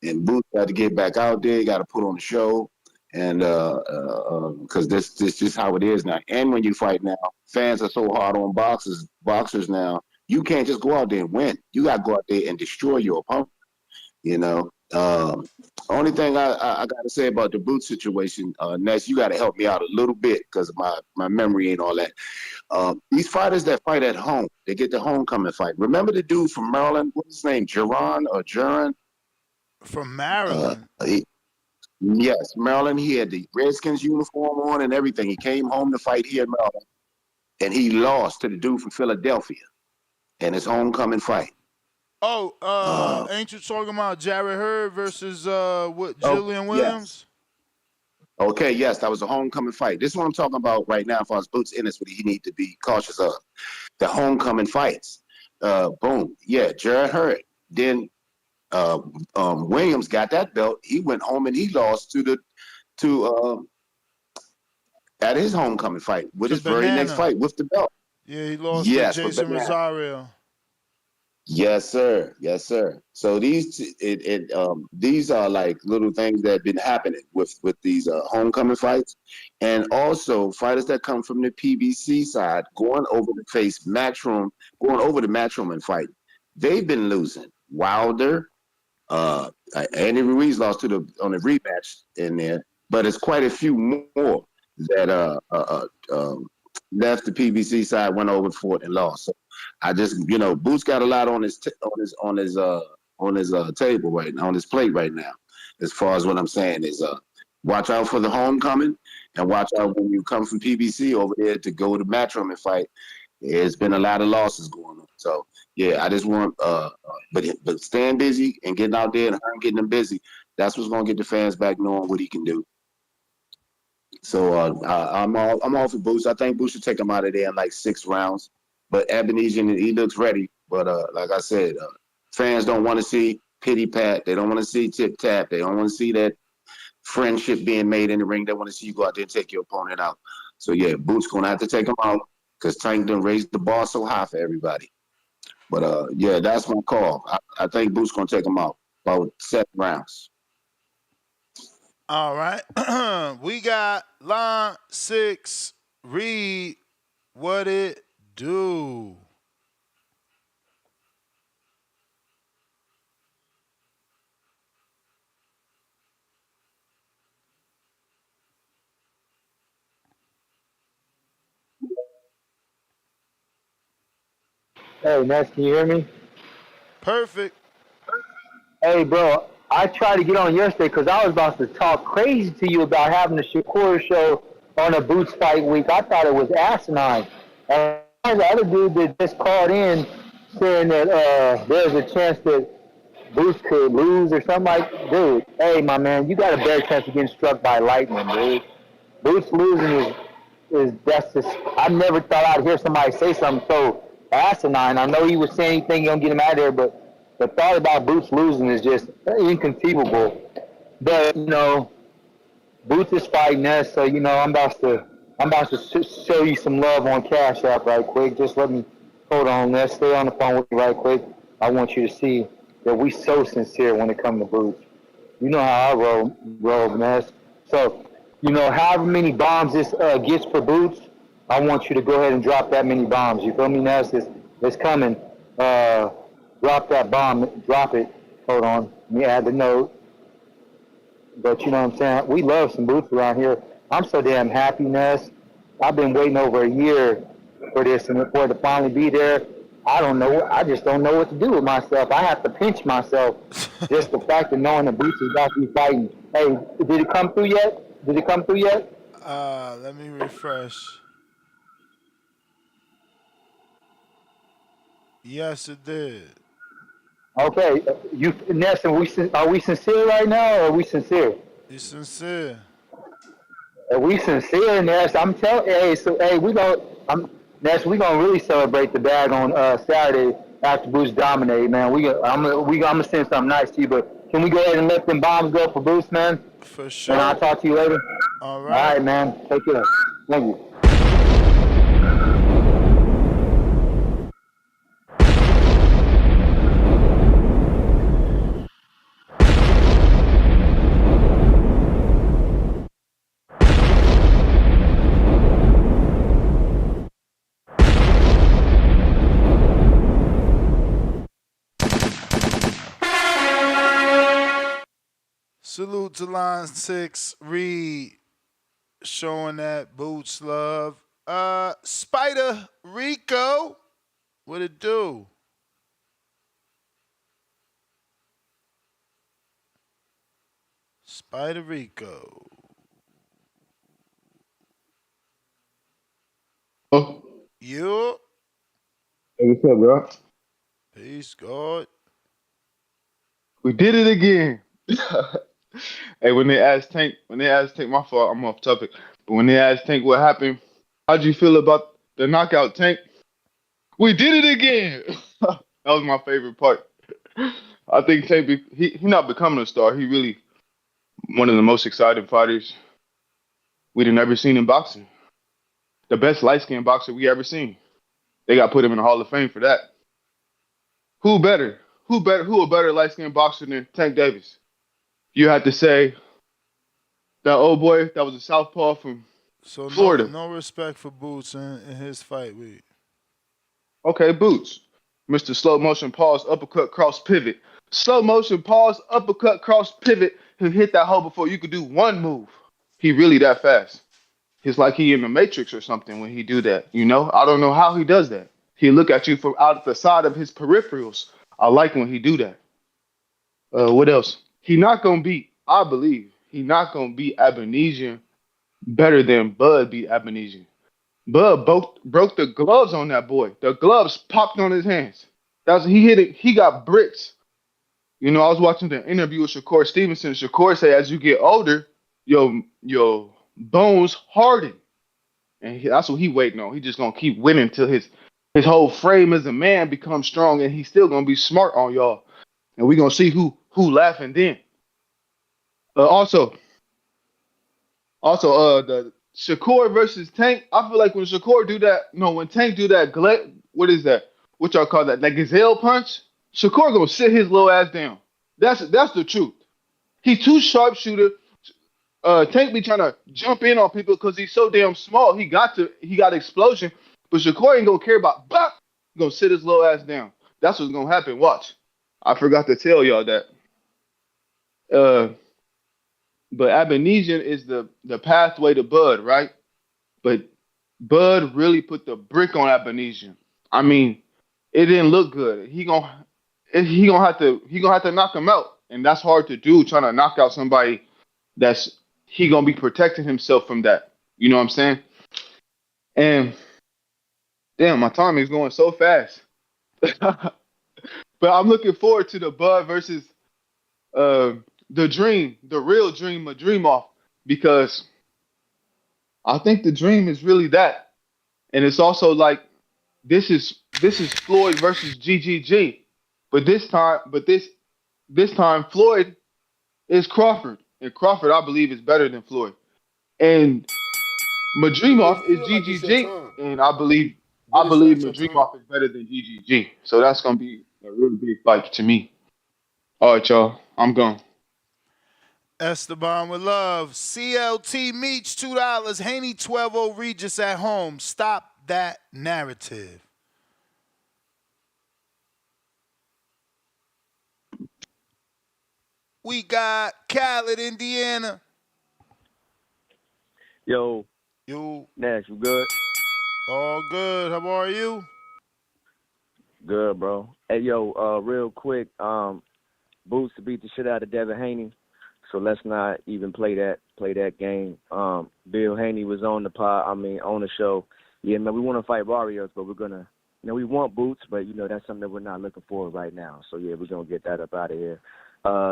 And Boots got to get back out there. You got to put on the show, and because this is how it is now. And when you fight now, fans are so hard on boxers now. You can't just go out there and win. You got to go out there and destroy your opponent. You know. Only thing I got to say about the Boots situation, Ness, you got to help me out a little bit because my memory ain't all that. These fighters that fight at home, they get the homecoming fight. Remember the dude from Maryland? What's his name? Jaron? From Maryland. Yes, Maryland. He had the Redskins uniform on and everything. He came home to fight here in Maryland, and he lost to the dude from Philadelphia in his homecoming fight. Oh, ain't you talking about Jared Hurd versus Jillian Williams? Yes. Okay, yes, that was a homecoming fight. This is what I'm talking about right now. As far as Boots Ennis, what he need to be cautious of, the homecoming fights. Boom, yeah, Jared Hurd. Then Williams got that belt. He went home and he lost at his homecoming fight with his very next fight with the belt. Yeah, he lost to Yes, Jason Rosario. Yes, sir. Yes, sir. So these are like little things that have been happening with these homecoming fights, and also fighters that come from the PBC side going over to face Matchroom, going over to Matchroom and fight. They've been losing. Wilder, Andy Ruiz lost on the rematch in there, but it's quite a few more that left the PBC side, went over for it and lost. So I just, Boots got a lot on his table right now, on his plate right now. As far as what I'm saying is, watch out for the homecoming, and watch out when you come from PBC over there to go to Matchroom and fight. There's been a lot of losses going on. So yeah, I just want, but staying busy and getting out there and getting them busy. That's what's gonna get the fans back knowing what he can do. So I'm all for Boots. I think Boots should take him out of there in like 6 rounds. But Avanesyan, he looks ready. But like I said, fans don't want to see pity pat. They don't want to see tip tap. They don't want to see that friendship being made in the ring. They want to see you go out there and take your opponent out. So yeah, Boots gonna have to take him out because Tank done raised the bar so high for everybody. But yeah, that's my call. I think Boots gonna take him out about 7 rounds. All right. We got line 6. Read what it do. Hey, Ness, can you hear me? Perfect. Hey, bro, I tried to get on yesterday because I was about to talk crazy to you about having the Shakur show on a Boots fight week. I thought it was asinine. And the other dude that just called in saying that there's a chance that Boots could lose or something like, dude, hey, my man, you got a better chance of getting struck by lightning, dude. Boots losing that's just, I never thought I'd hear somebody say something so asinine. I know he was saying anything gonna get him out of there, but the thought about Boots losing is just inconceivable. But Boots is fighting us, so I'm about to show you some love on Cash App right quick. Just let me hold on. Let's stay on the phone with me right quick. I want you to see that we so sincere when it comes to Boots. You know how I roll, Ness. So, however many bombs this gets for Boots, I want you to go ahead and drop that many bombs. You feel me, Ness? It's coming. Drop that bomb. Drop it. Hold on. Let me add the note. But you know what I'm saying? We love some Boots around here. I'm so damn happy, Ness. I've been waiting over a year for this and for it to finally be there. I don't know. I just don't know what to do with myself. I have to pinch myself. Just the fact of knowing the Boots is about to be fighting. Hey, did it come through yet? Did it come through yet? Let me refresh. Yes, it did. Okay, Ness, are we sincere right now, or are we sincere? He's sincere. Are we sincere, Ness? I'm telling. Hey, Ness, we gonna really celebrate the bag on Saturday after Boots dominate, man. I'm gonna send something nice to you, but can we go ahead and let them bombs go for Boots, man? For And I'll sure. talk to you later. All All right. right, man. Take care. Thank you. Salute to Line 6, Reed, showing that Boots love. Spider Rico, what it do? Spider Rico. Oh. You. Hey, what's up, bro? Peace, God. We did it again. Hey, when they asked Tank, my fault, I'm off topic. But when they asked Tank what happened, how'd you feel about the knockout, Tank? We did it again. That was my favorite part. I think Tank, he not becoming a star. He really one of the most exciting fighters we'd have ever seen in boxing. The best light skinned boxer we ever seen. They got put him in the Hall of Fame for that. Who better? Who a better light skinned boxer than Tank Davis? You had to say that old boy that was a southpaw from So Florida. no respect for Boots in his fight with. Okay, Boots. Mr. Slow Motion Pause Uppercut Cross Pivot. Slow motion pause uppercut cross pivot. He hit that hole before you could do one move. He really that fast. It's like he in the Matrix or something when he do that. You know, I don't know how he does that. He look at you from out the side of his peripherals. I like when he do that. What else? He not gonna beat. I believe he not gonna beat Avanesyan better than Bud beat Avanesyan. Bud broke the gloves on that boy. The gloves popped on his hands. He hit it. He got bricks. You know, I was watching the interview with Shakur Stevenson. Shakur said, as you get older, your bones harden, and that's what he waiting on. He just gonna keep winning till his whole frame as a man becomes strong, and he's still gonna be smart on y'all. And we gonna see who laughing then. Also, the Shakur versus Tank. I feel like when Shakur do that, no, when Tank do that, what is that? What y'all call that? That gazelle punch. Shakur gonna sit his little ass down. That's the truth. He's too sharpshooter. Tank be trying to jump in on people because he's so damn small. He got explosion, but Shakur ain't gonna care about. Bop, he gonna sit his little ass down. That's what's gonna happen. Watch. I forgot to tell y'all that. Uh, but Avanesyan is the pathway to Bud, right? But Bud really put the brick on Avanesyan. I mean, it didn't look good. He gonna have to knock him out, and that's hard to do. Trying to knock out somebody he gonna be protecting himself from that. You know what I'm saying? And damn, my timing is going so fast. But I'm looking forward to the Bud versus the Dream, the real Dream, a Dream Off, because I think the Dream is really that, and it's also like this is Floyd versus GGG, but this time Floyd is Crawford, and Crawford I believe is better than Floyd, and Madrimov is Feel like it's your GGG, time. and I believe British feel like your time. Madrimov is better than GGG, so that's gonna be a really big fight to me. All right, y'all, I'm gone. Esteban with love. CLT Meach, $2. Haney 12 Regis at home. Stop that narrative. We got Khaled, Indiana. Yo. You. Nash, you good? All good. How are you? Good, bro. Hey, yo, real quick, Boots to beat the shit out of Devin Haney. So let's not even play that game. Bill Haney was on the show. Yeah, man, we want to fight Barrios, but we're gonna we want Boots, but that's something that we're not looking for right now. So yeah, we're gonna get that up out of here.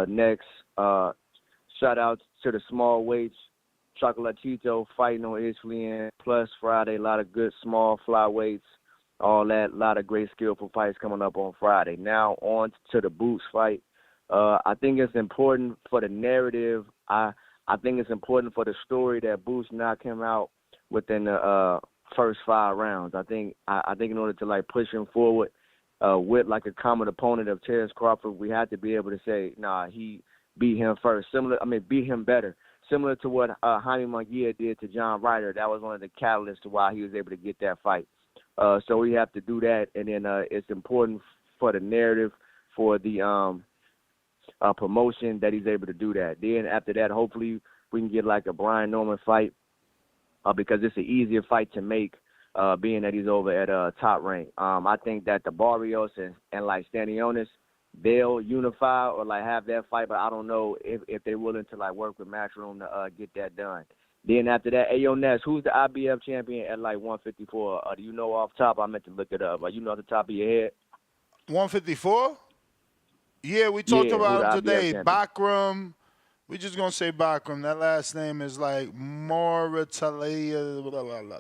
Next, shout out to the small weights. Chocolatito fighting on Islian plus Friday. A lot of good small flyweights, all that. A lot of great skillful fights coming up on Friday. Now on to the Boots fight. I think it's important for the narrative. I think it's important for the story that Boots knocked him out within the first 5 rounds. I think in order to like push him forward with like a common opponent of Terence Crawford, we had to be able to say, nah, he beat him first. Beat him better. Similar to what Jaime Munguia did to John Ryder. That was one of the catalysts to why he was able to get that fight. So we have to do that, and then it's important for the narrative, for the promotion that he's able to do that. Then after that, hopefully we can get like a Brian Norman fight because it's an easier fight to make, being that he's over at Top Rank. I think that the Barrios and like Stanionis, they'll unify or like have that fight, but I don't know if they're willing to like work with Matchroom to get that done. Then after that, Ayo Ness, who's the IBF champion at like 154? Do you know off top? I meant to look it up. You know off the top of your head? 154? Yeah, we talked about him today. champion? Bakram. We just gonna say Bakram. That last name is like Murataya. Blah, blah, blah,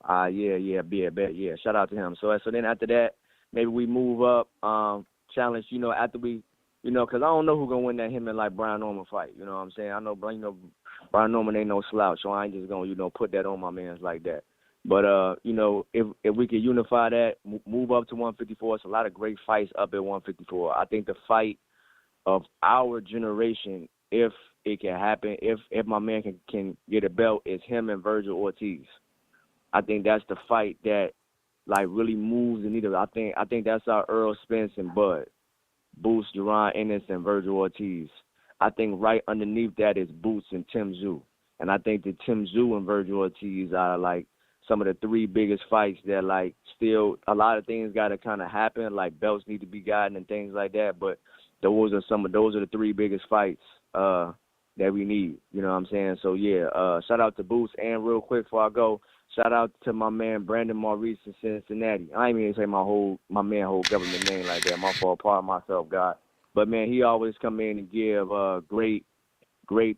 blah. Yeah. Shout out to him. So then after that, maybe we move up, challenge. After we, because I don't know who's gonna win that him and like Brian Norman fight. You know what I'm saying? I know, Brian Norman ain't no slouch, so I ain't just gonna put that on my man's like that. But if we could unify that, move up to 154, it's a lot of great fights up at 154. I think the fight of our generation, if it can happen, if my man can get a belt, is him and Virgil Ortiz. I think that's the fight that like really moves the needle. I think that's our Earl Spence and Bud, Boots, Jaron Ennis, and Virgil Ortiz. I think right underneath that is Boots and Tim Tszyu. And I think that Tim Tszyu and Virgil Ortiz are like some of the 3 biggest fights that like still a lot of things got to kind of happen, like belts need to be gotten and things like that. But those are the 3 biggest fights that we need. You know what I'm saying? So yeah, shout out to Boots. And real quick before I go, shout out to my man Brandon Maurice in Cincinnati. I ain't even say my whole government name like that. My fault, pardon myself, God. But man, he always come in and give great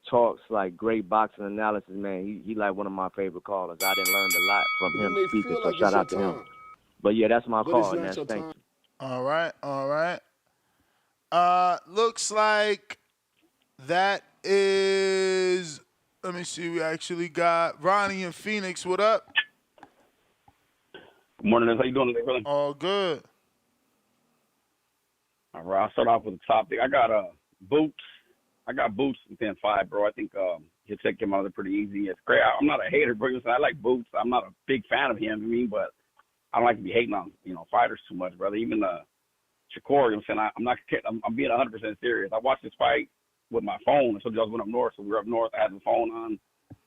talks, like great boxing analysis, man. He like one of my favorite callers. I done learned a lot from him speaking, so shout out to him. But yeah, that's my call, and that's thank you. All right. Looks like that is, let me see, we actually got Ronnie in Phoenix. What up? Good morning. How you doing today, brother? All good. All right, I'll start off with the topic. I got Boots. I got Boots within 5, bro. I think he'll take him out pretty easy. It's great. I'm not a hater, bro. I like Boots. I'm not a big fan of him, but I don't like to be hating on fighters too much, brother. Even Shakur, I'm being 100% serious. I watched this fight with my phone. I told you I was going up north, so we were up north. I had the phone on.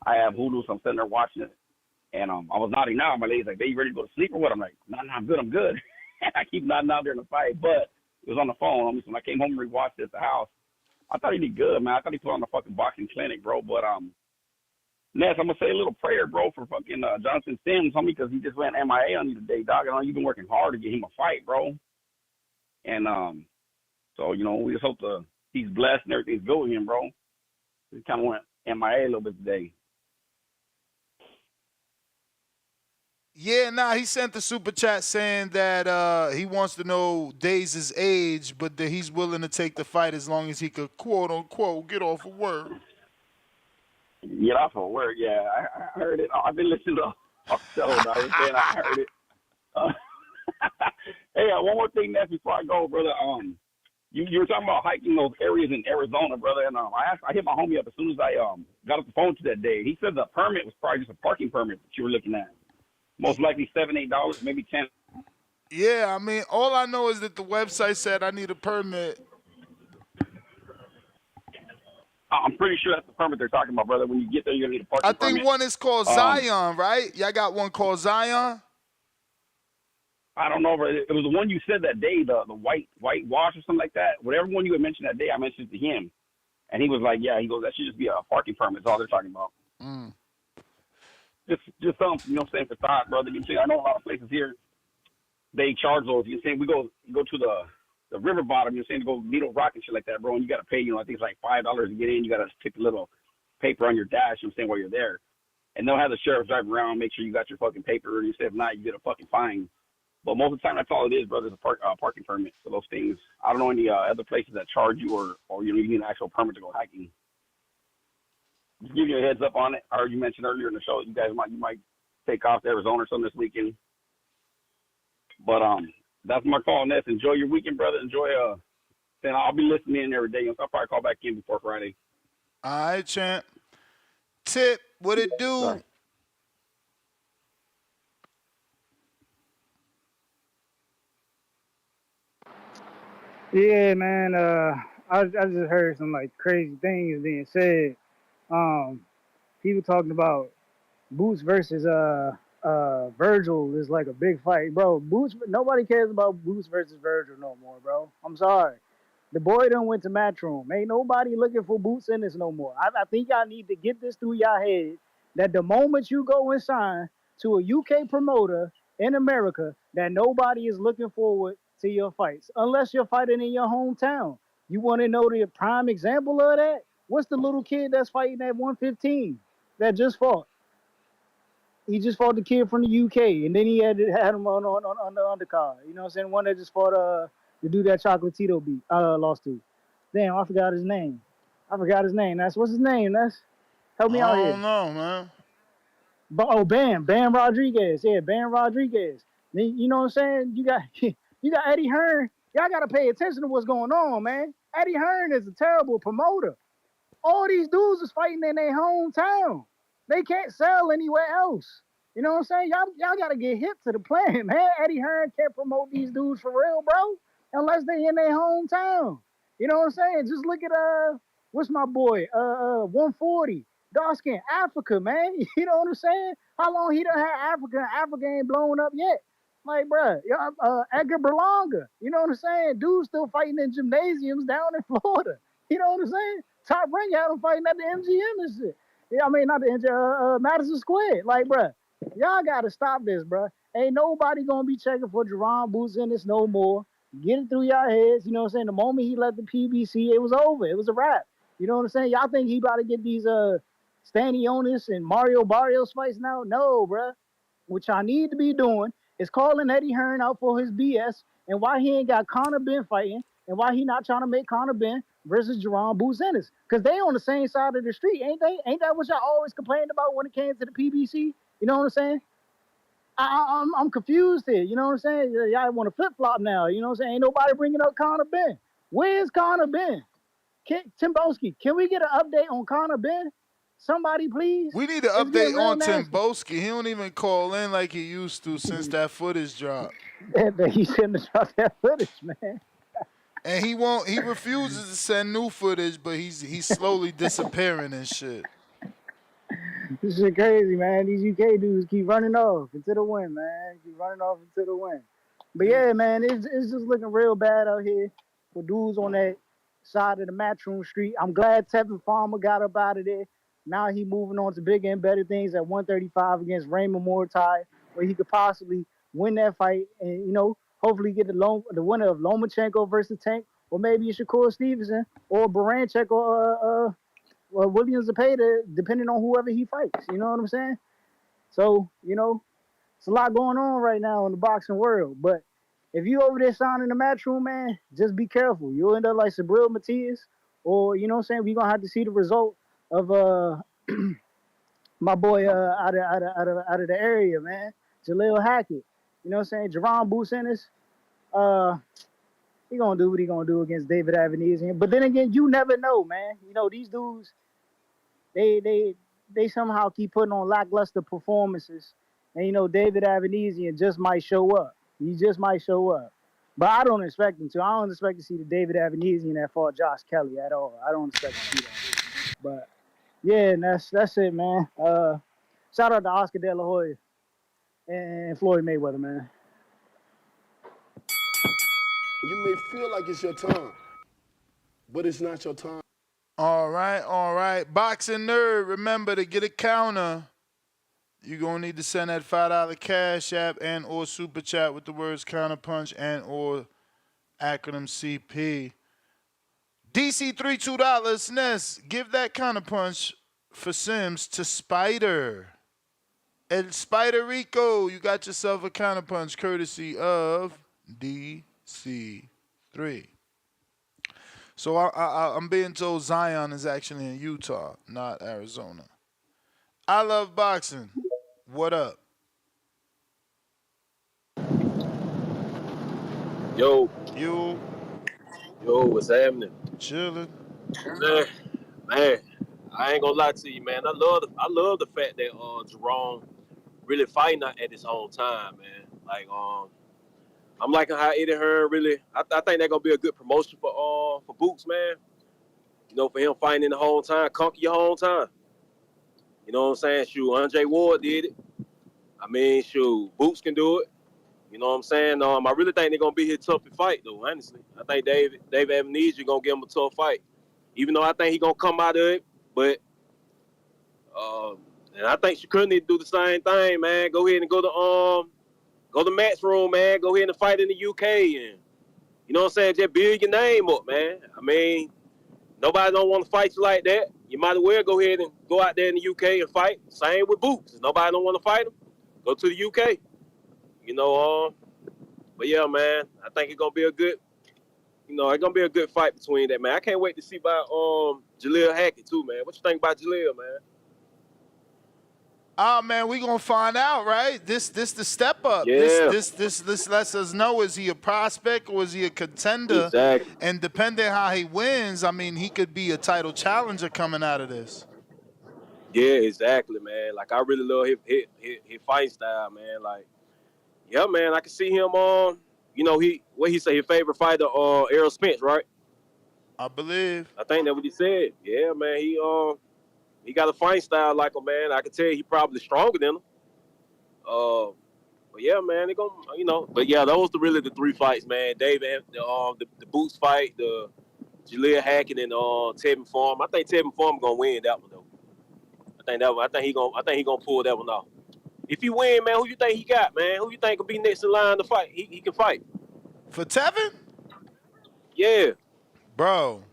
I have Hulu, so I'm sitting there watching it. And I was nodding out. My lady's like, "Hey, you ready to go to sleep or what?" I'm like, "No, I'm good. I'm good." I keep nodding out there in the fight, but it was on the phone. So when I came home and rewatched it at the house, I thought he did good, man. I thought he put on a fucking boxing clinic, bro. But Ness, I'm gonna say a little prayer, bro, for fucking Jonathan Sims, homie, because he just went MIA on you today, dog. I know you've been working hard to get him a fight, bro. And so we just hope he's blessed and everything's good with him, bro. He kind of went MIA a little bit today. Yeah, he sent the super chat saying that he wants to know DAZN's age, but that he's willing to take the fight as long as he could, quote unquote, get off of work. Get off of work, yeah. I heard it. I've been listening to the show, dog. I heard it. Hey, one more thing, Ness, before I go, brother. You were talking about hiking those areas in Arizona, brother, and I hit my homie up as soon as I got off the phone to that day. He said the permit was probably just a parking permit that you were looking at. Most likely $7-8, maybe $10. Yeah, I mean, all I know is that the website said I need a permit. I'm pretty sure that's the permit they're talking about, brother. When you get there, you're gonna need a parking permit. I think one is called Zion, right? Y'all got one called Zion? I don't know, but it was the one you said that day, the white wash or something like that. Whatever one you had mentioned that day, I mentioned it to him, and he was like, "Yeah," he goes, "That should just be a parking permit." That's all they're talking about. Just something, you know what I'm saying, for thought, brother. You see, I know a lot of places here they charge those. You're saying we go to the river bottom. You're saying to go Needle Rock and shit like that, bro. And you got to pay. I think it's like $5 to get in. You got to stick a little paper on your dash. I'm saying while you're there, and they'll have the sheriff drive around, make sure you got your fucking paper. And you say if not, you get a fucking fine. But most of the time, that's all it is, brother. It's a parking permit for those things. I don't know any other places that charge you or you need an actual permit to go hiking. Just give you a heads up on it. I heard you mentioned earlier in the show you might take off to Arizona or something this weekend. But that's my call, Ness. Enjoy your weekend, brother. Enjoy then I'll be listening in every day. I'll probably call back in before Friday. All right, champ. Tip, what it do? Sorry. Yeah, man. I just heard some like crazy things being said. People talking about Boots versus Virgil is like a big fight, bro. Boots. Nobody cares about Boots versus Virgil no more, bro. I'm sorry. The boy done went to Matchroom. Ain't nobody looking for Boots in this no more. I think y'all need to get this through y'all head that the moment you go and sign to a UK promoter in America, that nobody is looking forward to your fights unless you're fighting in your hometown. You want to know the prime example of that? What's the little kid that's fighting at 115 that just fought? He just fought the kid from the UK, and then he had him on the undercard. You know what I'm saying? One that just fought the dude that Chocolatito beat lost to. Damn, I forgot his name. That's what's his name. That's help me out I don't here. know, man. But Bam Rodriguez. Yeah, Bam Rodriguez. Then, you know what I'm saying? You got Eddie Hearn. Y'all gotta pay attention to what's going on, man. Eddie Hearn is a terrible promoter. All these dudes is fighting in their hometown. They can't sell anywhere else. You know what I'm saying? Y'all gotta get hip to the plan, man. Eddie Hearn can't promote these dudes for real, bro, unless they in their hometown. You know what I'm saying? Just look at what's my boy? 140. Dark skin Africa, man. You know what I'm saying? How long he done had Africa? Africa ain't blown up yet. Like, bruh, Edgar Berlanga. You know what I'm saying? Dude's still fighting in gymnasiums down in Florida. You know what I'm saying? Top rank had him fighting at the MGM and shit. Yeah, I mean, not the MGM, Madison Square. Like, bruh, y'all gotta stop this, bruh. Ain't nobody gonna be checking for Jaron Boots in this no more. Get it through y'all heads. You know what I'm saying? The moment he left the PBC, it was over. It was a wrap. You know what I'm saying? Y'all think he about to get these Stanionis and Mario Barrios fights now? No, bruh. What y'all need to be doing is calling Eddie Hearn out for his BS and why he ain't got Conor Ben fighting and why he not trying to make Conor Ben versus Jaron Boots Ennis. Because they on the same side of the street, ain't they? Ain't that what y'all always complained about when it came to the PBC? You know what I'm saying? I'm confused here. You know what I'm saying? Y'all want to flip flop now. You know what I'm saying? Ain't nobody bringing up Conor Ben. Where's Conor Ben? Timboski, can we get an update on Conor Ben? Somebody, please. We need an It's getting update real on nasty. Timboski. He don't even call in like he used to since that footage dropped. He shouldn't have dropped that footage, man. And he won't. He refuses to send new footage, but he's slowly disappearing and shit. This shit crazy, man. These UK dudes keep running off into the wind, man. Keep running off into the wind. But yeah, man, it's just looking real bad out here for dudes on that side of the Matchroom Street. I'm glad Tevin Farmer got up out of there. Now he moving on to bigger and better things at 135 against Raymond Murataya, where he could possibly win that fight and, you know, hopefully get the winner of Lomachenko versus Tank, or maybe Shakur Stevenson or Baranchek or Williams Zepeda, depending on whoever he fights. You know what I'm saying? So, you know, it's a lot going on right now in the boxing world. But if you over there signing the Matchroom, man, just be careful. You'll end up like Sabril Matias, or, you know what I'm saying? We're going to have to see the result of my boy out of the area, man. Jaleel Hackett. You know what I'm saying? Jaron Boots Ennis. He going to do what he going to do against David Avanesyan. But then again, you never know, man. You know, these dudes, they somehow keep putting on lackluster performances, and you know David Avanesyan just might show up. He just might show up, but I don't expect him to. I don't expect to see the David Avanesyan that fought Josh Kelly at all. I don't expect to see that. But yeah, and that's it, man. Shout out to Oscar De La Hoya and Floyd Mayweather, man. You may feel like it's your time, but it's not your time. All right, all right. Boxing nerd, remember to get a counter. You're going to need to send that $5 Cash App and or Super Chat with the words Counterpunch and or acronym CP. DC3 $2. Ness, give that Counterpunch for Sims to Spider. El Spider Rico, you got yourself a Counterpunch courtesy of DC3. So I'm being told Zion is actually in Utah, not Arizona. I love boxing. What up? Yo, You what's happening? chilling? Man, I ain't gonna lie to you, man. I love the fact that Jerome really fighting at his own time, man. Like I'm liking how Eddie Hearn really. I think that's gonna be a good promotion for Boots, man. You know, for him fighting in the whole time, conquer your whole time. You know what I'm saying? Shoot, Andre Ward did it. I mean, shoot, Boots can do it. You know what I'm saying? I really think they're gonna be his toughest fight, though. Honestly, I think David Avanesyan gonna give him a tough fight, even though I think he gonna come out of it. But and I think Shakur need to do the same thing, man. Go ahead and go to Matt's room, man. Go ahead and fight in the UK, and you know what I'm saying? Just build your name up, man. I mean, nobody don't want to fight you like that. You might as well go ahead and go out there in the UK and fight. Same with Boots. If nobody don't want to fight him, go to the UK. You know, but yeah, man, I think it's gonna be a good, it's gonna be a good fight between that, man. I can't wait to see about Jaleel Hackett too, man. What you think about Jaleel, man? Ah, man, we gonna find out, right? This the step up. Yeah. This lets us know, is he a prospect or is he a contender? Exactly. And depending how he wins, I mean, he could be a title challenger coming out of this. Yeah, exactly, man. Like I really love his fight style, man. Like, yeah, man, I can see him on. He say his favorite fighter, Errol Spence, right? I believe. I think that's what he said. Yeah, man. He got a fight style like him, man. I can tell he probably stronger than him. But yeah, man, they gonna, But yeah, those are really the three fights, man. The Boots fight, the Jaleel Hackett and Tevin Farm. I think Tevin Farm gonna win that one though. I think he gonna pull that one off. If he win, man, who you think he got, man? Who you think will be next in line to fight? He can fight. For Tevin? Yeah. Bro,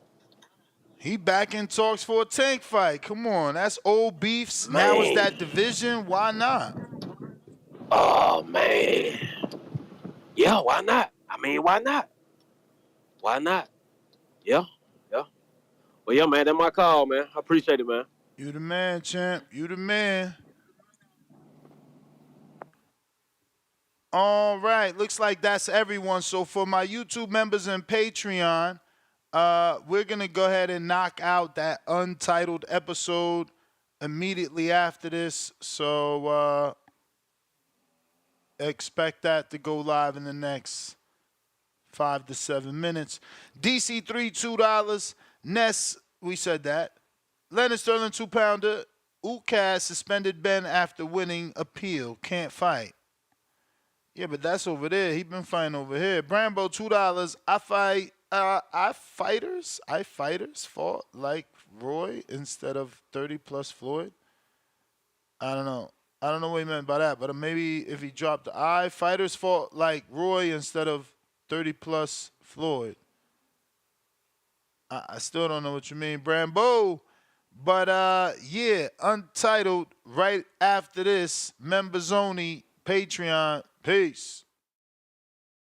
he back in talks for a tank fight. Come on, that's old beefs. Man. Now it's that division. Why not? Oh, man. Yeah, why not? I mean, why not? Why not? Yeah. Well, yeah, man, that's my call, man. I appreciate it, man. You the man, champ. You the man. All right, looks like that's everyone. So for my YouTube members and Patreon, we're gonna go ahead and knock out that untitled episode immediately after this. So expect that to go live in the next 5 to 7 minutes. DC3 $2. Ness, we said that. Leonard Sterling 2-pounder. Ukaz suspended Ben after winning appeal. Can't fight. Yeah, but that's over there. He been fighting over here. Brambo $2. I fighters fought like Roy instead of 30 plus Floyd. I don't know what he meant by that, but maybe if he dropped the fighters fought like Roy instead of 30 plus Floyd. I still don't know what you mean, Brambo. But yeah, untitled right after this. Members only, Patreon. Peace.